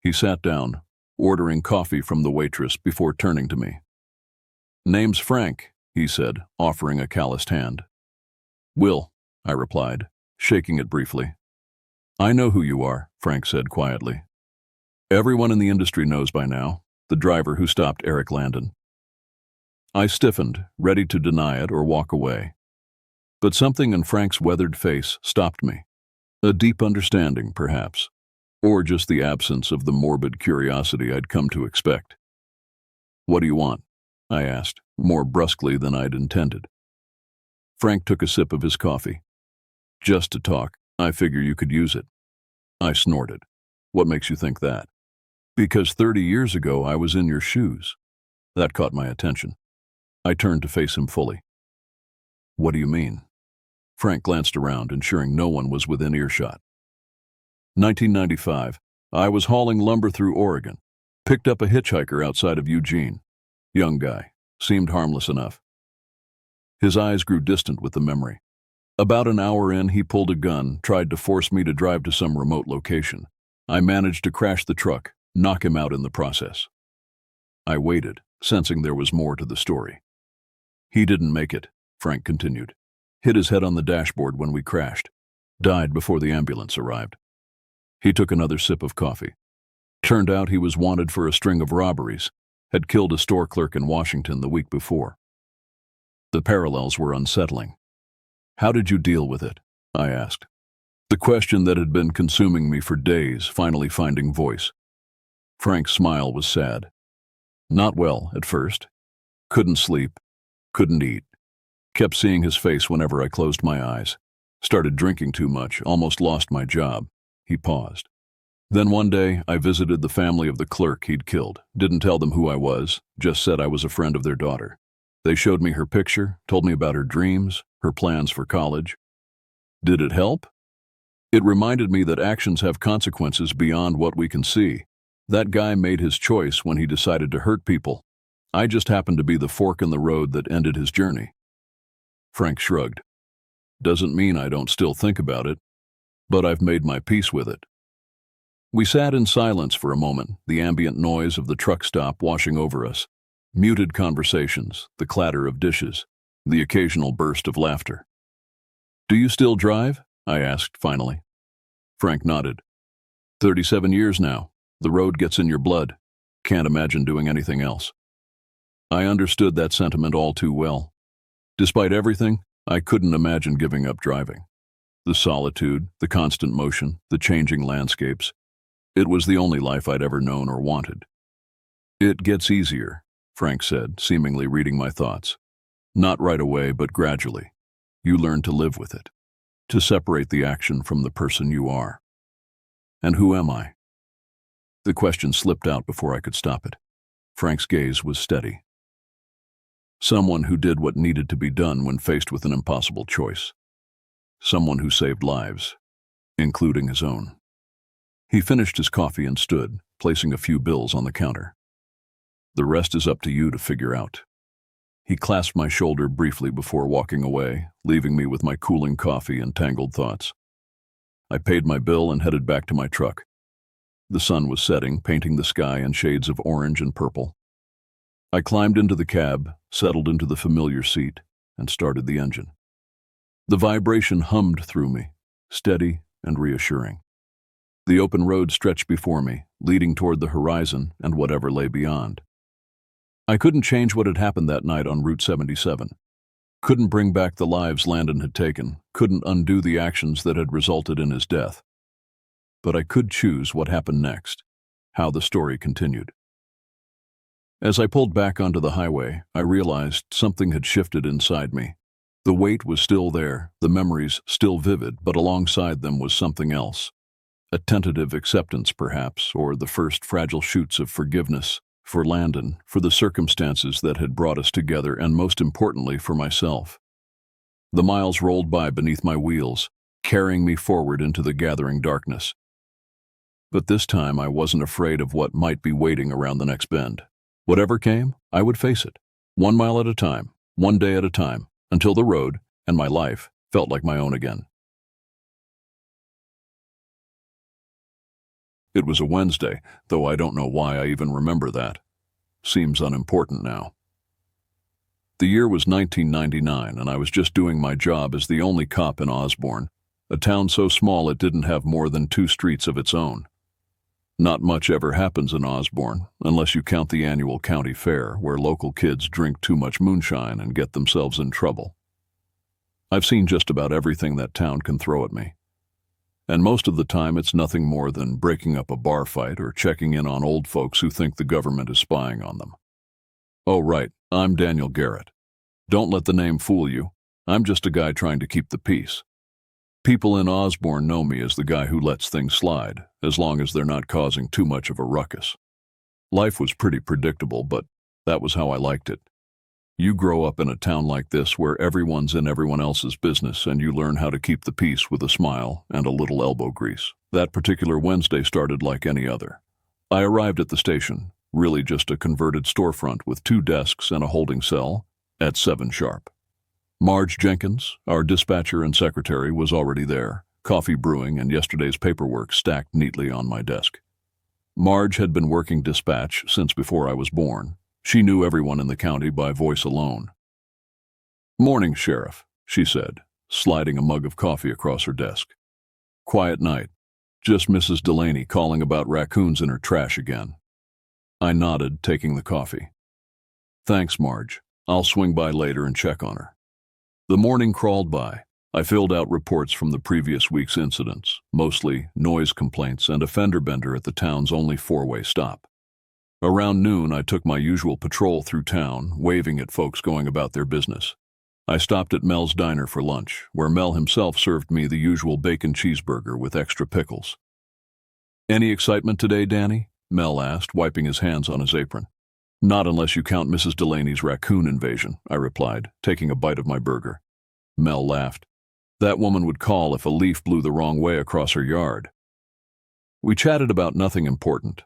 He sat down, ordering coffee from the waitress before turning to me. "Name's Frank," he said, offering a calloused hand. "Will," I replied, shaking it briefly. "I know who you are," Frank said quietly. "Everyone in the industry knows by now, the driver who stopped Eric Landon." I stiffened, ready to deny it or walk away. But something in Frank's weathered face stopped me. A deep understanding, perhaps. Or just the absence of the morbid curiosity I'd come to expect. "What do you want?" I asked, more brusquely than I'd intended. Frank took a sip of his coffee. "Just to talk. I figure you could use it." I snorted. "What makes you think that?" "Because 30 years ago I was in your shoes." That caught my attention. I turned to face him fully. "What do you mean?" Frank glanced around, ensuring no one was within earshot. 1995, I was hauling lumber through Oregon. Picked up a hitchhiker outside of Eugene. Young guy. Seemed harmless enough. His eyes grew distant with the memory. About an hour in, he pulled a gun, tried to force me to drive to some remote location. I managed to crash the truck, knock him out in the process. I waited, sensing there was more to the story. He didn't make it, Frank continued. Hit his head on the dashboard when we crashed. Died before the ambulance arrived. He took another sip of coffee. Turned out he was wanted for a string of robberies, had killed a store clerk in Washington the week before. The parallels were unsettling. How did you deal with it? I asked. The question that had been consuming me for days finally finding voice. Frank's smile was sad. Not well at first. Couldn't sleep. Couldn't eat. Kept seeing his face whenever I closed my eyes. Started drinking too much, almost lost my job. He paused. Then one day, I visited the family of the clerk he'd killed. Didn't tell them who I was, just said I was a friend of their daughter. They showed me her picture, told me about her dreams, her plans for college. Did it help? It reminded me that actions have consequences beyond what we can see. That guy made his choice when he decided to hurt people. I just happened to be the fork in the road that ended his journey. Frank shrugged. Doesn't mean I don't still think about it, but I've made my peace with it. We sat in silence for a moment, the ambient noise of the truck stop washing over us, muted conversations, the clatter of dishes, the occasional burst of laughter. Do you still drive? I asked finally. Frank nodded. 37 years now. The road gets in your blood. Can't imagine doing anything else. I understood that sentiment all too well. Despite everything, I couldn't imagine giving up driving. The solitude, the constant motion, the changing landscapes. It was the only life I'd ever known or wanted. It gets easier, Frank said, seemingly reading my thoughts. Not right away, but gradually. You learn to live with it, to separate the action from the person you are. And who am I? The question slipped out before I could stop it. Frank's gaze was steady. Someone who did what needed to be done when faced with an impossible choice. Someone who saved lives, including his own. He finished his coffee and stood, placing a few bills on the counter. The rest is up to you to figure out. He clasped my shoulder briefly before walking away, leaving me with my cooling coffee and tangled thoughts. I paid my bill and headed back to my truck. The sun was setting, painting the sky in shades of orange and purple. I climbed into the cab, settled into the familiar seat, and started the engine. The vibration hummed through me, steady and reassuring. The open road stretched before me, leading toward the horizon and whatever lay beyond. I couldn't change what had happened that night on Route 77. Couldn't bring back the lives Landon had taken, couldn't undo the actions that had resulted in his death. But I could choose what happened next, how the story continued. As I pulled back onto the highway, I realized something had shifted inside me. The weight was still there, the memories still vivid, but alongside them was something else. A tentative acceptance, perhaps, or the first fragile shoots of forgiveness for Landon, for the circumstances that had brought us together, and most importantly, for myself. The miles rolled by beneath my wheels, carrying me forward into the gathering darkness. But this time I wasn't afraid of what might be waiting around the next bend. Whatever came, I would face it, 1 mile at a time, 1 day at a time, until the road and my life felt like my own again. It was a Wednesday, though I don't know why I even remember that. Seems unimportant now. The year was 1999, and I was just doing my job as the only cop in Osborne, a town so small it didn't have more than 2 streets of its own. Not much ever happens in Osborne, unless you count the annual county fair, where local kids drink too much moonshine and get themselves in trouble. I've seen just about everything that town can throw at me. And most of the time it's nothing more than breaking up a bar fight or checking in on old folks who think the government is spying on them. Oh right, I'm Daniel Garrett. Don't let the name fool you. I'm just a guy trying to keep the peace. People in Osborne know me as the guy who lets things slide, as long as they're not causing too much of a ruckus. Life was pretty predictable, but that was how I liked it. You grow up in a town like this where everyone's in everyone else's business, and you learn how to keep the peace with a smile and a little elbow grease. That particular Wednesday started like any other. I arrived at the station, really just a converted storefront with 2 desks and a holding cell, at 7 sharp. Marge Jenkins, our dispatcher and secretary, was already there, coffee brewing and yesterday's paperwork stacked neatly on my desk. Marge had been working dispatch since before I was born. She knew everyone in the county by voice alone. "Morning, Sheriff," she said, sliding a mug of coffee across her desk. "Quiet night. Just Mrs. Delaney calling about raccoons in her trash again." I nodded, taking the coffee. "Thanks, Marge. I'll swing by later and check on her." The morning crawled by. I filled out reports from the previous week's incidents, mostly noise complaints and a fender bender at the town's only four-way stop. Around noon, I took my usual patrol through town, waving at folks going about their business. I stopped at Mel's Diner for lunch, where Mel himself served me the usual bacon cheeseburger with extra pickles. "Any excitement today, Danny?" Mel asked, wiping his hands on his apron. "Not unless you count Mrs. Delaney's raccoon invasion," I replied, taking a bite of my burger. Mel laughed. "That woman would call if a leaf blew the wrong way across her yard." We chatted about nothing important.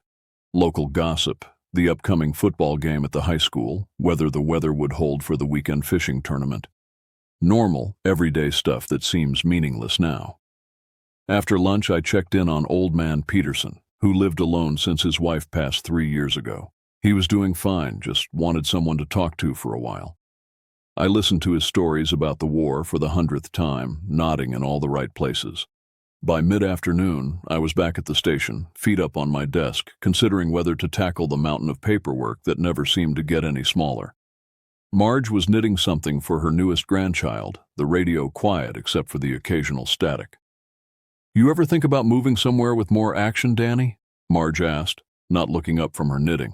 Local gossip, the upcoming football game at the high school, whether the weather would hold for the weekend fishing tournament. Normal, everyday stuff that seems meaningless now. After lunch, I checked in on old man Peterson, who lived alone since his wife passed 3 years ago. He was doing fine, just wanted someone to talk to for a while. I listened to his stories about the war for the 100th time, nodding in all the right places. By mid-afternoon, I was back at the station, feet up on my desk, considering whether to tackle the mountain of paperwork that never seemed to get any smaller. Marge was knitting something for her newest grandchild, the radio quiet except for the occasional static. "You ever think about moving somewhere with more action, Danny?" Marge asked, not looking up from her knitting.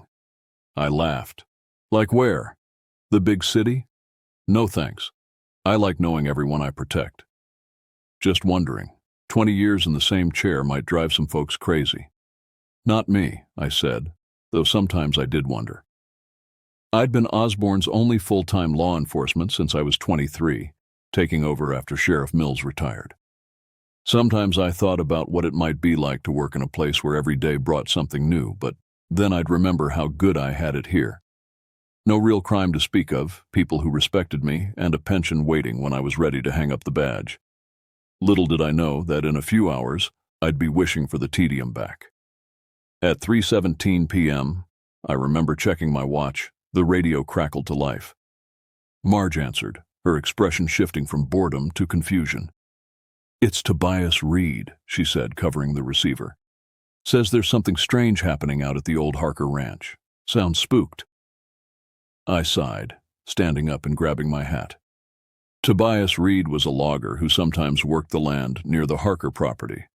I laughed. "Like where? The big city?" "No thanks. I like knowing everyone I protect." "Just wondering. 20 years in the same chair might drive some folks crazy." "Not me," I said, though sometimes I did wonder. I'd been Osborne's only full-time law enforcement since I was 23, taking over after Sheriff Mills retired. Sometimes I thought about what it might be like to work in a place where every day brought something new, but then I'd remember how good I had it here. No real crime to speak of, people who respected me, and a pension waiting when I was ready to hang up the badge. Little did I know that in a few hours, I'd be wishing for the tedium back. At 3:17 p.m., I remember checking my watch, the radio crackled to life. Marge answered, her expression shifting from boredom to confusion. "It's Tobias Reed," she said, covering the receiver. "Says there's something strange happening out at the old Harker Ranch. Sounds spooked." I sighed, standing up and grabbing my hat. Tobias Reed was a logger who sometimes worked the land near the Harker property.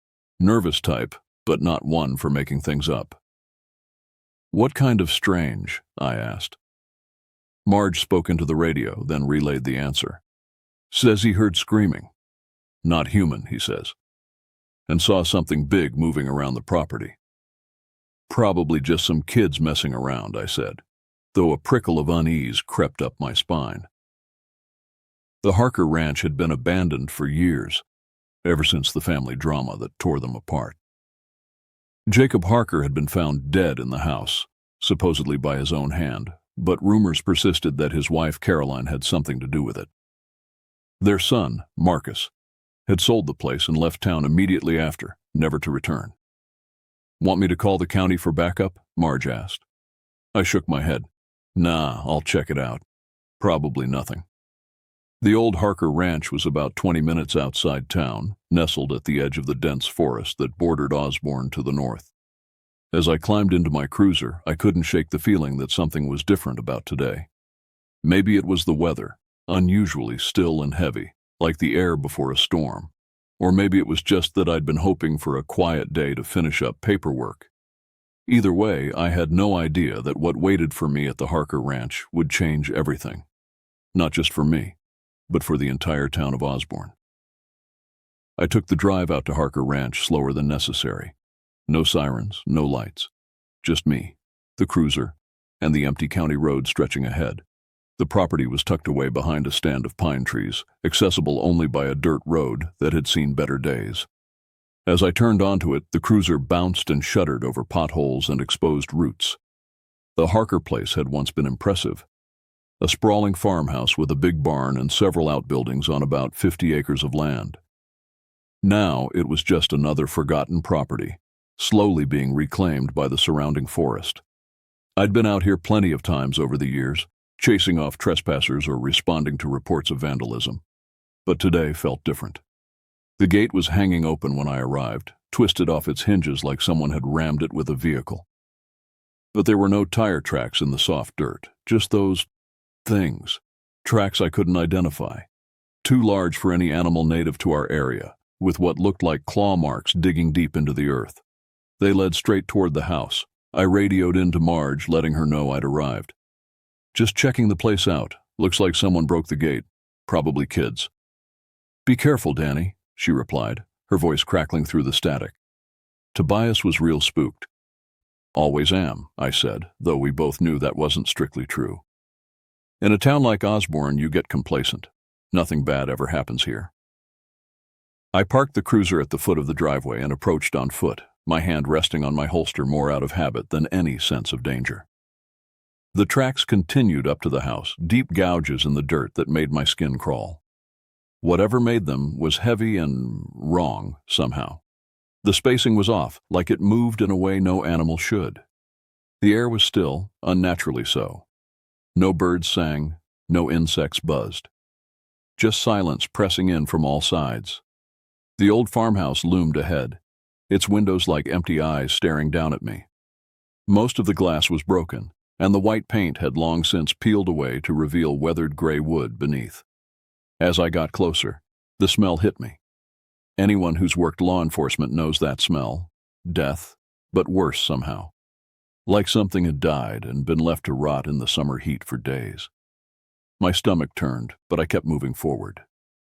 Nervous type, but not one for making things up. "What kind of strange?" I asked. Marge spoke into the radio, then relayed the answer. "Says he heard screaming. Not human, he says. And saw something big moving around the property." "Probably just some kids messing around," I said, though a prickle of unease crept up my spine. The Harker Ranch had been abandoned for years, ever since the family drama that tore them apart. Jacob Harker had been found dead in the house, supposedly by his own hand, but rumors persisted that his wife Caroline had something to do with it. Their son, Marcus, had sold the place and left town immediately after, never to return. "Want me to call the county for backup?" Marge asked. I shook my head. "Nah, I'll check it out. Probably nothing." The old Harker Ranch was about 20 minutes outside town, nestled at the edge of the dense forest that bordered Osborne to the north. As I climbed into my cruiser, I couldn't shake the feeling that something was different about today. Maybe it was the weather, unusually still and heavy, like the air before a storm. Or maybe it was just that I'd been hoping for a quiet day to finish up paperwork. Either way, I had no idea that what waited for me at the Harker Ranch would change everything. Not just for me, but for the entire town of Osborne. I took the drive out to Harker Ranch slower than necessary. No sirens, no lights. Just me, the cruiser, and the empty county road stretching ahead. The property was tucked away behind a stand of pine trees, accessible only by a dirt road that had seen better days. As I turned onto it, the cruiser bounced and shuddered over potholes and exposed roots. The Harker place had once been impressive. a sprawling farmhouse with a big barn and several outbuildings on about 50 acres of land. Now it was just another forgotten property, slowly being reclaimed by the surrounding forest. I'd been out here plenty of times over the years, chasing off trespassers or responding to reports of vandalism. But today felt different. The gate was hanging open when I arrived, twisted off its hinges like someone had rammed it with a vehicle. But there were no tire tracks in the soft dirt, just those things, tracks I couldn't identify. Too large for any animal native to our area, with what looked like claw marks digging deep into the earth. They led straight toward the house. I radioed in to Marge, letting her know I'd arrived. "Just checking the place out. Looks like someone broke the gate. Probably kids." "Be careful, Danny," she replied, her voice crackling through the static. Tobias was real spooked. "Always am," I said, though we both knew that wasn't strictly true. In a town like Osborne, you get complacent. Nothing bad ever happens here. I parked the cruiser at the foot of the driveway and approached on foot, my hand resting on my holster more out of habit than any sense of danger. The tracks continued up to the house, deep gouges in the dirt that made my skin crawl. Whatever made them was heavy and wrong somehow. The spacing was off, like it moved in a way no animal should. The air was still, unnaturally so. No birds sang, no insects buzzed. Just silence pressing in from all sides. The old farmhouse loomed ahead, its windows like empty eyes staring down at me. Most of the glass was broken, and the white paint had long since peeled away to reveal weathered gray wood beneath. As I got closer, the smell hit me. Anyone who's worked law enforcement knows that smell. Death, but worse somehow. Like something had died and been left to rot in the summer heat for days. My stomach turned, but I kept moving forward.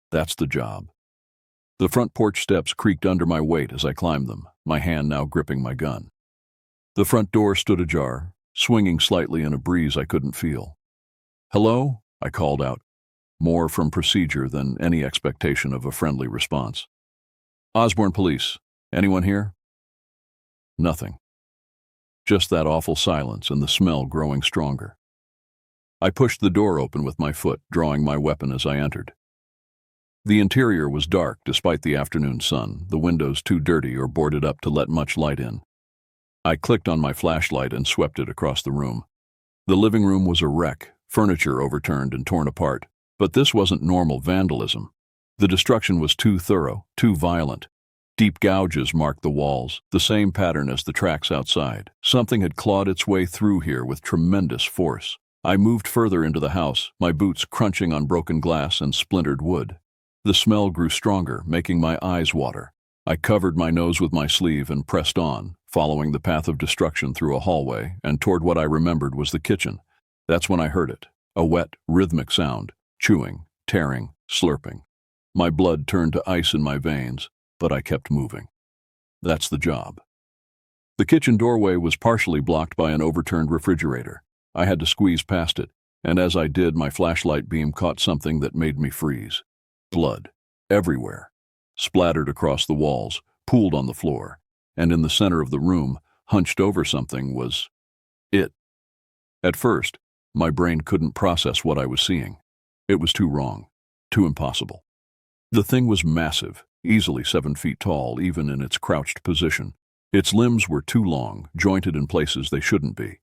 That's the job. The front porch steps creaked under my weight as I climbed them, my hand now gripping my gun. The front door stood ajar, swinging slightly in a breeze I couldn't feel. "Hello?" I called out, more from procedure than any expectation of a friendly response. "Osborne Police. Anyone here?" Nothing. Just that awful silence and the smell growing stronger. I pushed the door open with my foot, drawing my weapon as I entered. The interior was dark despite the afternoon sun, the windows too dirty or boarded up to let much light in. I clicked on my flashlight and swept it across the room. The living room was a wreck, furniture overturned and torn apart, but this wasn't normal vandalism. The destruction was too thorough, too violent. Deep gouges marked the walls, the same pattern as the tracks outside. Something had clawed its way through here with tremendous force. I moved further into the house, my boots crunching on broken glass and splintered wood. The smell grew stronger, making my eyes water. I covered my nose with my sleeve and pressed on, following the path of destruction through a hallway and toward what I remembered was the kitchen. That's when I heard it, a wet, rhythmic sound, chewing, tearing, slurping. My blood turned to ice in my veins, but I kept moving. That's the job. The kitchen doorway was partially blocked by an overturned refrigerator. I had to squeeze past it, and as I did, my flashlight beam caught something that made me freeze. Blood, everywhere, splattered across the walls, pooled on the floor, and in the center of the room, hunched over something, was it. At first, my brain couldn't process what I was seeing. It was too wrong, too impossible. The thing was massive, easily 7 feet tall, even in its crouched position. Its limbs were too long, jointed in places they shouldn't be.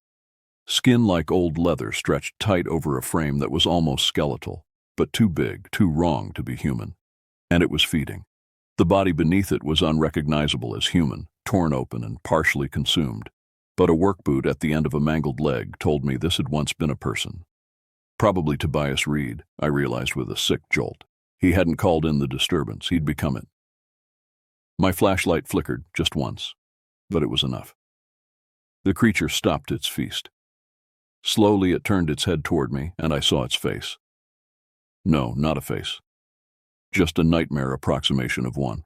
Skin like old leather stretched tight over a frame that was almost skeletal, but too big, too wrong to be human. And it was feeding. The body beneath it was unrecognizable as human, torn open and partially consumed. But a work boot at the end of a mangled leg told me this had once been a person. Probably Tobias Reed, I realized with a sick jolt. He hadn't called in the disturbance, he'd become it. My flashlight flickered just once, but it was enough. The creature stopped its feast. Slowly it turned its head toward me, and I saw its face. No, not a face. Just a nightmare approximation of one.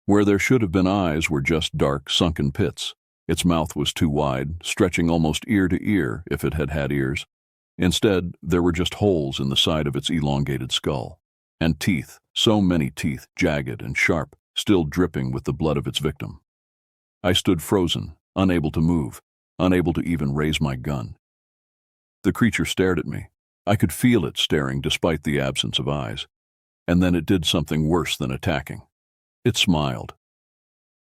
Where there should have been eyes were just dark, sunken pits. Its mouth was too wide, stretching almost ear to ear if it had had ears. Instead, there were just holes in the side of its elongated skull. And teeth, so many teeth, jagged and sharp, still dripping with the blood of its victim. I stood frozen, unable to move, unable to even raise my gun. The creature stared at me, I could feel it staring despite the absence of eyes. And then it did something worse than attacking. It smiled.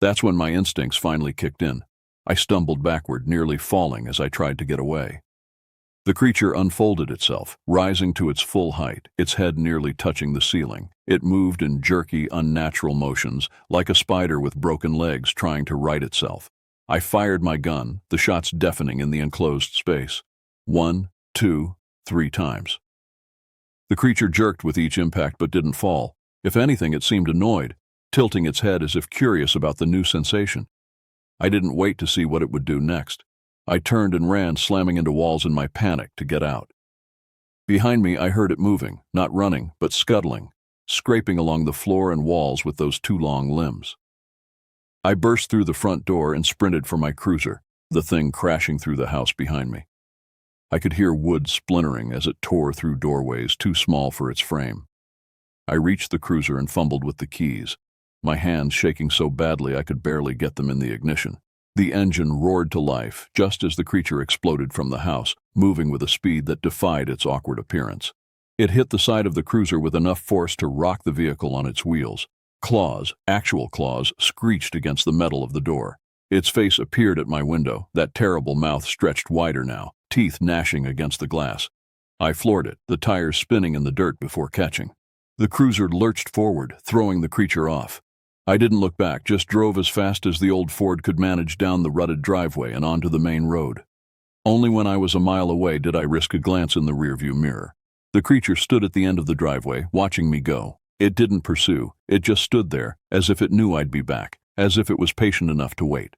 That's when my instincts finally kicked in. I stumbled backward, nearly falling as I tried to get away. The creature unfolded itself, rising to its full height, its head nearly touching the ceiling. It moved in jerky, unnatural motions, like a spider with broken legs trying to right itself. I fired my gun, the shots deafening in the enclosed space. 1, 2, 3 times. The creature jerked with each impact but didn't fall. If anything, it seemed annoyed, tilting its head as if curious about the new sensation. I didn't wait to see what it would do next. I turned and ran, slamming into walls in my panic to get out. Behind me, I heard it moving, not running, but scuttling, scraping along the floor and walls with those 2 long limbs. I burst through the front door and sprinted for my cruiser, the thing crashing through the house behind me. I could hear wood splintering as it tore through doorways too small for its frame. I reached the cruiser and fumbled with the keys, my hands shaking so badly I could barely get them in the ignition. The engine roared to life just as the creature exploded from the house, moving with a speed that defied its awkward appearance. It hit the side of the cruiser with enough force to rock the vehicle on its wheels. Claws, actual claws, screeched against the metal of the door. Its face appeared at my window, that terrible mouth stretched wider now, teeth gnashing against the glass. I floored it, the tires spinning in the dirt before catching. The cruiser lurched forward, throwing the creature off. I didn't look back, just drove as fast as the old Ford could manage down the rutted driveway and onto the main road. Only when I was a mile away did I risk a glance in the rearview mirror. The creature stood at the end of the driveway, watching me go. It didn't pursue, it just stood there, as if it knew I'd be back, as if it was patient enough to wait.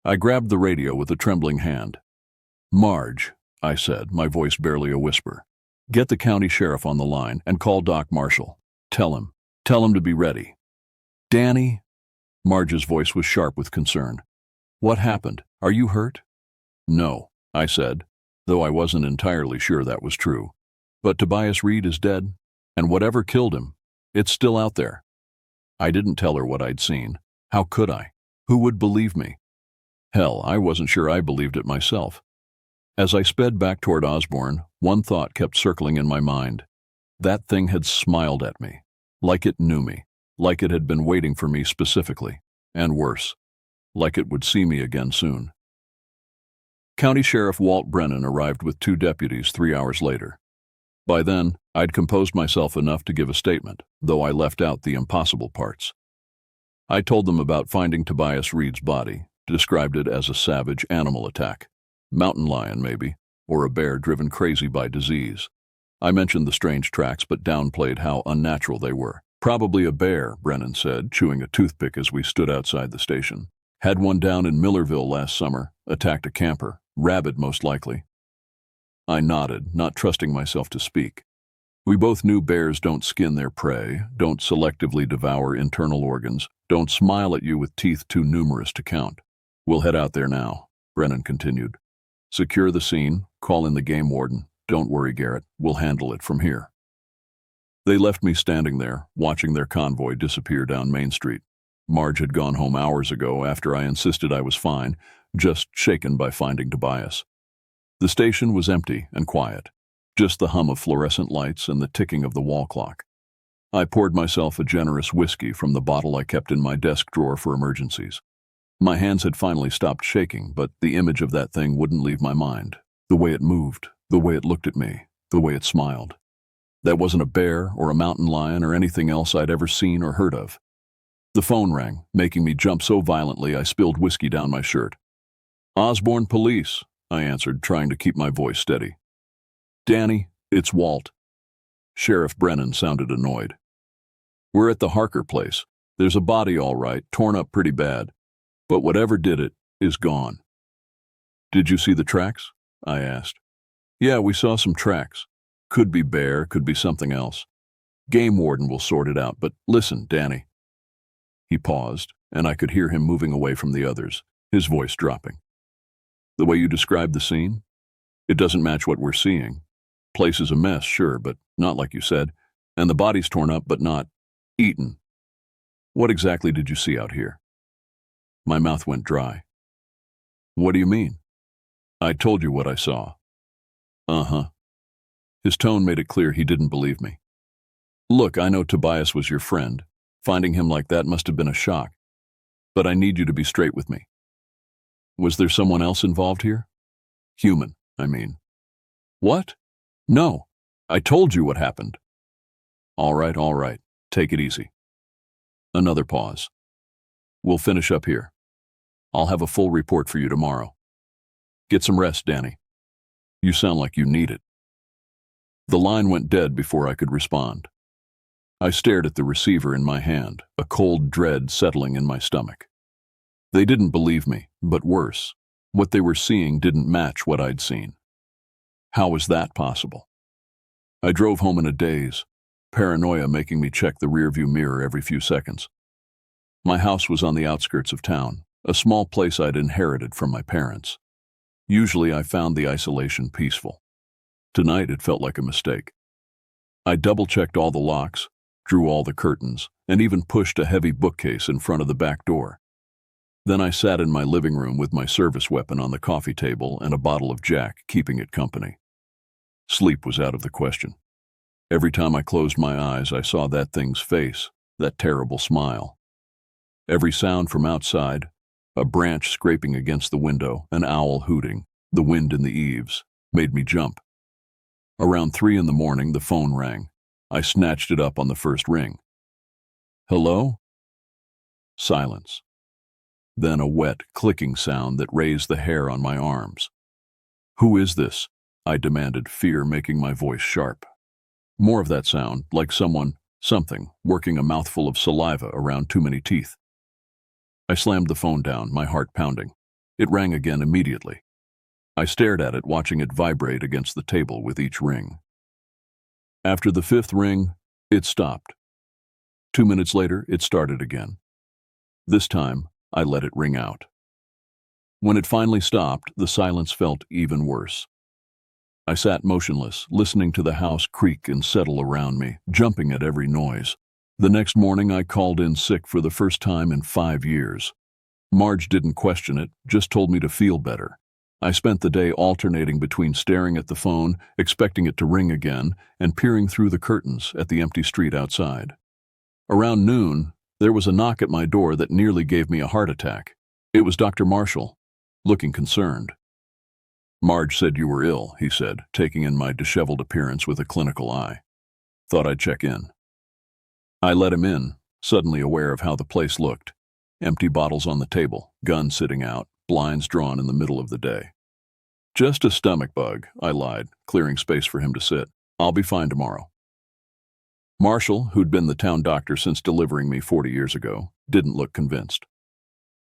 I grabbed the radio with a trembling hand. "Marge," I said, my voice barely a whisper. "Get the county sheriff on the line and call Doc Marshall. Tell him to be ready." "Danny?" Marge's voice was sharp with concern. "What happened? Are you hurt?" "No," I said, though I wasn't entirely sure that was true. "But Tobias Reed is dead, and whatever killed him, it's still out there." I didn't tell her what I'd seen. How could I? Who would believe me? Hell, I wasn't sure I believed it myself. As I sped back toward Osborne, one thought kept circling in my mind. That thing had smiled at me, like it knew me. Like it had been waiting for me specifically, and worse, like it would see me again soon. County Sheriff Walt Brennan arrived with 2 deputies 3 hours later. By then, I'd composed myself enough to give a statement, though I left out the impossible parts. I told them about finding Tobias Reed's body, described it as a savage animal attack. Mountain lion, maybe, or a bear driven crazy by disease. I mentioned the strange tracks, but downplayed how unnatural they were. "Probably a bear," Brennan said, chewing a toothpick as we stood outside the station. "Had one down in Millerville last summer, attacked a camper, rabid most likely." I nodded, not trusting myself to speak. We both knew bears don't skin their prey, don't selectively devour internal organs, don't smile at you with teeth too numerous to count. "We'll head out there now," Brennan continued. "Secure the scene, call in the game warden. Don't worry, Garrett, we'll handle it from here." They left me standing there, watching their convoy disappear down Main Street. Marge had gone home hours ago after I insisted I was fine, just shaken by finding Tobias. The station was empty and quiet, just the hum of fluorescent lights and the ticking of the wall clock. I poured myself a generous whiskey from the bottle I kept in my desk drawer for emergencies. My hands had finally stopped shaking, but the image of that thing wouldn't leave my mind. The way it moved, the way it looked at me, the way it smiled. That wasn't a bear or a mountain lion or anything else I'd ever seen or heard of. The phone rang, making me jump so violently I spilled whiskey down my shirt. "Osborne Police," I answered, trying to keep my voice steady. "Danny, it's Walt." Sheriff Brennan sounded annoyed. "We're at the Harker place. There's a body all right, torn up pretty bad. But whatever did it is gone." "Did you see the tracks?" I asked. "Yeah, we saw some tracks. Could be bear, could be something else. Game warden will sort it out, but listen, Danny." He paused, and I could hear him moving away from the others, his voice dropping. "The way you described the scene? It doesn't match what we're seeing. Place is a mess, sure, but not like you said. And the body's torn up, but not eaten. What exactly did you see out here?" My mouth went dry. "What do you mean?" "I told you what I saw." "Uh-huh." His tone made it clear he didn't believe me. Look, I know Tobias was your friend. Finding him like that must have been a shock. But I need you to be straight with me. Was there someone else involved here? Human, I mean. What? No. I told you what happened. All right. Take it easy. Another pause. We'll finish up here. I'll have a full report for you tomorrow. Get some rest, Danny. You sound like you need it. The line went dead before I could respond. I stared at the receiver in my hand, a cold dread settling in my stomach. They didn't believe me, but worse, what they were seeing didn't match what I'd seen. How was that possible? I drove home in a daze, paranoia making me check the rearview mirror every few seconds. My house was on the outskirts of town, a small place I'd inherited from my parents. Usually I found the isolation peaceful. Tonight it felt like a mistake. I double-checked all the locks, drew all the curtains, and even pushed a heavy bookcase in front of the back door. Then I sat in my living room with my service weapon on the coffee table and a bottle of Jack keeping it company. Sleep was out of the question. Every time I closed my eyes, I saw that thing's face, that terrible smile. Every sound from outside, a branch scraping against the window, an owl hooting, the wind in the eaves, made me jump. Around 3 in the morning, the phone rang. I snatched it up on the first ring. Hello? Silence. Then a wet, clicking sound that raised the hair on my arms. Who is this? I demanded, fear making my voice sharp. More of that sound, like something, working a mouthful of saliva around too many teeth. I slammed the phone down, my heart pounding. It rang again immediately. I stared at it, watching it vibrate against the table with each ring. After the 5th ring, it stopped. 2 minutes later, it started again. This time, I let it ring out. When it finally stopped, the silence felt even worse. I sat motionless, listening to the house creak and settle around me, jumping at every noise. The next morning, I called in sick for the first time in 5 years. Marge didn't question it, just told me to feel better. I spent the day alternating between staring at the phone, expecting it to ring again, and peering through the curtains at the empty street outside. Around noon, there was a knock at my door that nearly gave me a heart attack. It was Dr. Marshall, looking concerned. Marge said you were ill, he said, taking in my disheveled appearance with a clinical eye. Thought I'd check in. I let him in, suddenly aware of how the place looked. Empty bottles on the table, gun sitting out, blinds drawn in the middle of the day. Just a stomach bug, I lied, clearing space for him to sit. I'll be fine tomorrow. Marshall, who'd been the town doctor since delivering me 40 years ago, didn't look convinced.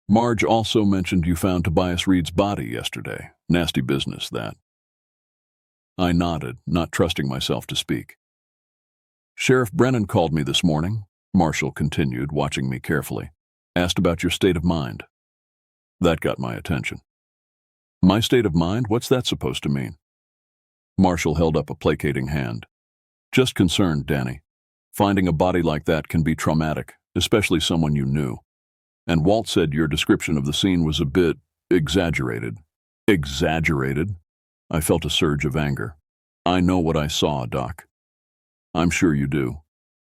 Marge also mentioned you found Tobias Reed's body yesterday. Nasty business, that. I nodded, not trusting myself to speak. Sheriff Brennan called me this morning, Marshall continued, watching me carefully. Asked about your state of mind. That got my attention. My state of mind? What's that supposed to mean? Marshall held up a placating hand. Just concerned, Danny. Finding a body like that can be traumatic, especially someone you knew. And Walt said your description of the scene was a bit exaggerated. Exaggerated? I felt a surge of anger. I know what I saw, Doc. I'm sure you do.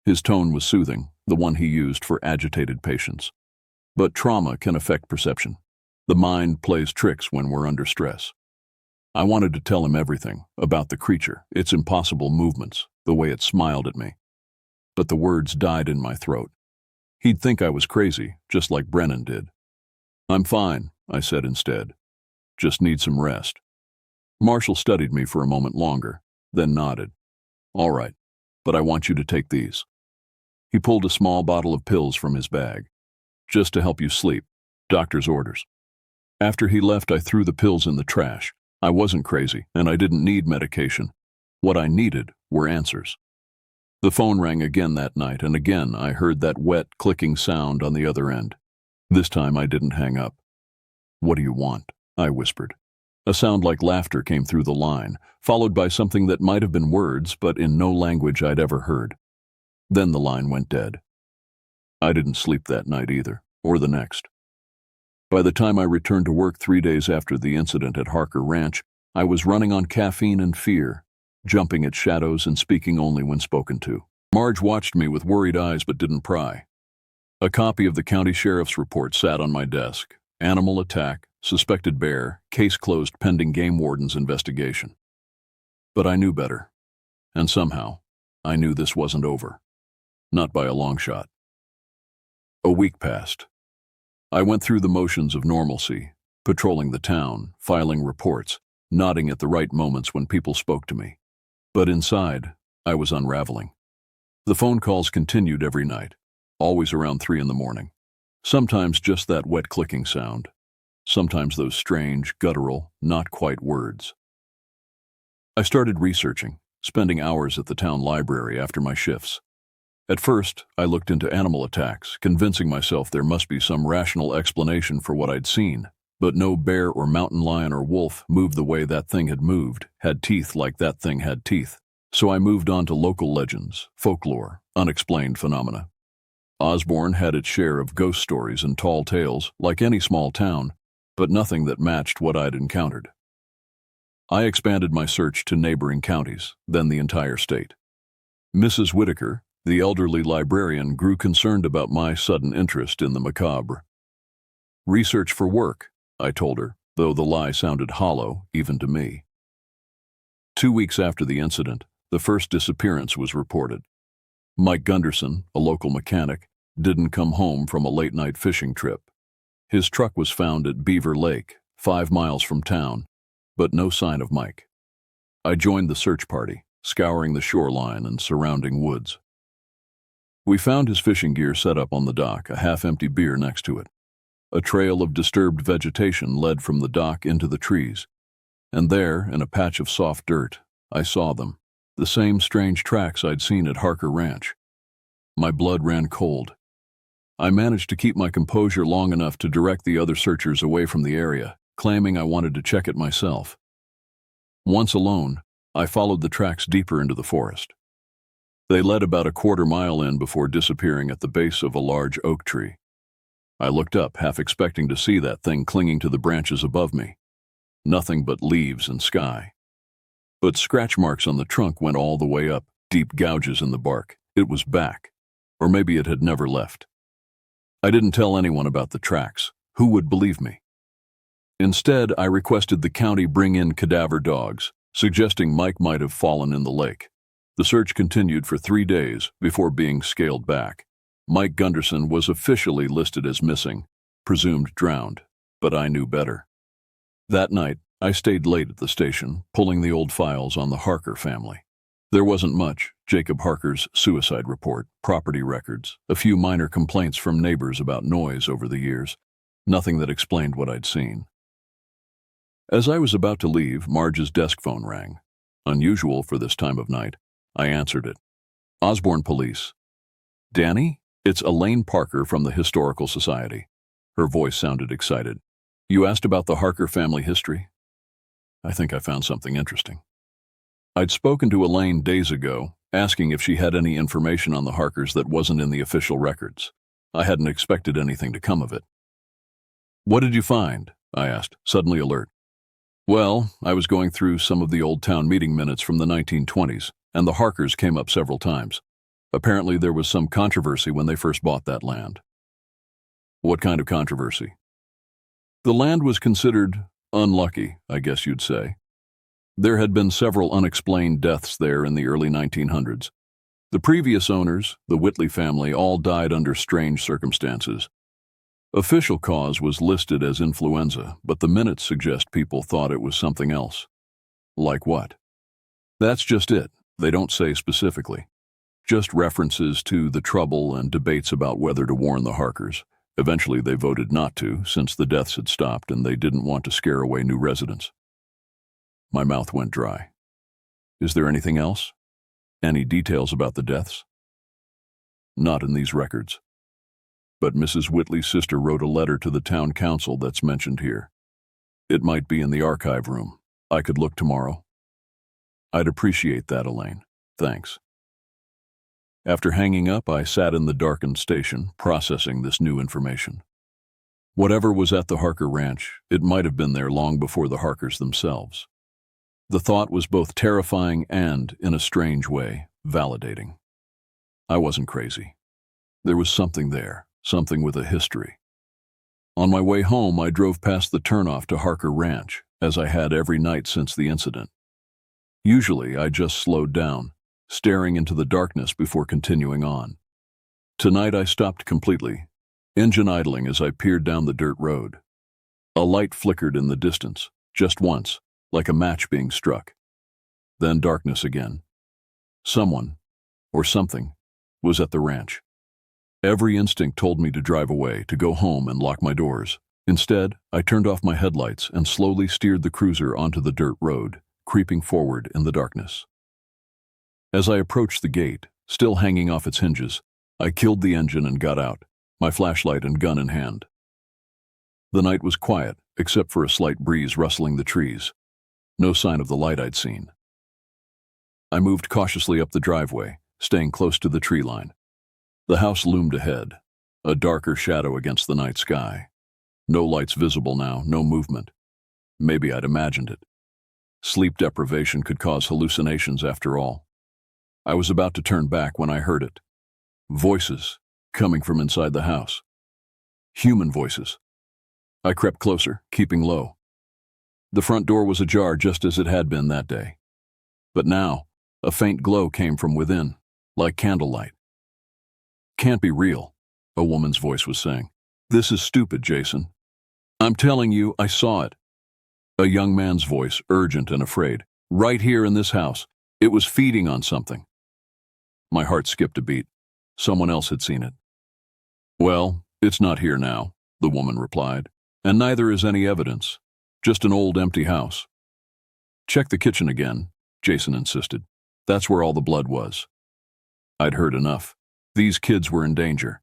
His tone was soothing, the one he used for agitated patients. But trauma can affect perception. The mind plays tricks when we're under stress. I wanted to tell him everything about the creature, its impossible movements, the way it smiled at me. But the words died in my throat. He'd think I was crazy, just like Brennan did. I'm fine, I said instead. Just need some rest. Marshall studied me for a moment longer, then nodded. All right, but I want you to take these. He pulled a small bottle of pills from his bag. Just to help you sleep. Doctor's orders. After he left, I threw the pills in the trash. I wasn't crazy, and I didn't need medication. What I needed were answers. The phone rang again that night, and again I heard that wet, clicking sound on the other end. This time I didn't hang up. What do you want? I whispered. A sound like laughter came through the line, followed by something that might have been words, but in no language I'd ever heard. Then the line went dead. I didn't sleep that night either, or the next. By the time I returned to work 3 days after the incident at Harker Ranch, I was running on caffeine and fear. jumping at shadows and speaking only when spoken to. Marge watched me with worried eyes but didn't pry. A copy of the county sheriff's report sat on my desk. Animal attack, suspected bear, case closed pending game warden's investigation. But I knew better. And somehow, I knew this wasn't over. Not by a long shot. A week passed. I went through the motions of normalcy, patrolling the town, filing reports, nodding at the right moments when people spoke to me. But inside, I was unraveling. The phone calls continued every night, always around 3 in the morning. Sometimes just that wet clicking sound. Sometimes those strange, guttural, not quite words. I started researching, spending hours at the town library after my shifts. At first, I looked into animal attacks, convincing myself there must be some rational explanation for what I'd seen. But no bear or mountain lion or wolf moved the way that thing had moved, had teeth like that thing had teeth. So I moved on to local legends, folklore, unexplained phenomena. Osborne had its share of ghost stories and tall tales, like any small town, but nothing that matched what I'd encountered. I expanded my search to neighboring counties, then the entire state. Mrs. Whitaker, the elderly librarian, grew concerned about my sudden interest in the macabre. Research for work, I told her, though the lie sounded hollow, even to me. 2 weeks after the incident, the first disappearance was reported. Mike Gunderson, a local mechanic, didn't come home from a late-night fishing trip. His truck was found at Beaver Lake, 5 miles from town, but no sign of Mike. I joined the search party, scouring the shoreline and surrounding woods. We found his fishing gear set up on the dock, a half-empty beer next to it. A trail of disturbed vegetation led from the dock into the trees, and there, in a patch of soft dirt, I saw them, the same strange tracks I'd seen at Harker Ranch. My blood ran cold. I managed to keep my composure long enough to direct the other searchers away from the area, claiming I wanted to check it myself. Once alone, I followed the tracks deeper into the forest. They led about a quarter-mile in before disappearing at the base of a large oak tree. I looked up, half expecting to see that thing clinging to the branches above me. Nothing but leaves and sky. But scratch marks on the trunk went all the way up, deep gouges in the bark. It was back. Or maybe it had never left. I didn't tell anyone about the tracks. Who would believe me? Instead, I requested the county bring in cadaver dogs, suggesting Mike might have fallen in the lake. The search continued for 3 days before being scaled back. Mike Gunderson was officially listed as missing, presumed drowned, but I knew better. That night, I stayed late at the station, pulling the old files on the Harker family. There wasn't much: Jacob Harker's suicide report, property records, a few minor complaints from neighbors about noise over the years. Nothing that explained what I'd seen. As I was about to leave, Marge's desk phone rang. Unusual for this time of night. I answered it. Osborne Police. Danny? It's Elaine Parker from the Historical Society. Her voice sounded excited. You asked about the Harker family history? I think I found something interesting. I'd spoken to Elaine days ago, asking if she had any information on the Harkers that wasn't in the official records. I hadn't expected anything to come of it. What did you find? I asked, suddenly alert. Well, I was going through some of the old town meeting minutes from the 1920s, and the Harkers came up several times. Apparently there was some controversy when they first bought that land. What kind of controversy? The land was considered unlucky, I guess you'd say. There had been several unexplained deaths there in the early 1900s. The previous owners, the Whitley family, all died under strange circumstances. Official cause was listed as influenza, but the minutes suggest people thought it was something else. Like what? That's just it. They don't say specifically. Just references to the trouble and debates about whether to warn the Harkers. Eventually they voted not to, since the deaths had stopped and they didn't want to scare away new residents. My mouth went dry. Is there anything else? Any details about the deaths? Not in these records. But Mrs. Whitley's sister wrote a letter to the town council that's mentioned here. It might be in the archive room. I could look tomorrow. I'd appreciate that, Elaine. Thanks. After hanging up, I sat in the darkened station, processing this new information. Whatever was at the Harker Ranch, it might have been there long before the Harkers themselves. The thought was both terrifying and, in a strange way, validating. I wasn't crazy. There was something there, something with a history. On my way home, I drove past the turnoff to Harker Ranch, as I had every night since the incident. Usually, I just slowed down, staring into the darkness before continuing on. Tonight, I stopped completely, engine idling as I peered down the dirt road. A light flickered in the distance, just once, like a match being struck. Then darkness again. Someone, or something, was at the ranch. Every instinct told me to drive away, to go home and lock my doors. Instead, I turned off my headlights and slowly steered the cruiser onto the dirt road, creeping forward in the darkness. As I approached the gate, still hanging off its hinges, I killed the engine and got out, my flashlight and gun in hand. The night was quiet, except for a slight breeze rustling the trees. No sign of the light I'd seen. I moved cautiously up the driveway, staying close to the tree line. The house loomed ahead, a darker shadow against the night sky. No lights visible now, no movement. Maybe I'd imagined it. Sleep deprivation could cause hallucinations after all. I was about to turn back when I heard it. Voices coming from inside the house. Human voices. I crept closer, keeping low. The front door was ajar just as it had been that day. But now, a faint glow came from within, like candlelight. "Can't be real," a woman's voice was saying. "This is stupid, Jason. I'm telling you, I saw it." A young man's voice, urgent and afraid. "Right here in this house. It was feeding on something." My heart skipped a beat. Someone else had seen it. "Well, it's not here now," the woman replied, "and neither is any evidence. Just an old empty house." "Check the kitchen again," Jason insisted. "That's where all the blood was." I'd heard enough. These kids were in danger.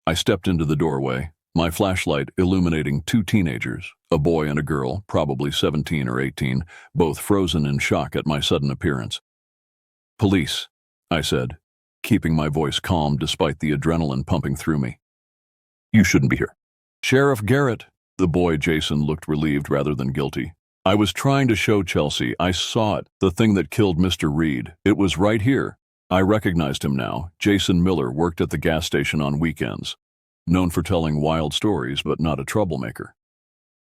I stepped into the doorway, my flashlight illuminating two teenagers, a boy and a girl, probably 17 or 18, both frozen in shock at my sudden appearance. "Police," I said, keeping my voice calm despite the adrenaline pumping through me. "You shouldn't be here." "Sheriff Garrett," the boy Jason looked relieved rather than guilty. "I was trying to show Chelsea. I saw it, the thing that killed Mr. Reed. It was right here." I recognized him now. Jason Miller worked at the gas station on weekends. Known for telling wild stories, but not a troublemaker.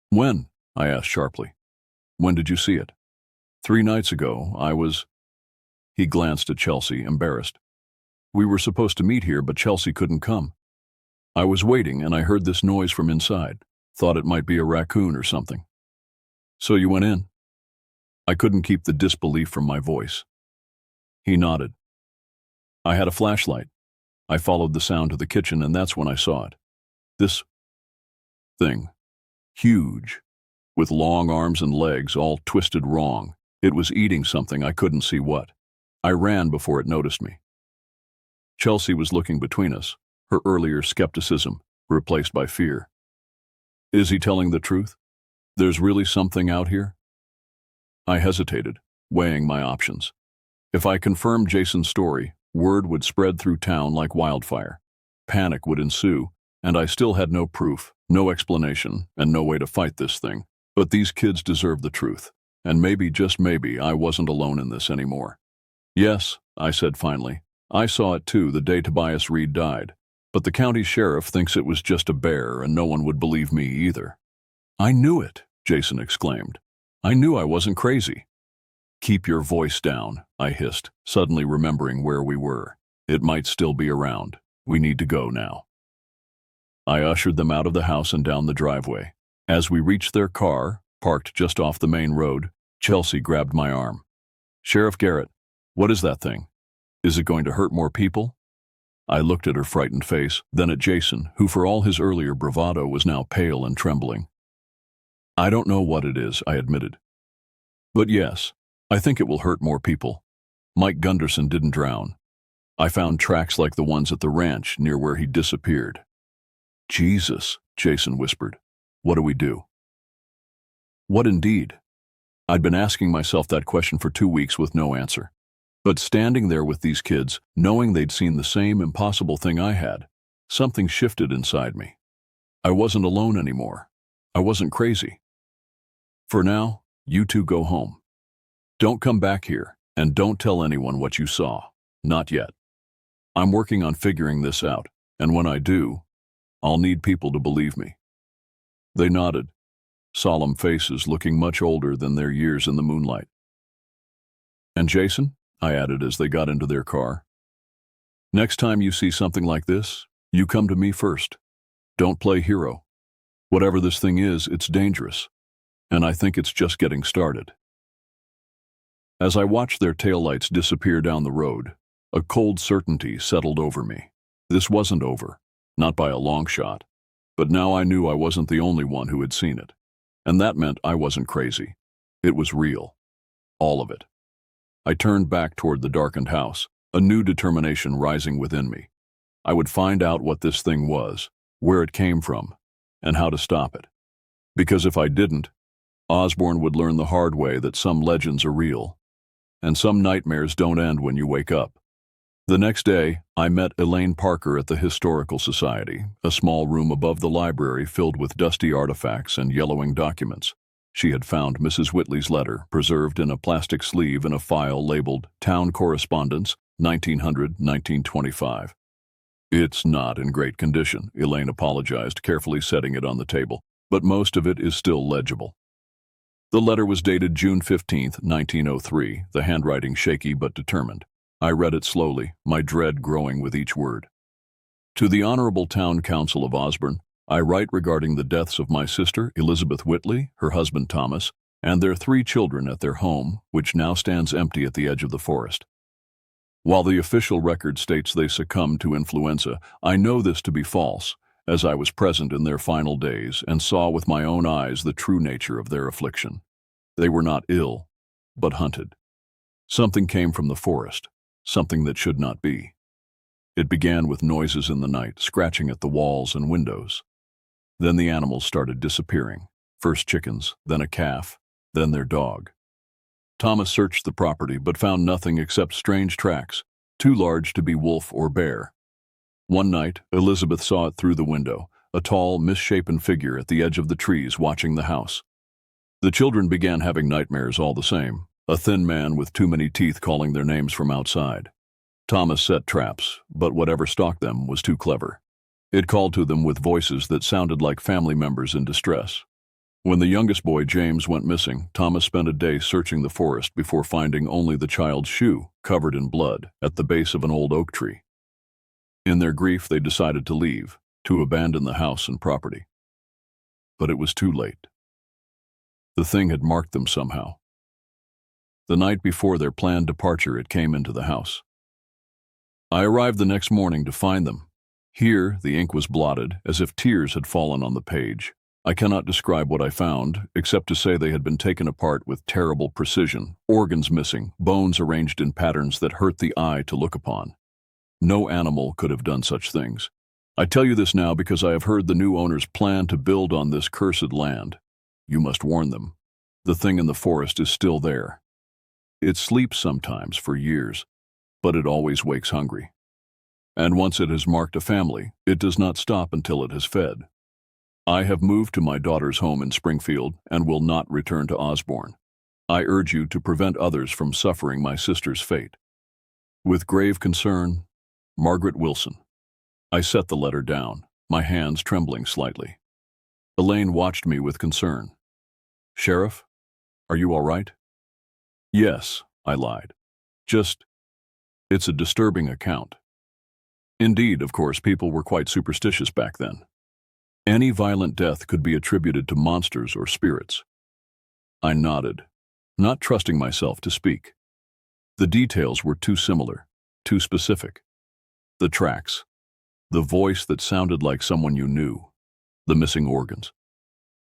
"When?" I asked sharply. "When did you see it?" "3 nights ago. I was—" He glanced at Chelsea, embarrassed. "We were supposed to meet here, but Chelsea couldn't come. I was waiting, and I heard this noise from inside. Thought it might be a raccoon or something." "So you went in?" I couldn't keep the disbelief from my voice. He nodded. "I had a flashlight. I followed the sound to the kitchen, and that's when I saw it. This thing. Huge. With long arms and legs, all twisted wrong. It was eating something, I couldn't see what. I ran before it noticed me." Chelsea was looking between us, her earlier skepticism replaced by fear. "Is he telling the truth? There's really something out here?" I hesitated, weighing my options. If I confirmed Jason's story, word would spread through town like wildfire. Panic would ensue, and I still had no proof, no explanation, and no way to fight this thing. But these kids deserved the truth, and maybe, just maybe, I wasn't alone in this anymore. "Yes," I said finally. "I saw it too the day Tobias Reed died. But the county sheriff thinks it was just a bear, and no one would believe me either." "I knew it," Jason exclaimed. "I knew I wasn't crazy." "Keep your voice down," I hissed, suddenly remembering where we were. "It might still be around. We need to go now." I ushered them out of the house and down the driveway. As we reached their car, parked just off the main road, Chelsea grabbed my arm. "Sheriff Garrett, what is that thing? Is it going to hurt more people?" I looked at her frightened face, then at Jason, who for all his earlier bravado was now pale and trembling. "I don't know what it is," I admitted. "But yes, I think it will hurt more people. Mike Gunderson didn't drown. I found tracks like the ones at the ranch near where he disappeared." "Jesus," Jason whispered. "What do we do?" What indeed? I'd been asking myself that question for 2 weeks with no answer. But standing there with these kids, knowing they'd seen the same impossible thing I had, something shifted inside me. I wasn't alone anymore. I wasn't crazy. "For now, you two go home." Don't come back here, and don't tell anyone what you saw. Not yet. I'm working on figuring this out, and when I do, I'll need people to believe me." They nodded, solemn faces looking much older than their years in the moonlight. "And Jason," I added as they got into their car, "next time you see something like this, you come to me first. Don't play hero. Whatever this thing is, it's dangerous, and I think it's just getting started." As I watched their taillights disappear down the road, a cold certainty settled over me. This wasn't over, not by a long shot, but now I knew I wasn't the only one who had seen it, and that meant I wasn't crazy. It was real. All of it. I turned back toward the darkened house, a new determination rising within me. I would find out what this thing was, where it came from, and how to stop it. Because if I didn't, Osborne would learn the hard way that some legends are real, and some nightmares don't end when you wake up. The next day, I met Elaine Parker at the Historical Society, a small room above the library filled with dusty artifacts and yellowing documents. She had found Mrs. Whitley's letter, preserved in a plastic sleeve in a file labeled Town Correspondence, 1900-1925. "It's not in great condition," Elaine apologized, carefully setting it on the table, "but most of it is still legible." The letter was dated June 15th, 1903, the handwriting shaky but determined. I read it slowly, my dread growing with each word. "To the Honorable Town Council of Osborne, I write regarding the deaths of my sister, Elizabeth Whitley, her husband Thomas, and their 3 children at their home, which now stands empty at the edge of the forest. While the official record states they succumbed to influenza, I know this to be false, as I was present in their final days and saw with my own eyes the true nature of their affliction. They were not ill, but hunted. Something came from the forest, something that should not be. It began with noises in the night, scratching at the walls and windows. Then the animals started disappearing, first chickens, then a calf, then their dog. Thomas searched the property but found nothing except strange tracks, too large to be wolf or bear. One night, Elizabeth saw it through the window, a tall, misshapen figure at the edge of the trees watching the house. The children began having nightmares all the same, a thin man with too many teeth calling their names from outside. Thomas set traps, but whatever stalked them was too clever. It called to them with voices that sounded like family members in distress. When the youngest boy, James, went missing, Thomas spent a day searching the forest before finding only the child's shoe, covered in blood, at the base of an old oak tree. In their grief, they decided to leave, to abandon the house and property. But it was too late. The thing had marked them somehow. The night before their planned departure, it came into the house. I arrived the next morning to find them. Here, the ink was blotted, as if tears had fallen on the page. I cannot describe what I found, except to say they had been taken apart with terrible precision, organs missing, bones arranged in patterns that hurt the eye to look upon. No animal could have done such things. I tell you this now because I have heard the new owners plan to build on this cursed land. You must warn them. The thing in the forest is still there. It sleeps sometimes for years, but it always wakes hungry. And once it has marked a family, it does not stop until it has fed. I have moved to my daughter's home in Springfield and will not return to Osborne. I urge you to prevent others from suffering my sister's fate. With grave concern, Margaret Wilson. I set the letter down, my hands trembling slightly. Elaine watched me with concern. "Sheriff, are you all right?" "Yes," I lied. It's a disturbing account." Indeed, of course, people were quite superstitious back then. Any violent death could be attributed to monsters or spirits. I nodded, not trusting myself to speak. The details were too similar, too specific. The tracks, the voice that sounded like someone you knew, the missing organs.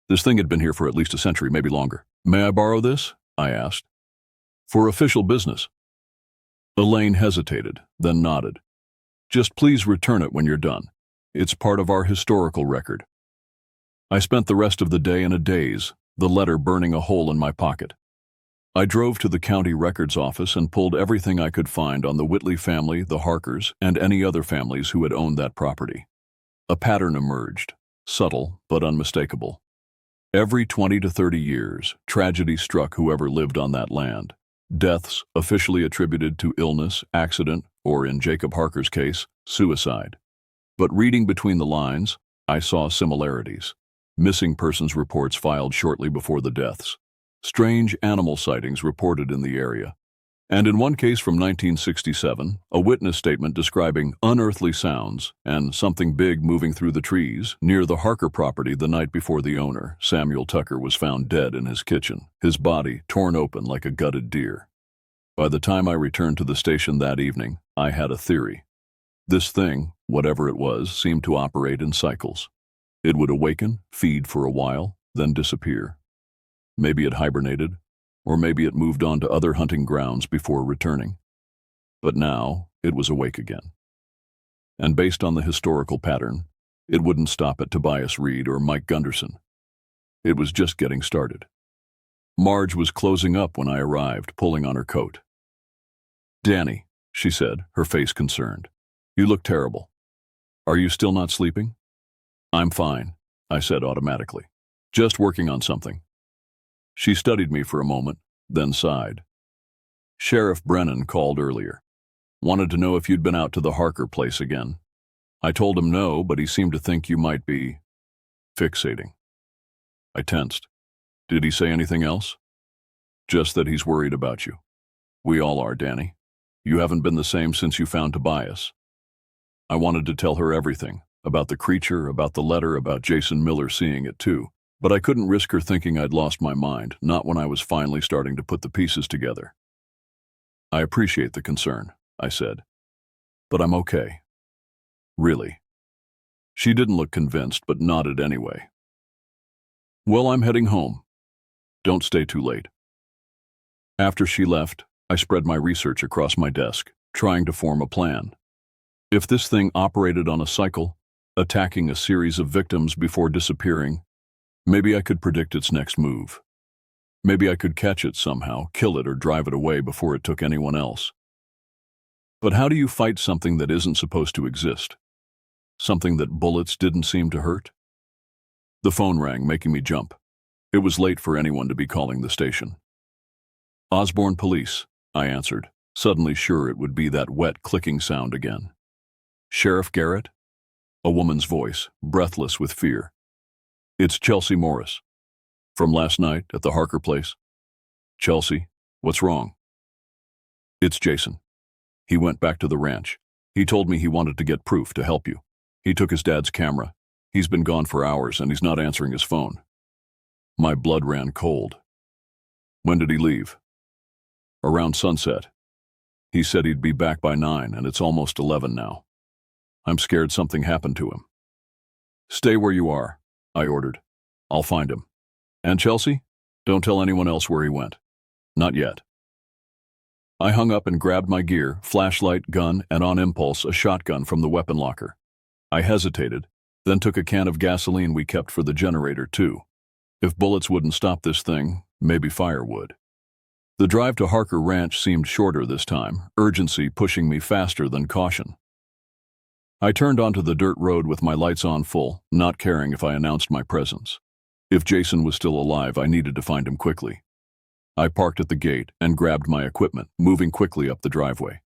This thing had been here for at least a century, maybe longer. "May I borrow this?" I asked. "For official business." Elaine hesitated, then nodded. "Just please return it when you're done. It's part of our historical record." I spent the rest of the day in a daze, the letter burning a hole in my pocket. I drove to the county records office and pulled everything I could find on the Whitley family, the Harkers, and any other families who had owned that property. A pattern emerged, subtle but unmistakable. Every 20 to 30 years, tragedy struck whoever lived on that land. Deaths officially attributed to illness, accident, or in Jacob Harker's case, suicide. But reading between the lines, I saw similarities. Missing persons reports filed shortly before the deaths. Strange animal sightings reported in the area. And in one case from 1967, a witness statement describing unearthly sounds and something big moving through the trees near the Harker property the night before the owner, Samuel Tucker, was found dead in his kitchen, his body torn open like a gutted deer. By the time I returned to the station that evening, I had a theory. This thing, whatever it was, seemed to operate in cycles. It would awaken, feed for a while, then disappear. Maybe it hibernated, or maybe it moved on to other hunting grounds before returning. But now, it was awake again. And based on the historical pattern, it wouldn't stop at Tobias Reed or Mike Gunderson. It was just getting started. Marge was closing up when I arrived, pulling on her coat. "Danny," she said, her face concerned. "You look terrible. Are you still not sleeping?" "I'm fine," I said automatically. "Just working on something." She studied me for a moment, then sighed. "Sheriff Brennan called earlier. Wanted to know if you'd been out to the Harker place again. I told him no, but he seemed to think you might be fixating." I tensed. "Did he say anything else?" "Just that he's worried about you. We all are, Danny. You haven't been the same since you found Tobias." I wanted to tell her everything, about the creature, about the letter, about Jason Miller seeing it too. But I couldn't risk her thinking I'd lost my mind, not when I was finally starting to put the pieces together. "I appreciate the concern," I said. "But I'm okay. Really." She didn't look convinced, but nodded anyway. "Well, I'm heading home. Don't stay too late." After she left, I spread my research across my desk, trying to form a plan. If this thing operated on a cycle, attacking a series of victims before disappearing, maybe I could predict its next move. Maybe I could catch it somehow, kill it or drive it away before it took anyone else. But how do you fight something that isn't supposed to exist? Something that bullets didn't seem to hurt? The phone rang, making me jump. It was late for anyone to be calling the station. "Osborne Police," I answered, suddenly sure it would be that wet clicking sound again. "Sheriff Garrett?" A woman's voice, breathless with fear. "It's Chelsea Morris. From last night at the Harker place." "Chelsea, what's wrong?" "It's Jason. He went back to the ranch. He told me he wanted to get proof to help you. He took his dad's camera. He's been gone for hours and he's not answering his phone." My blood ran cold. "When did he leave?" "Around sunset. He said he'd be back by 9 and it's almost 11 now. I'm scared something happened to him." "Stay where you are," I ordered. "I'll find him. And Chelsea, don't tell anyone else where he went. Not yet." I hung up and grabbed my gear, flashlight, gun, and on impulse, a shotgun from the weapon locker. I hesitated, then took a can of gasoline we kept for the generator too. If bullets wouldn't stop this thing, maybe fire would. The drive to Harker Ranch seemed shorter this time, urgency pushing me faster than caution. I turned onto the dirt road with my lights on full, not caring if I announced my presence. If Jason was still alive, I needed to find him quickly. I parked at the gate and grabbed my equipment, moving quickly up the driveway.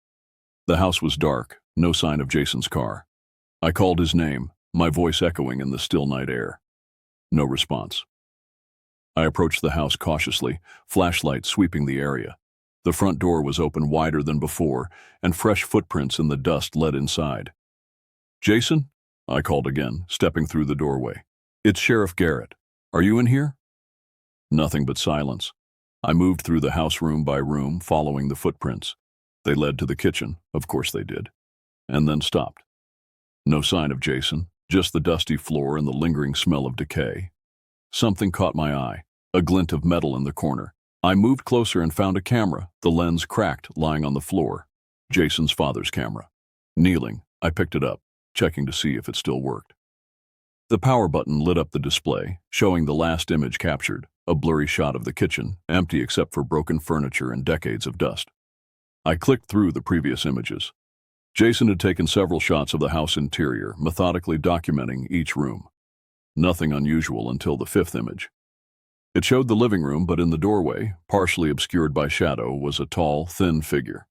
The house was dark, no sign of Jason's car. I called his name, my voice echoing in the still night air. No response. I approached the house cautiously, flashlight sweeping the area. The front door was open wider than before, and fresh footprints in the dust led inside. "Jason?" I called again, stepping through the doorway. "It's Sheriff Garrett. Are you in here?" Nothing but silence. I moved through the house room by room, following the footprints. They led to the kitchen, of course they did, and then stopped. No sign of Jason, just the dusty floor and the lingering smell of decay. Something caught my eye, a glint of metal in the corner. I moved closer and found a camera, the lens cracked, lying on the floor. Jason's father's camera. Kneeling, I picked it up, checking to see if it still worked. The power button lit up the display, showing the last image captured, a blurry shot of the kitchen, empty except for broken furniture and decades of dust. I clicked through the previous images. Jason had taken several shots of the house interior, methodically documenting each room. Nothing unusual until the 5th image. It showed the living room, but in the doorway, partially obscured by shadow, was a tall, thin figure.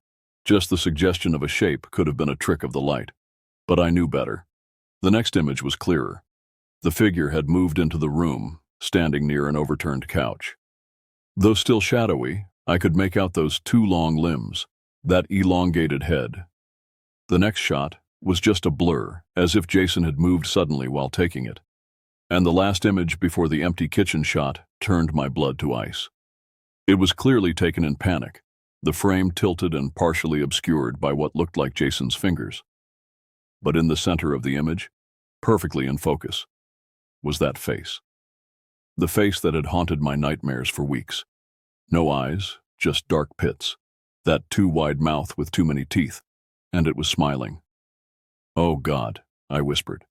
Just the suggestion of a shape could have been a trick of the light. But I knew better. The next image was clearer. The figure had moved into the room, standing near an overturned couch. Though still shadowy, I could make out those two long limbs, that elongated head. The next shot was just a blur, as if Jason had moved suddenly while taking it. And the last image before the empty kitchen shot turned my blood to ice. It was clearly taken in panic, the frame tilted and partially obscured by what looked like Jason's fingers. But in the center of the image, perfectly in focus, was that face. The face that had haunted my nightmares for weeks. No eyes, just dark pits. That too wide mouth with too many teeth. And it was smiling. "Oh God," I whispered.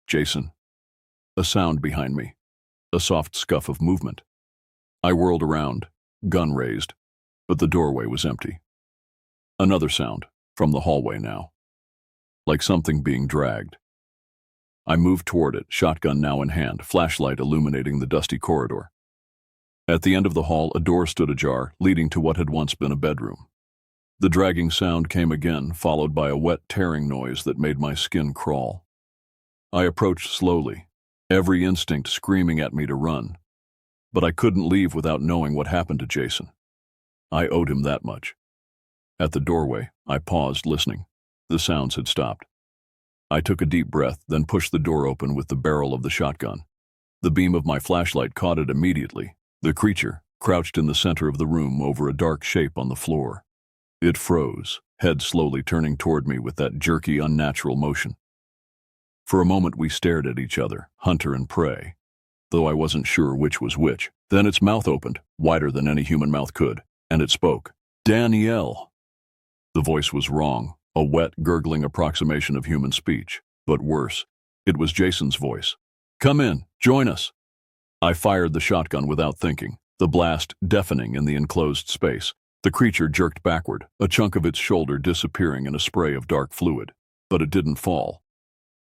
"Jason." A sound behind me. A soft scuff of movement. I whirled around, gun raised, but the doorway was empty. Another sound, from the hallway now. Like something being dragged. I moved toward it, shotgun now in hand, flashlight illuminating the dusty corridor. At the end of the hall, a door stood ajar, leading to what had once been a bedroom. The dragging sound came again, followed by a wet tearing noise that made my skin crawl. I approached slowly, every instinct screaming at me to run. But I couldn't leave without knowing what happened to Jason. I owed him that much. At the doorway, I paused, listening. The sounds had stopped. I took a deep breath, then pushed the door open with the barrel of the shotgun. The beam of my flashlight caught it immediately. The creature, crouched in the center of the room over a dark shape on the floor. It froze, head slowly turning toward me with that jerky, unnatural motion. For a moment we stared at each other, hunter and prey, though I wasn't sure which was which. Then its mouth opened, wider than any human mouth could, and it spoke. "Danielle." The voice was wrong, a wet, gurgling approximation of human speech. But worse, it was Jason's voice. "Come in, join us." I fired the shotgun without thinking, the blast deafening in the enclosed space. The creature jerked backward, a chunk of its shoulder disappearing in a spray of dark fluid. But it didn't fall.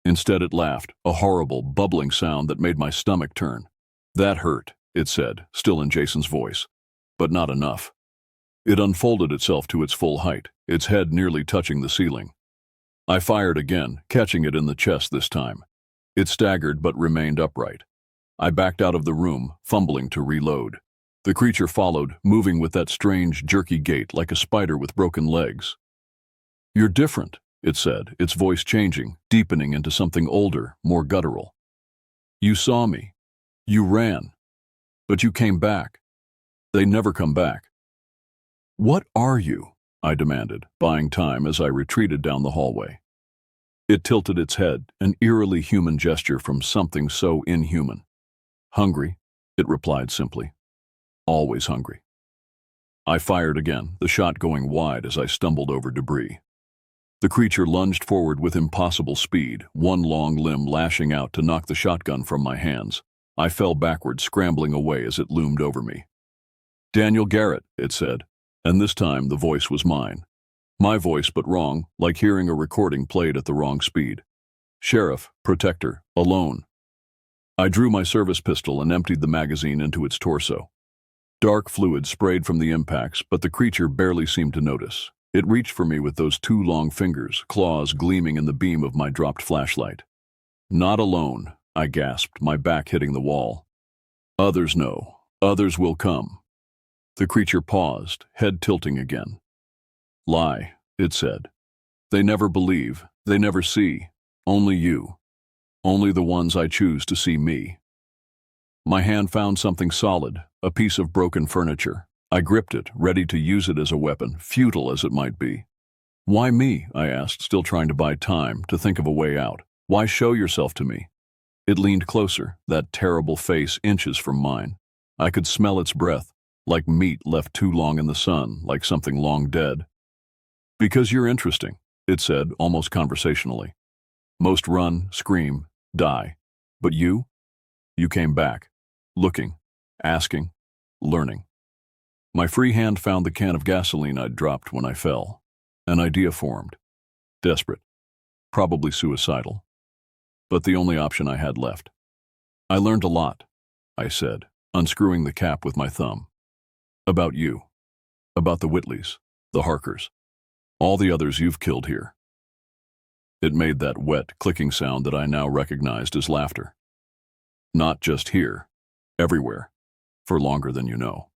Instead it laughed, a horrible, bubbling sound that made my stomach turn. "That hurt," it said, still in Jason's voice. But not enough. It unfolded itself to its full height, its head nearly touching the ceiling. I fired again, catching it in the chest this time. It staggered but remained upright. I backed out of the room, fumbling to reload. The creature followed, moving with that strange, jerky gait like a spider with broken legs. "You're different," it said, its voice changing, deepening into something older, more guttural. "You saw me. You ran. But you came back. They never come back." "What are you?" I demanded, buying time as I retreated down the hallway. It tilted its head, an eerily human gesture from something so inhuman. "Hungry," it replied simply. "Always hungry." I fired again, the shot going wide as I stumbled over debris. The creature lunged forward with impossible speed, one long limb lashing out to knock the shotgun from my hands. I fell backward, scrambling away as it loomed over me. "Daniel Garrett," it said, and this time the voice was mine. My voice, but wrong, like hearing a recording played at the wrong speed. "Sheriff, protector, alone." I drew my service pistol and emptied the magazine into its torso. Dark fluid sprayed from the impacts, but the creature barely seemed to notice. It reached for me with those two long fingers, claws gleaming in the beam of my dropped flashlight. "Not alone," I gasped, my back hitting the wall. "Others know. Others will come." The creature paused, head tilting again. "Lie," it said. "They never believe. They never see. Only you. Only the ones I choose to see me." My hand found something solid, a piece of broken furniture. I gripped it, ready to use it as a weapon, futile as it might be. "Why me?" I asked, still trying to buy time, to think of a way out. "Why show yourself to me?" It leaned closer, that terrible face inches from mine. I could smell its breath, like meat left too long in the sun, like something long dead. "Because you're interesting," it said, almost conversationally. "Most run, scream, die. But you? You came back. Looking, asking, learning." My free hand found the can of gasoline I'd dropped when I fell. An idea formed. Desperate. Probably suicidal. But the only option I had left. "I learned a lot," I said. unscrewing the cap with my thumb. About you. About the Whitleys, the Harkers, all the others you've killed here. It made that wet, clicking sound that I now recognized as laughter. Not just here, everywhere, for longer than you know.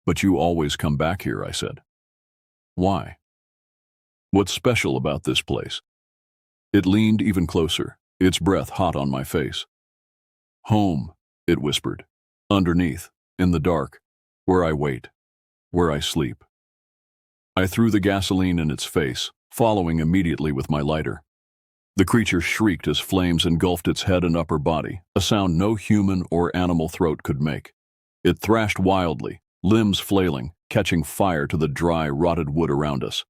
But you always come back here, I said. Why? What's special about this place? It leaned even closer, its breath hot on my face. Home, it whispered, underneath, in the dark, where I wait, where I sleep. I threw the gasoline in its face, following immediately with my lighter. The creature shrieked as flames engulfed its head and upper body, a sound no human or animal throat could make. It thrashed wildly, limbs flailing, catching fire to the dry, rotted wood around us.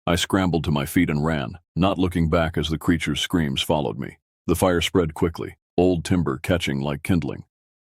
I scrambled to my feet and ran, not looking back as the creature's screams followed me. The fire spread quickly, old timber catching like kindling.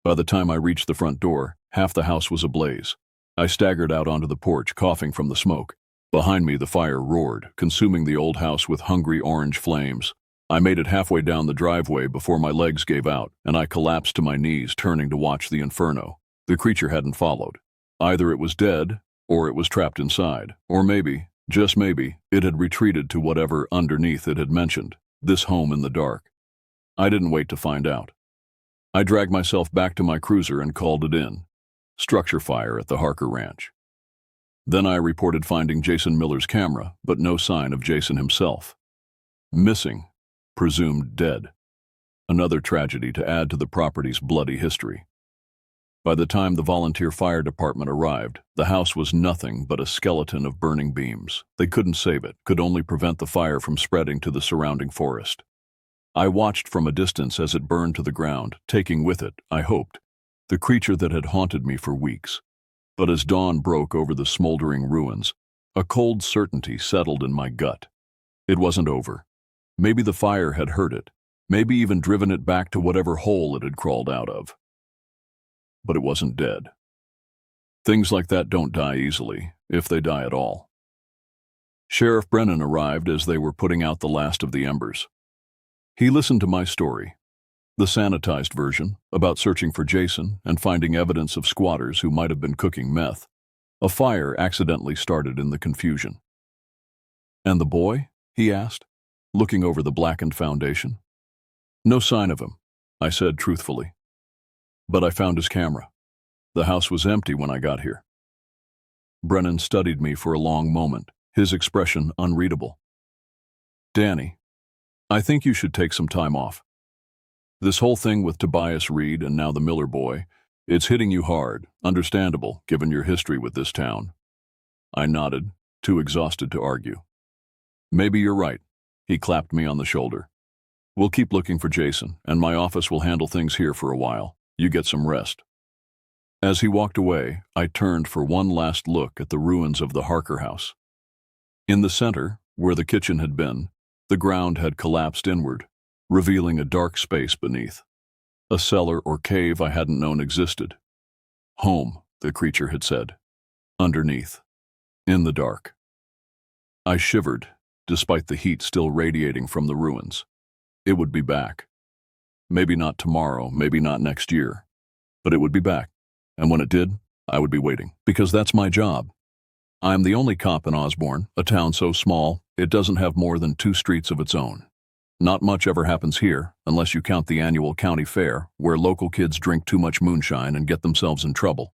By the time I reached the front door, half the house was ablaze. I staggered out onto the porch, coughing from the smoke. Behind me, the fire roared, consuming the old house with hungry orange flames. I made it halfway down the driveway before my legs gave out, and I collapsed to my knees, turning to watch the inferno. The creature hadn't followed. Either it was dead, or it was trapped inside, or maybe, just maybe, it had retreated to whatever underneath it had mentioned, this home in the dark. I didn't wait to find out. I dragged myself back to my cruiser and called it in. Structure fire at the Harker Ranch. Then I reported finding Jason Miller's camera, but no sign of Jason himself. Missing, presumed dead. Another tragedy to add to the property's bloody history. By the time the volunteer fire department arrived, the house was nothing but a skeleton of burning beams. They couldn't save it, could only prevent the fire from spreading to the surrounding forest. I watched from a distance as it burned to the ground, taking with it, I hoped, the creature that had haunted me for weeks. But as dawn broke over the smoldering ruins, a cold certainty settled in my gut. It wasn't over. Maybe the fire had hurt it, maybe even driven it back to whatever hole it had crawled out of. But it wasn't dead. Things like that don't die easily, if they die at all. Sheriff Brennan arrived as they were putting out the last of the embers. He listened to my story, the sanitized version, about searching for Jason and finding evidence of squatters who might have been cooking meth. A fire accidentally started in the confusion. And the boy? He asked, looking over the blackened foundation. No sign of him, I said truthfully. But I found his camera. The house was empty when I got here. Brennan studied me for a long moment, his expression unreadable. Danny, I think you should take some time off. This whole thing with Tobias Reed and now the Miller boy, it's hitting you hard, understandable, given your history with this town. I nodded, too exhausted to argue. Maybe you're right. He clapped me on the shoulder. We'll keep looking for Jason, and my office will handle things here for a while. You get some rest. As he walked away, I turned for one last look at the ruins of the Harker house. In the center, where the kitchen had been, the ground had collapsed inward, revealing a dark space beneath. A cellar or cave I hadn't known existed. Home, the creature had said. Underneath. In the dark. I shivered, despite the heat still radiating from the ruins. It would be back. Maybe not tomorrow, maybe not next year. But it would be back. And when it did, I would be waiting. Because that's my job. I'm the only cop in Osborne, a town so small, it doesn't have more than 2 streets of its own. Not much ever happens here, unless you count the annual county fair, where local kids drink too much moonshine and get themselves in trouble.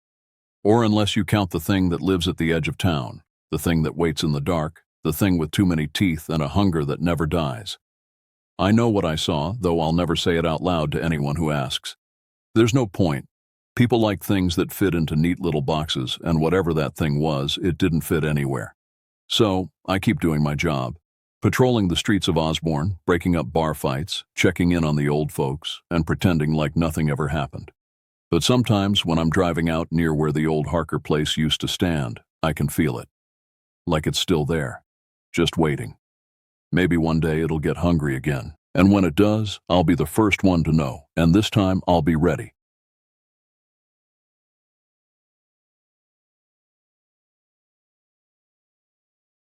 Or unless you count the thing that lives at the edge of town, the thing that waits in the dark, the thing with too many teeth and a hunger that never dies. I know what I saw, though I'll never say it out loud to anyone who asks. There's no point. People like things that fit into neat little boxes, and whatever that thing was, it didn't fit anywhere. So, I keep doing my job. Patrolling the streets of Osborne, breaking up bar fights, checking in on the old folks, and pretending like nothing ever happened. But sometimes when I'm driving out near where the old Harker place used to stand, I can feel it. Like it's still there, just waiting. Maybe one day it'll get hungry again, and when it does, I'll be the first one to know, and this time I'll be ready.